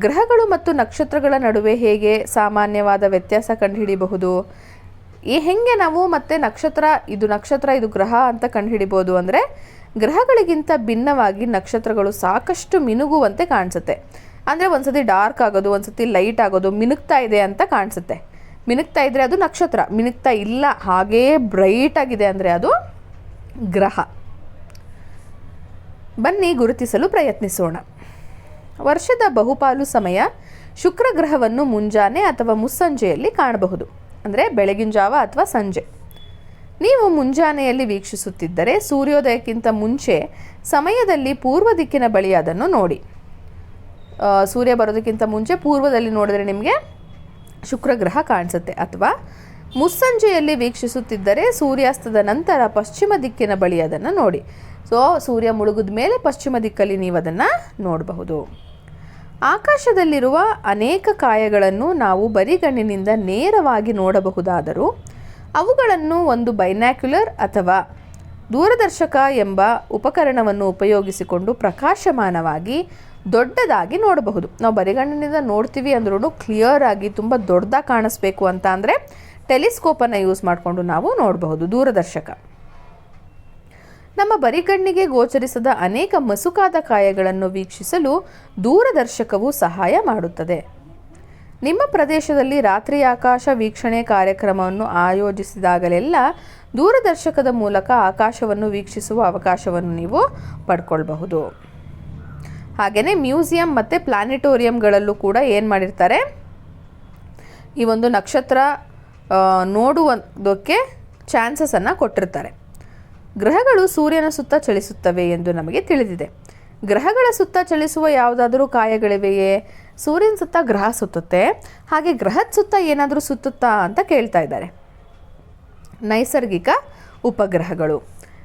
ಗ್ರಹಗಳು ಮತ್ತು ನಕ್ಷತ್ರಗಳ ನಡುವೆ ಹೇಗೆ ಸಾಮಾನ್ಯವಾದ ವ್ಯತ್ಯಾಸ ಕಂಡುಹಿಡಿಯಬಹುದು? ಹೇಗೆ ನಾವು ಮತ್ತೆ ನಕ್ಷತ್ರ ಇದು ಗ್ರಹ ಅಂತ ಕಂಡುಹಿಡಿಬೋದು ಅಂದರೆ, ಗ್ರಹಗಳಿಗಿಂತ ಭಿನ್ನವಾಗಿ ನಕ್ಷತ್ರಗಳು ಸಾಕಷ್ಟು ಮಿನುಗುವಂತೆ ಕಾಣಿಸುತ್ತೆ. ಅಂದರೆ ಒಂದ್ಸತಿ ಡಾರ್ಕ್ ಆಗೋದು, ಒಂದ್ಸತಿ ಲೈಟ್ ಆಗೋದು, ಮಿನುಗ್ತಾ ಇದೆ ಅಂತ ಕಾಣಿಸುತ್ತೆ. ಮಿನುಗ್ತಾ ಇದ್ದರೆ ಅದು ನಕ್ಷತ್ರ, ಮಿನುಗ್ತಾ ಇಲ್ಲ ಹಾಗೇ ಬ್ರೈಟ್ ಆಗಿದೆ ಅಂದರೆ ಅದು ಗ್ರಹ. ಬನ್ನಿ ಗುರುತಿಸಲು ಪ್ರಯತ್ನಿಸೋಣ. ವರ್ಷದ ಬಹುಪಾಲು ಸಮಯ ಶುಕ್ರ ಗ್ರಹವನ್ನು ಮುಂಜಾನೆ ಅಥವಾ ಮುಸ್ಸಂಜೆಯಲ್ಲಿ ಕಾಣಬಹುದು, ಅಂದರೆ ಬೆಳಗಿನ ಜಾವ ಅಥವಾ ಸಂಜೆ. ನೀವು ಮುಂಜಾನೆಯಲ್ಲಿ ವೀಕ್ಷಿಸುತ್ತಿದ್ದರೆ ಸೂರ್ಯೋದಯಕ್ಕಿಂತ ಮುಂಚೆ ಸಮಯದಲ್ಲಿ ಪೂರ್ವ ದಿಕ್ಕಿನ ಬಳಿ ಅದನ್ನು ನೋಡಿ. ಸೂರ್ಯ ಬರೋದಕ್ಕಿಂತ ಮುಂಚೆ ಪೂರ್ವದಲ್ಲಿ ನೋಡಿದ್ರೆ ನಿಮಗೆ ಶುಕ್ರ ಗ್ರಹ ಕಾಣಿಸುತ್ತೆ. ಅಥವಾ ಮುಸ್ಸಂಜೆಯಲ್ಲಿ ವೀಕ್ಷಿಸುತ್ತಿದ್ದರೆ ಸೂರ್ಯಾಸ್ತದ ನಂತರ ಪಶ್ಚಿಮ ದಿಕ್ಕಿನ ಬಳಿ ಅದನ್ನು ನೋಡಿ. ಸೊ ಸೂರ್ಯ ಮುಳುಗಿದ ಮೇಲೆ ಪಶ್ಚಿಮ ದಿಕ್ಕಲ್ಲಿ ನೀವು ಅದನ್ನು ನೋಡಬಹುದು. ಆಕಾಶದಲ್ಲಿರುವ ಅನೇಕ ಕಾಯಗಳನ್ನು ನಾವು ಬರಿಗಣ್ಣಿನಿಂದ ನೇರವಾಗಿ ನೋಡಬಹುದಾದರೂ ಅವುಗಳನ್ನು ಒಂದು ಬೈನಾಕ್ಯುಲರ್ ಅಥವಾ ದೂರದರ್ಶಕ ಎಂಬ ಉಪಕರಣವನ್ನು ಉಪಯೋಗಿಸಿಕೊಂಡು ಪ್ರಕಾಶಮಾನವಾಗಿ ದೊಡ್ಡದಾಗಿ ನೋಡಬಹುದು. ನಾವು ಬರಿಗಣ್ಣಿನಿಂದ ನೋಡ್ತೀವಿ ಅಂದ್ರೂ ಕ್ಲಿಯರ್ ಆಗಿ ತುಂಬ ದೊಡ್ಡದಾಗಿ ಕಾಣಿಸ್ಬೇಕು ಅಂತ ಅಂದರೆ ಟೆಲಿಸ್ಕೋಪನ್ನು ಯೂಸ್ ಮಾಡಿಕೊಂಡು ನಾವು ನೋಡಬಹುದು, ದೂರದರ್ಶಕ. ನಮ್ಮ ಬರಿಗಣ್ಣಿಗೆ ಗೋಚರಿಸದ ಅನೇಕ ಮಸುಕಾದ ಕಾಯಗಳನ್ನು ವೀಕ್ಷಿಸಲು ದೂರದರ್ಶಕವು ಸಹಾಯ ಮಾಡುತ್ತದೆ. ನಿಮ್ಮ ಪ್ರದೇಶದಲ್ಲಿ ರಾತ್ರಿ ಆಕಾಶ ವೀಕ್ಷಣೆ ಕಾರ್ಯಕ್ರಮವನ್ನು ಆಯೋಜಿಸಿದಾಗಲೆಲ್ಲ ದೂರದರ್ಶಕದ ಮೂಲಕ ಆಕಾಶವನ್ನು ವೀಕ್ಷಿಸುವ ಅವಕಾಶವನ್ನು ನೀವು ಪಡ್ಕೊಳ್ಬಹುದು. ಹಾಗೆಯೇ ಮ್ಯೂಸಿಯಂ ಮತ್ತು ಪ್ಲಾನೆಟೋರಿಯಂಗಳಲ್ಲೂ ಕೂಡ ಏನು ಮಾಡಿರ್ತಾರೆ, ಈ ಒಂದು ನಕ್ಷತ್ರ ನೋಡುವುದಕ್ಕೆ ಚಾನ್ಸಸನ್ನು ಕೊಟ್ಟಿರ್ತಾರೆ. ಗ್ರಹಗಳು ಸೂರ್ಯನ ಸುತ್ತ ಚಲಿಸುತ್ತವೆ ಎಂದು ನಮಗೆ ತಿಳಿದಿದೆ. ಗ್ರಹಗಳ ಸುತ್ತ ಚಲಿಸುವ ಯಾವುದಾದರೂ ಕಾಯಗಳಿವೆಯೇ? ಸೂರ್ಯನ ಸುತ್ತ ಗ್ರಹ ಸುತ್ತುತ್ತೆ, ಹಾಗೆ ಗ್ರಹದ ಸುತ್ತ ಏನಾದರೂ ಸುತ್ತುತ್ತಾ ಅಂತ ಕೇಳ್ತಾ ಇದ್ದಾರೆ. ನೈಸರ್ಗಿಕ ಉಪಗ್ರಹಗಳು.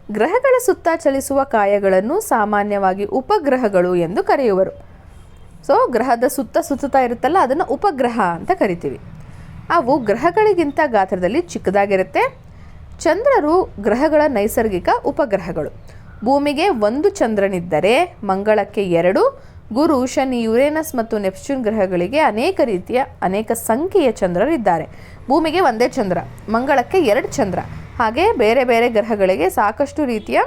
ಗ್ರಹಗಳ ಸುತ್ತ ಚಲಿಸುವ ಕಾಯಗಳನ್ನು ಸಾಮಾನ್ಯವಾಗಿ ಉಪಗ್ರಹಗಳು ಎಂದು ಕರೆಯುವರು. ಸೊ ಗ್ರಹದ ಸುತ್ತುತ್ತಾ ಇರುತ್ತಲ್ಲ, ಅದನ್ನು ಉಪಗ್ರಹ ಅಂತ ಕರಿತೀವಿ. ಅವು ಗ್ರಹಗಳಿಗಿಂತ ಗಾತ್ರದಲ್ಲಿ ಚಿಕ್ಕದಾಗಿರುತ್ತೆ. ಚಂದ್ರರು ಗ್ರಹಗಳ ನೈಸರ್ಗಿಕ ಉಪಗ್ರಹಗಳು. ಭೂಮಿಗೆ 1 ಚಂದ್ರನಿದ್ದರೆ ಮಂಗಳಕ್ಕೆ 2, ಗುರು, ಶನಿ, ಯುರೇನಸ್ ಮತ್ತು ನೆಪ್ಚೂನ್ ಗ್ರಹಗಳಿಗೆ ಅನೇಕ ಸಂಖ್ಯೆಯ ಚಂದ್ರರಿದ್ದಾರೆ. ಭೂಮಿಗೆ 1 ಚಂದ್ರ, ಮಂಗಳಕ್ಕೆ 2 ಚಂದ್ರ, ಹಾಗೆ ಬೇರೆ ಬೇರೆ ಗ್ರಹಗಳಿಗೆ ಸಾಕಷ್ಟು ರೀತಿಯ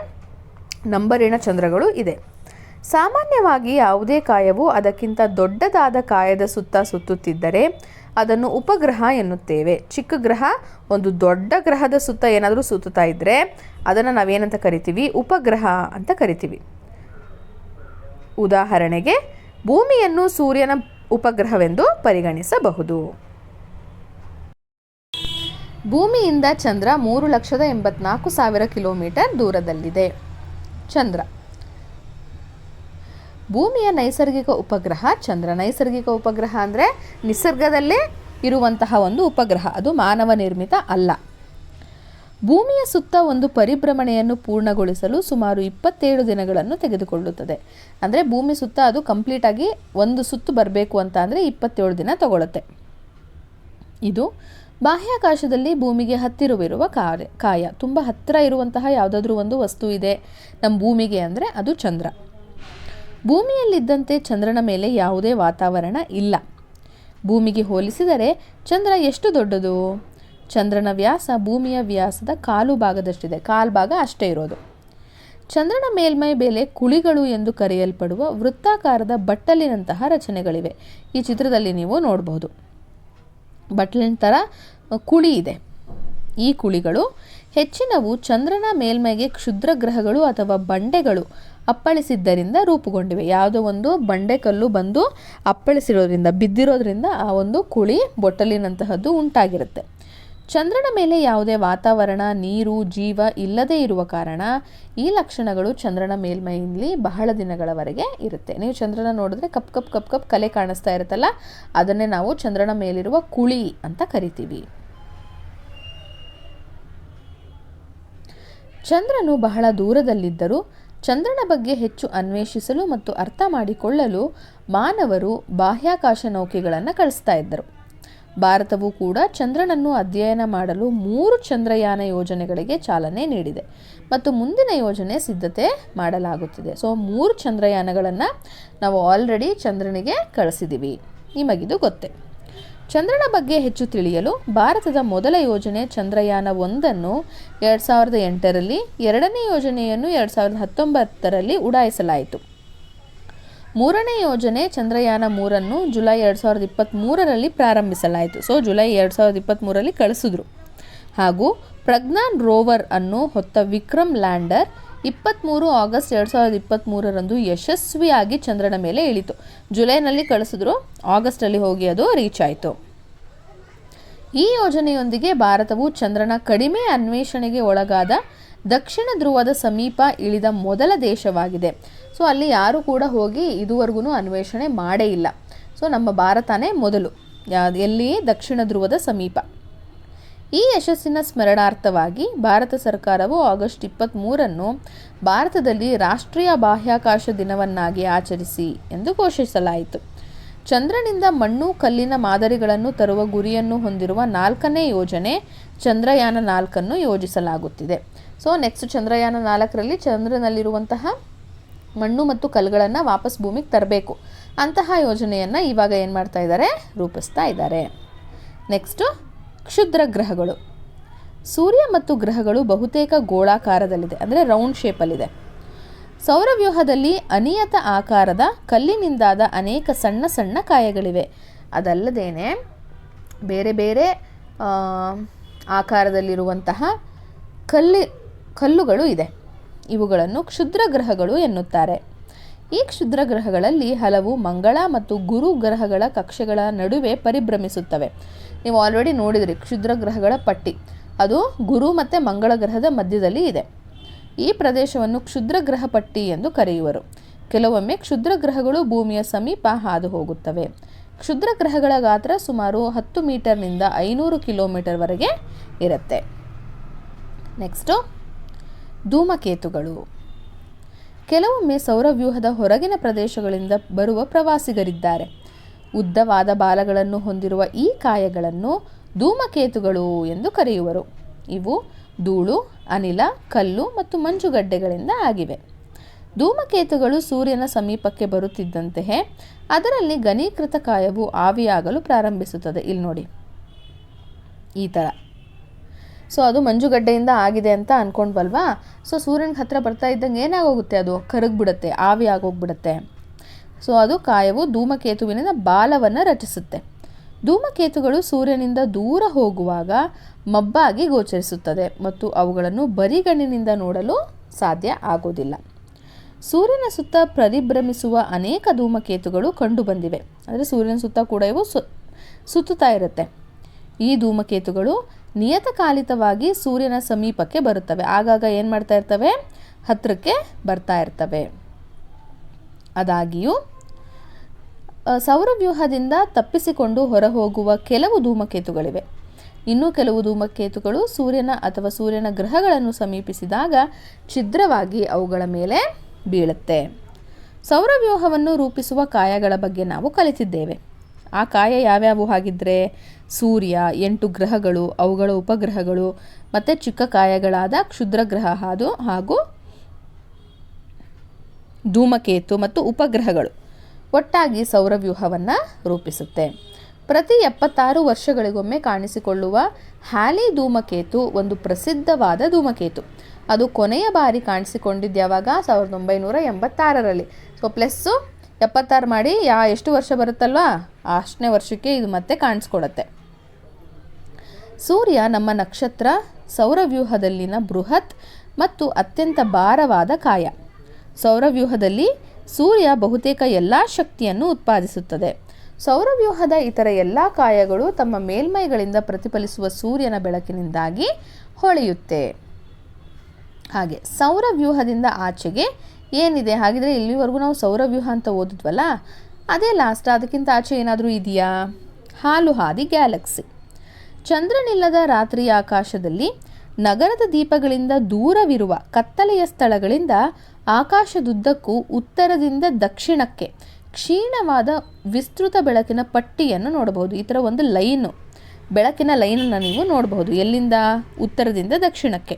ನಂಬರಿನ ಚಂದ್ರಗಳು ಇದೆ. ಸಾಮಾನ್ಯವಾಗಿ ಯಾವುದೇ ಕಾಯವು ಅದಕ್ಕಿಂತ ದೊಡ್ಡದಾದ ಕಾಯದ ಸುತ್ತ ಸುತ್ತುತ್ತಿದ್ದರೆ ಅದನ್ನು ಉಪಗ್ರಹ ಎನ್ನುತ್ತೇವೆ. ಚಿಕ್ಕ ಗ್ರಹ ಒಂದು ದೊಡ್ಡ ಗ್ರಹದ ಸುತ್ತ ಏನಾದರೂ ಸುತ್ತುತ್ತಾ ಇದ್ದರೆ ಅದನ್ನು ನಾವೇನಂತ ಕರಿತೀವಿ? ಉಪಗ್ರಹ ಅಂತ ಕರಿತೀವಿ. ಉದಾಹರಣೆಗೆ ಭೂಮಿಯನ್ನು ಸೂರ್ಯನ ಉಪಗ್ರಹವೆಂದು ಪರಿಗಣಿಸಬಹುದು. ಭೂಮಿಯಿಂದ ಚಂದ್ರ 3,84,000 ಕಿಲೋಮೀಟರ್ ದೂರದಲ್ಲಿದೆ. ಚಂದ್ರ ಭೂಮಿಯ ನೈಸರ್ಗಿಕ ಉಪಗ್ರಹ ಚಂದ್ರ. ನೈಸರ್ಗಿಕ ಉಪಗ್ರಹ ಅಂದರೆ ನಿಸರ್ಗದಲ್ಲೇ ಇರುವಂತಹ ಒಂದು ಉಪಗ್ರಹ, ಅದು ಮಾನವ ನಿರ್ಮಿತ ಅಲ್ಲ. ಭೂಮಿಯ ಸುತ್ತ ಒಂದು ಪರಿಭ್ರಮಣೆಯನ್ನು ಪೂರ್ಣಗೊಳಿಸಲು ಸುಮಾರು 27 ದಿನಗಳನ್ನು ತೆಗೆದುಕೊಳ್ಳುತ್ತದೆ. ಅಂದರೆ ಭೂಮಿ ಸುತ್ತ ಅದು ಕಂಪ್ಲೀಟಾಗಿ ಒಂದು ಸುತ್ತು ಬರಬೇಕು ಅಂತ ಅಂದರೆ 27 ದಿನ ತಗೊಳುತ್ತೆ. ಇದು ಬಾಹ್ಯಾಕಾಶದಲ್ಲಿ ಭೂಮಿಗೆ ಹತ್ತಿರವಿರುವ ಕಾಯ. ತುಂಬ ಹತ್ತಿರ ಇರುವಂತಹ ಯಾವುದಾದ್ರೂ ಒಂದು ವಸ್ತು ಇದೆ ನಮ್ಮ ಭೂಮಿಗೆ ಅಂದರೆ ಅದು ಚಂದ್ರ. ಭೂಮಿಯಲ್ಲಿದ್ದಂತೆ ಚಂದ್ರನ ಮೇಲೆ ಯಾವುದೇ ವಾತಾವರಣ ಇಲ್ಲ. ಭೂಮಿಗೆ ಹೋಲಿಸಿದರೆ ಚಂದ್ರ ಎಷ್ಟು ದೊಡ್ಡದು? ಚಂದ್ರನ ವ್ಯಾಸ ಭೂಮಿಯ ವ್ಯಾಸದ ಕಾಲು ಭಾಗದಷ್ಟಿದೆ, ಕಾಲು ಭಾಗ ಅಷ್ಟೇ ಇರೋದು. ಚಂದ್ರನ ಮೇಲ್ಮೈ ಮೇಲೆ ಕುಳಿಗಳು ಎಂದು ಕರೆಯಲ್ಪಡುವ ವೃತ್ತಾಕಾರದ ಬಟ್ಟಲಿನಂತಹ ರಚನೆಗಳಿವೆ. ಈ ಚಿತ್ರದಲ್ಲಿ ನೀವು ನೋಡಬಹುದು, ಬಟ್ಟಲಿನ ಥರ ಕುಳಿ ಇದೆ. ಈ ಕುಳಿಗಳು ಹೆಚ್ಚಿನವು ಚಂದ್ರನ ಮೇಲ್ಮೈಗೆ ಕ್ಷುದ್ರ ಗ್ರಹಗಳು ಅಥವಾ ಬಂಡೆಗಳು ಅಪ್ಪಳಿಸಿದ್ದರಿಂದ ರೂಪುಗೊಂಡಿವೆ. ಯಾವುದೋ ಒಂದು ಬಂಡೆ ಕಲ್ಲು ಬಂದು ಅಪ್ಪಳಿಸಿರೋದ್ರಿಂದ, ಬಿದ್ದಿರೋದ್ರಿಂದ ಆ ಒಂದು ಕುಳಿ ಬೊಟ್ಟಲಿನಂತಹದ್ದು ಉಂಟಾಗಿರುತ್ತೆ. ಚಂದ್ರನ ಮೇಲೆ ಯಾವುದೇ ವಾತಾವರಣ, ನೀರು, ಜೀವ ಇಲ್ಲದೇ ಇರುವ ಕಾರಣ ಈ ಲಕ್ಷಣಗಳು ಚಂದ್ರನ ಮೇಲ್ಮೈಯಲ್ಲಿ ಬಹಳ ದಿನಗಳವರೆಗೆ ಇರುತ್ತೆ. ನೀವು ಚಂದ್ರನ ನೋಡಿದ್ರೆ ಕಪ್ ಕಪ್ ಕಪ್ ಕಪ್ ಕಲೆ ಕಾಣಿಸ್ತಾ ಇರುತ್ತಲ್ಲ, ಅದನ್ನೇ ನಾವು ಚಂದ್ರನ ಮೇಲಿರುವ ಕುಳಿ ಅಂತ ಕರಿತೀವಿ. ಚಂದ್ರನು ಬಹಳ ದೂರದಲ್ಲಿದ್ದರೂ ಚಂದ್ರನ ಬಗ್ಗೆ ಹೆಚ್ಚು ಅನ್ವೇಷಿಸಲು ಮತ್ತು ಅರ್ಥ ಮಾಡಿಕೊಳ್ಳಲು ಮಾನವರು ಬಾಹ್ಯಾಕಾಶ ನೌಕೆಗಳನ್ನು ಕಳಿಸ್ತಾ ಇದ್ದರು. ಭಾರತವು ಕೂಡ ಚಂದ್ರನನ್ನು ಅಧ್ಯಯನ ಮಾಡಲು 3 ಚಂದ್ರಯಾನ ಯೋಜನೆಗಳಿಗೆ ಚಾಲನೆ ನೀಡಿದೆ ಮತ್ತು ಮುಂದಿನ ಯೋಜನೆ ಸಿದ್ಧತೆ ಮಾಡಲಾಗುತ್ತಿದೆ. ಸೊ 3 ಚಂದ್ರಯಾನಗಳನ್ನು ನಾವು ಆಲ್ರೆಡಿ ಚಂದ್ರನಿಗೆ ಕಳಿಸಿದ್ದೀವಿ, ನಿಮಗಿದು ಗೊತ್ತೇ. ಚಂದ್ರನ ಬಗ್ಗೆ ಹೆಚ್ಚು ತಿಳಿಯಲು ಭಾರತದ ಮೊದಲ ಯೋಜನೆ ಚಂದ್ರಯಾನ 1 2008ರಲ್ಲಿ, ಎರಡನೇ ಯೋಜನೆಯನ್ನು 2019ರಲ್ಲಿ ಉಡಾಯಿಸಲಾಯಿತು. ಮೂರನೇ ಯೋಜನೆ ಚಂದ್ರಯಾನ 3 ಜುಲೈ 2023ರಲ್ಲಿ ಪ್ರಾರಂಭಿಸಲಾಯಿತು. ಸೊ ಜುಲೈ 2023ರಲ್ಲಿ ಕಳಿಸಿದ್ರು. ಹಾಗೂ ಪ್ರಜ್ಞಾನ್ ರೋವರ್ ಅನ್ನು ಹೊತ್ತ ವಿಕ್ರಮ್ ಲ್ಯಾಂಡರ್ 23 ಆಗಸ್ಟ್ 2023ರಂದು ಯಶಸ್ವಿಯಾಗಿ ಚಂದ್ರನ ಮೇಲೆ ಇಳಿತು. ಜುಲೈನಲ್ಲಿ ಕಳಿಸಿದ್ರು, ಆಗಸ್ಟಲ್ಲಿ ಹೋಗಿ ಅದು ರೀಚ್ ಆಯಿತು. ಈ ಯೋಜನೆಯೊಂದಿಗೆ ಭಾರತವು ಚಂದ್ರನ ಕಡಿಮೆ ಅನ್ವೇಷಣೆಗೆ ಒಳಗಾದ ದಕ್ಷಿಣ ಧ್ರುವದ ಸಮೀಪ ಇಳಿದ ಮೊದಲ ದೇಶವಾಗಿದೆ. ಸೊ ಅಲ್ಲಿ ಯಾರು ಕೂಡ ಹೋಗಿ ಇದುವರೆಗೂ ಅನ್ವೇಷಣೆ ಮಾಡೇ ಇಲ್ಲ. ಸೊ ನಮ್ಮ ಭಾರತನೇ ಮೊದಲು, ಎಲ್ಲಿ ದಕ್ಷಿಣ ಧ್ರುವದ ಸಮೀಪ. ಈ ಯಶಸ್ಸಿನ ಸ್ಮರಣಾರ್ಥವಾಗಿ ಭಾರತ ಸರ್ಕಾರವು ಆಗಸ್ಟ್ 23ನ್ನು ಭಾರತದಲ್ಲಿ ರಾಷ್ಟ್ರೀಯ ಬಾಹ್ಯಾಕಾಶ ದಿನವನ್ನಾಗಿ ಆಚರಿಸಿ ಎಂದು ಘೋಷಿಸಲಾಯಿತು. ಚಂದ್ರನಿಂದ ಮಣ್ಣು ಕಲ್ಲಿನ ಮಾದರಿಗಳನ್ನು ತರುವ ಗುರಿಯನ್ನು ಹೊಂದಿರುವ 4ನೇ ಯೋಜನೆ ಚಂದ್ರಯಾನ 4 ಯೋಜಿಸಲಾಗುತ್ತಿದೆ. ಸೊ ನೆಕ್ಸ್ಟ್ ಚಂದ್ರಯಾನ 4ರಲ್ಲಿ ಚಂದ್ರನಲ್ಲಿರುವಂತಹ ಮಣ್ಣು ಮತ್ತು ಕಲ್ಲುಗಳನ್ನು ವಾಪಸ್ ಭೂಮಿಗೆ ತರಬೇಕು. ಅಂತಹ ಯೋಜನೆಯನ್ನು ಇವಾಗ ಏನು ಮಾಡ್ತಾ ಇದ್ದಾರೆ, ರೂಪಿಸ್ತಾ ಇದ್ದಾರೆ. ನೆಕ್ಸ್ಟು ಕ್ಷುದ್ರ ಗ್ರಹಗಳು. ಸೂರ್ಯ ಮತ್ತು ಗ್ರಹಗಳು ಬಹುತೇಕ ಗೋಳಾಕಾರದಲ್ಲಿದೆ, ಅಂದರೆ ರೌಂಡ್ ಶೇಪಲ್ಲಿದೆ. ಸೌರವ್ಯೂಹದಲ್ಲಿ ಅನಿಯತ ಆಕಾರದ ಕಲ್ಲಿನಿಂದಾದ ಅನೇಕ ಸಣ್ಣ ಸಣ್ಣ ಕಾಯಗಳಿವೆ. ಅದಲ್ಲದೇನೆ ಬೇರೆ ಬೇರೆ ಆಕಾರದಲ್ಲಿರುವಂತಹ ಕಲ್ಲುಗಳು ಇದೆ. ಇವುಗಳನ್ನು ಕ್ಷುದ್ರ ಗ್ರಹಗಳು ಎನ್ನುತ್ತಾರೆ. ಈ ಕ್ಷುದ್ರ ಗ್ರಹಗಳಲ್ಲಿ ಹಲವು ಮಂಗಳ ಮತ್ತು ಗುರು ಗ್ರಹಗಳ ಕಕ್ಷೆಗಳ ನಡುವೆ ಪರಿಭ್ರಮಿಸುತ್ತವೆ. ನೀವು ಆಲ್ರೆಡಿ ನೋಡಿದ್ರಿ ಕ್ಷುದ್ರ ಗ್ರಹಗಳ ಪಟ್ಟಿ, ಅದು ಗುರು ಮತ್ತು ಮಂಗಳ ಗ್ರಹದ ಮಧ್ಯದಲ್ಲಿ ಇದೆ. ಈ ಪ್ರದೇಶವನ್ನು ಕ್ಷುದ್ರ ಗ್ರಹ ಪಟ್ಟಿ ಎಂದು ಕರೆಯುವರು. ಕೆಲವೊಮ್ಮೆ ಕ್ಷುದ್ರ ಗ್ರಹಗಳು ಭೂಮಿಯ ಸಮೀಪ ಹಾದು ಹೋಗುತ್ತವೆ. ಕ್ಷುದ್ರ ಗ್ರಹಗಳ ಗಾತ್ರ ಸುಮಾರು 10 ಮೀಟರ್ನಿಂದ 500 ಕಿಲೋಮೀಟರ್ವರೆಗೆ ಇರುತ್ತೆ. ನೆಕ್ಸ್ಟು ಧೂಮಕೇತುಗಳು. ಕೆಲವೊಮ್ಮೆ ಸೌರವ್ಯೂಹದ ಹೊರಗಿನ ಪ್ರದೇಶಗಳಿಂದ ಬರುವ ಪ್ರವಾಸಿಗರಿದ್ದಾರೆ. ಉದ್ದವಾದ ಬಾಲಗಳನ್ನು ಹೊಂದಿರುವ ಈ ಕಾಯಗಳನ್ನು ಧೂಮಕೇತುಗಳು ಎಂದು ಕರೆಯುವರು. ಇವು ಧೂಳು, ಅನಿಲ, ಕಲ್ಲು ಮತ್ತು ಮಂಜುಗಡ್ಡೆಗಳಿಂದ ಆಗಿವೆ. ಧೂಮಕೇತುಗಳು ಸೂರ್ಯನ ಸಮೀಪಕ್ಕೆ ಬರುತ್ತಿದ್ದಂತೆಯೇ ಅದರಲ್ಲಿ ಘನೀಕೃತ ಕಾಯವು ಆವಿಯಾಗಲು ಪ್ರಾರಂಭಿಸುತ್ತದೆ. ಇಲ್ಲಿ ನೋಡಿ, ಈ ಥರ. ಸೊ ಅದು ಮಂಜುಗಡ್ಡೆಯಿಂದ ಆಗಿದೆ ಅಂತ ಅಂದ್ಕೊಂಡ್ವಲ್ವಾ. ಸೊ ಸೂರ್ಯನ ಹತ್ರ ಬರ್ತಾ ಇದ್ದಂಗೆ ಏನಾಗೋಗುತ್ತೆ, ಅದು ಕರಗಿಬಿಡುತ್ತೆ, ಆವಿ ಆಗೋಗ್ಬಿಡುತ್ತೆ. ಸೊ ಅದು ಕಾಯವು ಧೂಮಕೇತುವಿನ ಬಾಲವನ್ನು ರಚಿಸುತ್ತೆ. ಧೂಮಕೇತುಗಳು ಸೂರ್ಯನಿಂದ ದೂರ ಹೋಗುವಾಗ ಮಬ್ಬಾಗಿ ಗೋಚರಿಸುತ್ತದೆ ಮತ್ತು ಅವುಗಳನ್ನು ಬರಿಗಣ್ಣಿನಿಂದ ನೋಡಲು ಸಾಧ್ಯ ಆಗೋದಿಲ್ಲ. ಸೂರ್ಯನ ಸುತ್ತ ಪರಿಭ್ರಮಿಸುವ ಅನೇಕ ಧೂಮಕೇತುಗಳು ಕಂಡುಬಂದಿವೆ. ಅಂದರೆ ಸೂರ್ಯನ ಸುತ್ತ ಕೂಡ ಇವು ಸುತ್ತುತ್ತಾ ಇರುತ್ತೆ. ಈ ಧೂಮಕೇತುಗಳು ನಿಯತಕಾಲಿಕವಾಗಿ ಸೂರ್ಯನ ಸಮೀಪಕ್ಕೆ ಬರುತ್ತವೆ. ಆಗಾಗ ಏನು ಮಾಡ್ತಾ ಇರ್ತವೆ, ಹತ್ತಿರಕ್ಕೆ ಬರ್ತಾ ಇರ್ತವೆ. ಆದಾಗ್ಯೂ ಸೌರವ್ಯೂಹದಿಂದ ತಪ್ಪಿಸಿಕೊಂಡು ಹೊರಹೋಗುವ ಕೆಲವು ಧೂಮಕೇತುಗಳಿವೆ. ಇನ್ನೂ ಕೆಲವು ಧೂಮಕೇತುಗಳು ಸೂರ್ಯನ ಅಥವಾ ಸೂರ್ಯನ ಗ್ರಹಗಳನ್ನು ಸಮೀಪಿಸಿದಾಗ ಛಿದ್ರವಾಗಿ ಅವುಗಳ ಮೇಲೆ ಬೀಳುತ್ತೆ. ಸೌರವ್ಯೂಹವನ್ನು ರೂಪಿಸುವ ಕಾಯಗಳ ಬಗ್ಗೆ ನಾವು ಕಲಿತಿದ್ದೇವೆ. ಆ ಕಾಯ ಯಾವ್ಯಾವು ಹಾಗಿದ್ರೆ, ಸೂರ್ಯ, 8 ಗ್ರಹಗಳು, ಅವುಗಳ ಉಪಗ್ರಹಗಳು ಮತ್ತು ಚಿಕ್ಕ ಕಾಯಗಳಾದ ಕ್ಷುದ್ರ ಗ್ರಹ ಹಾಗೂ ಧೂಮಕೇತು ಮತ್ತು ಉಪಗ್ರಹಗಳು ಒಟ್ಟಾಗಿ ಸೌರವ್ಯೂಹವನ್ನು ರೂಪಿಸುತ್ತೆ. ಪ್ರತಿ 76 ವರ್ಷಗಳಿಗೊಮ್ಮೆ ಕಾಣಿಸಿಕೊಳ್ಳುವ ಹ್ಯಾಲಿ ಧೂಮಕೇತು ಒಂದು ಪ್ರಸಿದ್ಧವಾದ ಧೂಮಕೇತು. ಅದು ಕೊನೆಯ ಬಾರಿ ಕಾಣಿಸಿಕೊಂಡಿದ್ದು ಯಾವಾಗ? 1986ರಲ್ಲಿ. ಸೊ ಪ್ಲಸ್ಸು 76 ಮಾಡಿ ಎಷ್ಟು ವರ್ಷ ಬರುತ್ತಲ್ವಾ ಅಷ್ಟನೇ ವರ್ಷಕ್ಕೆ ಇದು ಮತ್ತೆ ಕಾಣಿಸ್ಕೊಳ್ಳುತ್ತೆ. ಸೂರ್ಯ ನಮ್ಮ ನಕ್ಷತ್ರ ಸೌರವ್ಯೂಹದಲ್ಲಿನ ಬೃಹತ್ ಮತ್ತು ಅತ್ಯಂತ ಭಾರವಾದ ಕಾಯ. ಸೌರವ್ಯೂಹದಲ್ಲಿ ಸೂರ್ಯ ಬಹುತೇಕ ಎಲ್ಲ ಶಕ್ತಿಯನ್ನು ಉತ್ಪಾದಿಸುತ್ತದೆ. ಸೌರವ್ಯೂಹದ ಇತರ ಎಲ್ಲ ಕಾಯಗಳು ತಮ್ಮ ಮೇಲ್ಮೈಗಳಿಂದ ಪ್ರತಿಫಲಿಸುವ ಸೂರ್ಯನ ಬೆಳಕಿನಿಂದಾಗಿ ಹೊಳೆಯುತ್ತೆ. ಹಾಗೆ ಸೌರವ್ಯೂಹದಿಂದ ಆಚೆಗೆ ಏನಿದೆ? ಹಾಗಿದ್ರೆ ಇಲ್ಲಿವರೆಗೂ ನಾವು ಸೌರವ್ಯೂಹ ಅಂತ ಓದಿದ್ವಲ್ಲ, ಅದೇ ಲಾಸ್ಟ್. ಅದಕ್ಕಿಂತ ಆಚೆ ಏನಾದರೂ ಇದೆಯಾ? ಹಾಲುಹಾದಿ ಗ್ಯಾಲಕ್ಸಿ. ಚಂದ್ರನಿಲ್ಲದ ರಾತ್ರಿಯ ಆಕಾಶದಲ್ಲಿ ನಗರದ ದೀಪಗಳಿಂದ ದೂರವಿರುವ ಕತ್ತಲೆಯ ಸ್ಥಳಗಳಿಂದ ಆಕಾಶದುದ್ದಕ್ಕೂ ಉತ್ತರದಿಂದ ದಕ್ಷಿಣಕ್ಕೆ ಕ್ಷೀಣವಾದ ವಿಸ್ತೃತ ಬೆಳಕಿನ ಪಟ್ಟಿಯನ್ನು ನೋಡಬಹುದು. ಈ ಥರ ಒಂದು ಲೈನು, ಬೆಳಕಿನ ಲೈನನ್ನು ನೀವು ನೋಡಬಹುದು. ಎಲ್ಲಿಂದ? ಉತ್ತರದಿಂದ ದಕ್ಷಿಣಕ್ಕೆ.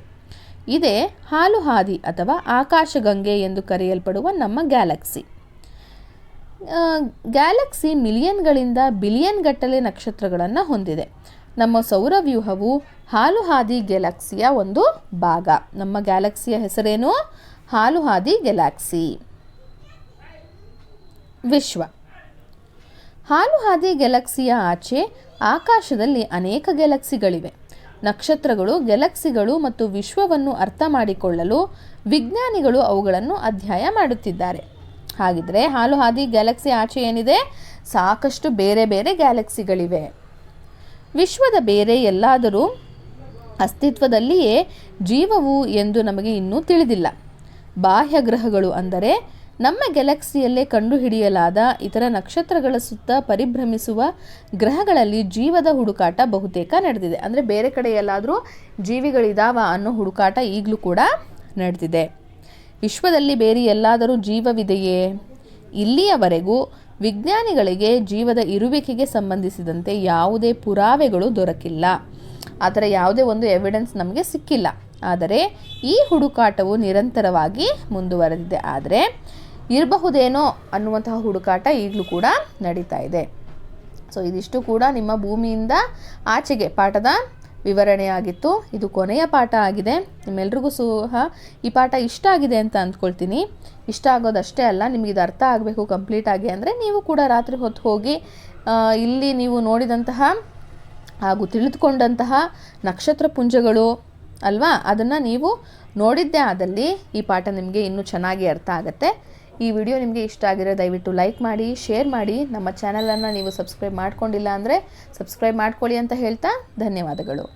ಇದೇ ಹಾಲುಹಾದಿ ಅಥವಾ ಆಕಾಶಗಂಗೆ ಎಂದು ಕರೆಯಲ್ಪಡುವ ನಮ್ಮ ಗ್ಯಾಲಕ್ಸಿ. ಗ್ಯಾಲಕ್ಸಿ ಮಿಲಿಯನ್ಗಳಿಂದ ಬಿಲಿಯನ್ ಗಟ್ಟಲೆ ನಕ್ಷತ್ರಗಳನ್ನು ಹೊಂದಿದೆ. ನಮ್ಮ ಸೌರವ್ಯೂಹವು ಹಾಲುಹಾದಿ ಗ್ಯಾಲಕ್ಸಿಯ ಒಂದು ಭಾಗ. ನಮ್ಮ ಗ್ಯಾಲಕ್ಸಿಯ ಹೆಸರೇನು? ಹಾಲುಹಾದಿ ಗ್ಯಾಲಕ್ಸಿ. ವಿಶ್ವ. ಹಾಲುಹಾದಿ ಗ್ಯಾಲಕ್ಸಿಯ ಆಚೆ ಆಕಾಶದಲ್ಲಿ ಅನೇಕ ಗ್ಯಾಲಕ್ಸಿಗಳಿವೆ. ನಕ್ಷತ್ರಗಳು, ಗ್ಯಾಲಕ್ಸಿಗಳು ಮತ್ತು ವಿಶ್ವವನ್ನು ಅರ್ಥ ಮಾಡಿಕೊಳ್ಳಲು ವಿಜ್ಞಾನಿಗಳು ಅವುಗಳನ್ನು ಅಧ್ಯಯನ ಮಾಡುತ್ತಿದ್ದಾರೆ. ಹಾಗಿದ್ರೆ ಹಾಲುಹಾದಿ ಗ್ಯಾಲಕ್ಸಿ ಆಚೆ ಏನಿದೆ? ಸಾಕಷ್ಟು ಬೇರೆ ಬೇರೆ ಗ್ಯಾಲಕ್ಸಿಗಳಿವೆ. ವಿಶ್ವದ ಬೇರೆ ಎಲ್ಲಾದರೂ ಅಸ್ತಿತ್ವದಲ್ಲಿಯೇ ಜೀವವು ಎಂದು ನಮಗೆ ಇನ್ನೂ ತಿಳಿದಿಲ್ಲ. ಬಾಹ್ಯ ಗ್ರಹಗಳು ಅಂದರೆ ನಮ್ಮ ಗ್ಯಾಲಕ್ಸಿಯಲ್ಲೇ ಕಂಡುಹಿಡಿಯಲಾದ ಇತರ ನಕ್ಷತ್ರಗಳ ಸುತ್ತ ಪರಿಭ್ರಮಿಸುವ ಗ್ರಹಗಳಲ್ಲಿ ಜೀವದ ಹುಡುಕಾಟ ಬಹುತೇಕ ನಡೆದಿದೆ. ಅಂದರೆ ಬೇರೆ ಕಡೆ ಎಲ್ಲಾದರೂ ಜೀವಿಗಳಿದಾವ ಅನ್ನೋ ಹುಡುಕಾಟ ಈಗಲೂ ಕೂಡ ನಡೆದಿದೆ. ವಿಶ್ವದಲ್ಲಿ ಬೇರೆ ಎಲ್ಲಾದರೂ ಜೀವವಿದೆಯೇ? ಇಲ್ಲಿಯವರೆಗೂ ವಿಜ್ಞಾನಿಗಳಿಗೆ ಜೀವದ ಇರುವಿಕೆಗೆ ಸಂಬಂಧಿಸಿದಂತೆ ಯಾವುದೇ ಪುರಾವೆಗಳು ದೊರಕಿಲ್ಲ. ಆ ಥರ ಯಾವುದೇ ಒಂದು ಎವಿಡೆನ್ಸ್ ನಮಗೆ ಸಿಕ್ಕಿಲ್ಲ. ಆದರೆ ಈ ಹುಡುಕಾಟವು ನಿರಂತರವಾಗಿ ಮುಂದುವರೆದಿದೆ. ಆದರೆ ಇರಬಹುದೇನೋ ಅನ್ನುವಂತಹ ಹುಡುಕಾಟ ಈಗಲೂ ಕೂಡ ನಡೀತಾ ಇದೆ. ಸೊ ಇದಿಷ್ಟು ಕೂಡ ನಿಮ್ಮ ಭೂಮಿಯಿಂದ ಆಚೆಗೆ ಪಾಠದ ವಿವರಣೆಯಾಗಿತ್ತು. ಇದು ಕೊನೆಯ ಪಾಠ ಆಗಿದೆ. ನಿಮ್ಮೆಲ್ರಿಗೂ ಸಹ ಈ ಪಾಠ ಇಷ್ಟ ಆಗಿದೆ ಅಂತ ಅಂದ್ಕೊಳ್ತೀನಿ. ಇಷ್ಟ ಆಗೋದಷ್ಟೇ ಅಲ್ಲ, ನಿಮಗೆ ಇದು ಅರ್ಥ ಆಗಬೇಕು ಕಂಪ್ಲೀಟಾಗಿ ಅಂದರೆ ನೀವು ಕೂಡ ರಾತ್ರಿ ಹೊತ್ತು ಹೋಗಿ ಇಲ್ಲಿ ನೀವು ನೋಡಿದಂತಹ ಹಾಗೂ ತಿಳಿದುಕೊಂಡಂತಹ ನಕ್ಷತ್ರ ಪುಂಜಗಳು ಅಲ್ವಾ, ಅದನ್ನು ನೀವು ನೋಡಿದ್ದೇ ಆದಲ್ಲಿ ಈ ಪಾಠ ನಿಮಗೆ ಇನ್ನೂ ಚೆನ್ನಾಗಿ ಅರ್ಥ ಆಗುತ್ತೆ. ಈ ವಿಡಿಯೋ ನಿಮಗೆ ಇಷ್ಟ ಆಗಿರೋ ದಯವಿಟ್ಟು ಲೈಕ್ ಮಾಡಿ, ಶೇರ್ ಮಾಡಿ. ನಮ್ಮ ಚಾನಲನ್ನು ನೀವು ಸಬ್ಸ್ಕ್ರೈಬ್ ಮಾಡ್ಕೊಂಡಿಲ್ಲ ಅಂದರೆ ಸಬ್ಸ್ಕ್ರೈಬ್ ಮಾಡ್ಕೊಳ್ಳಿ ಅಂತ ಹೇಳ್ತಾ ಧನ್ಯವಾದಗಳು.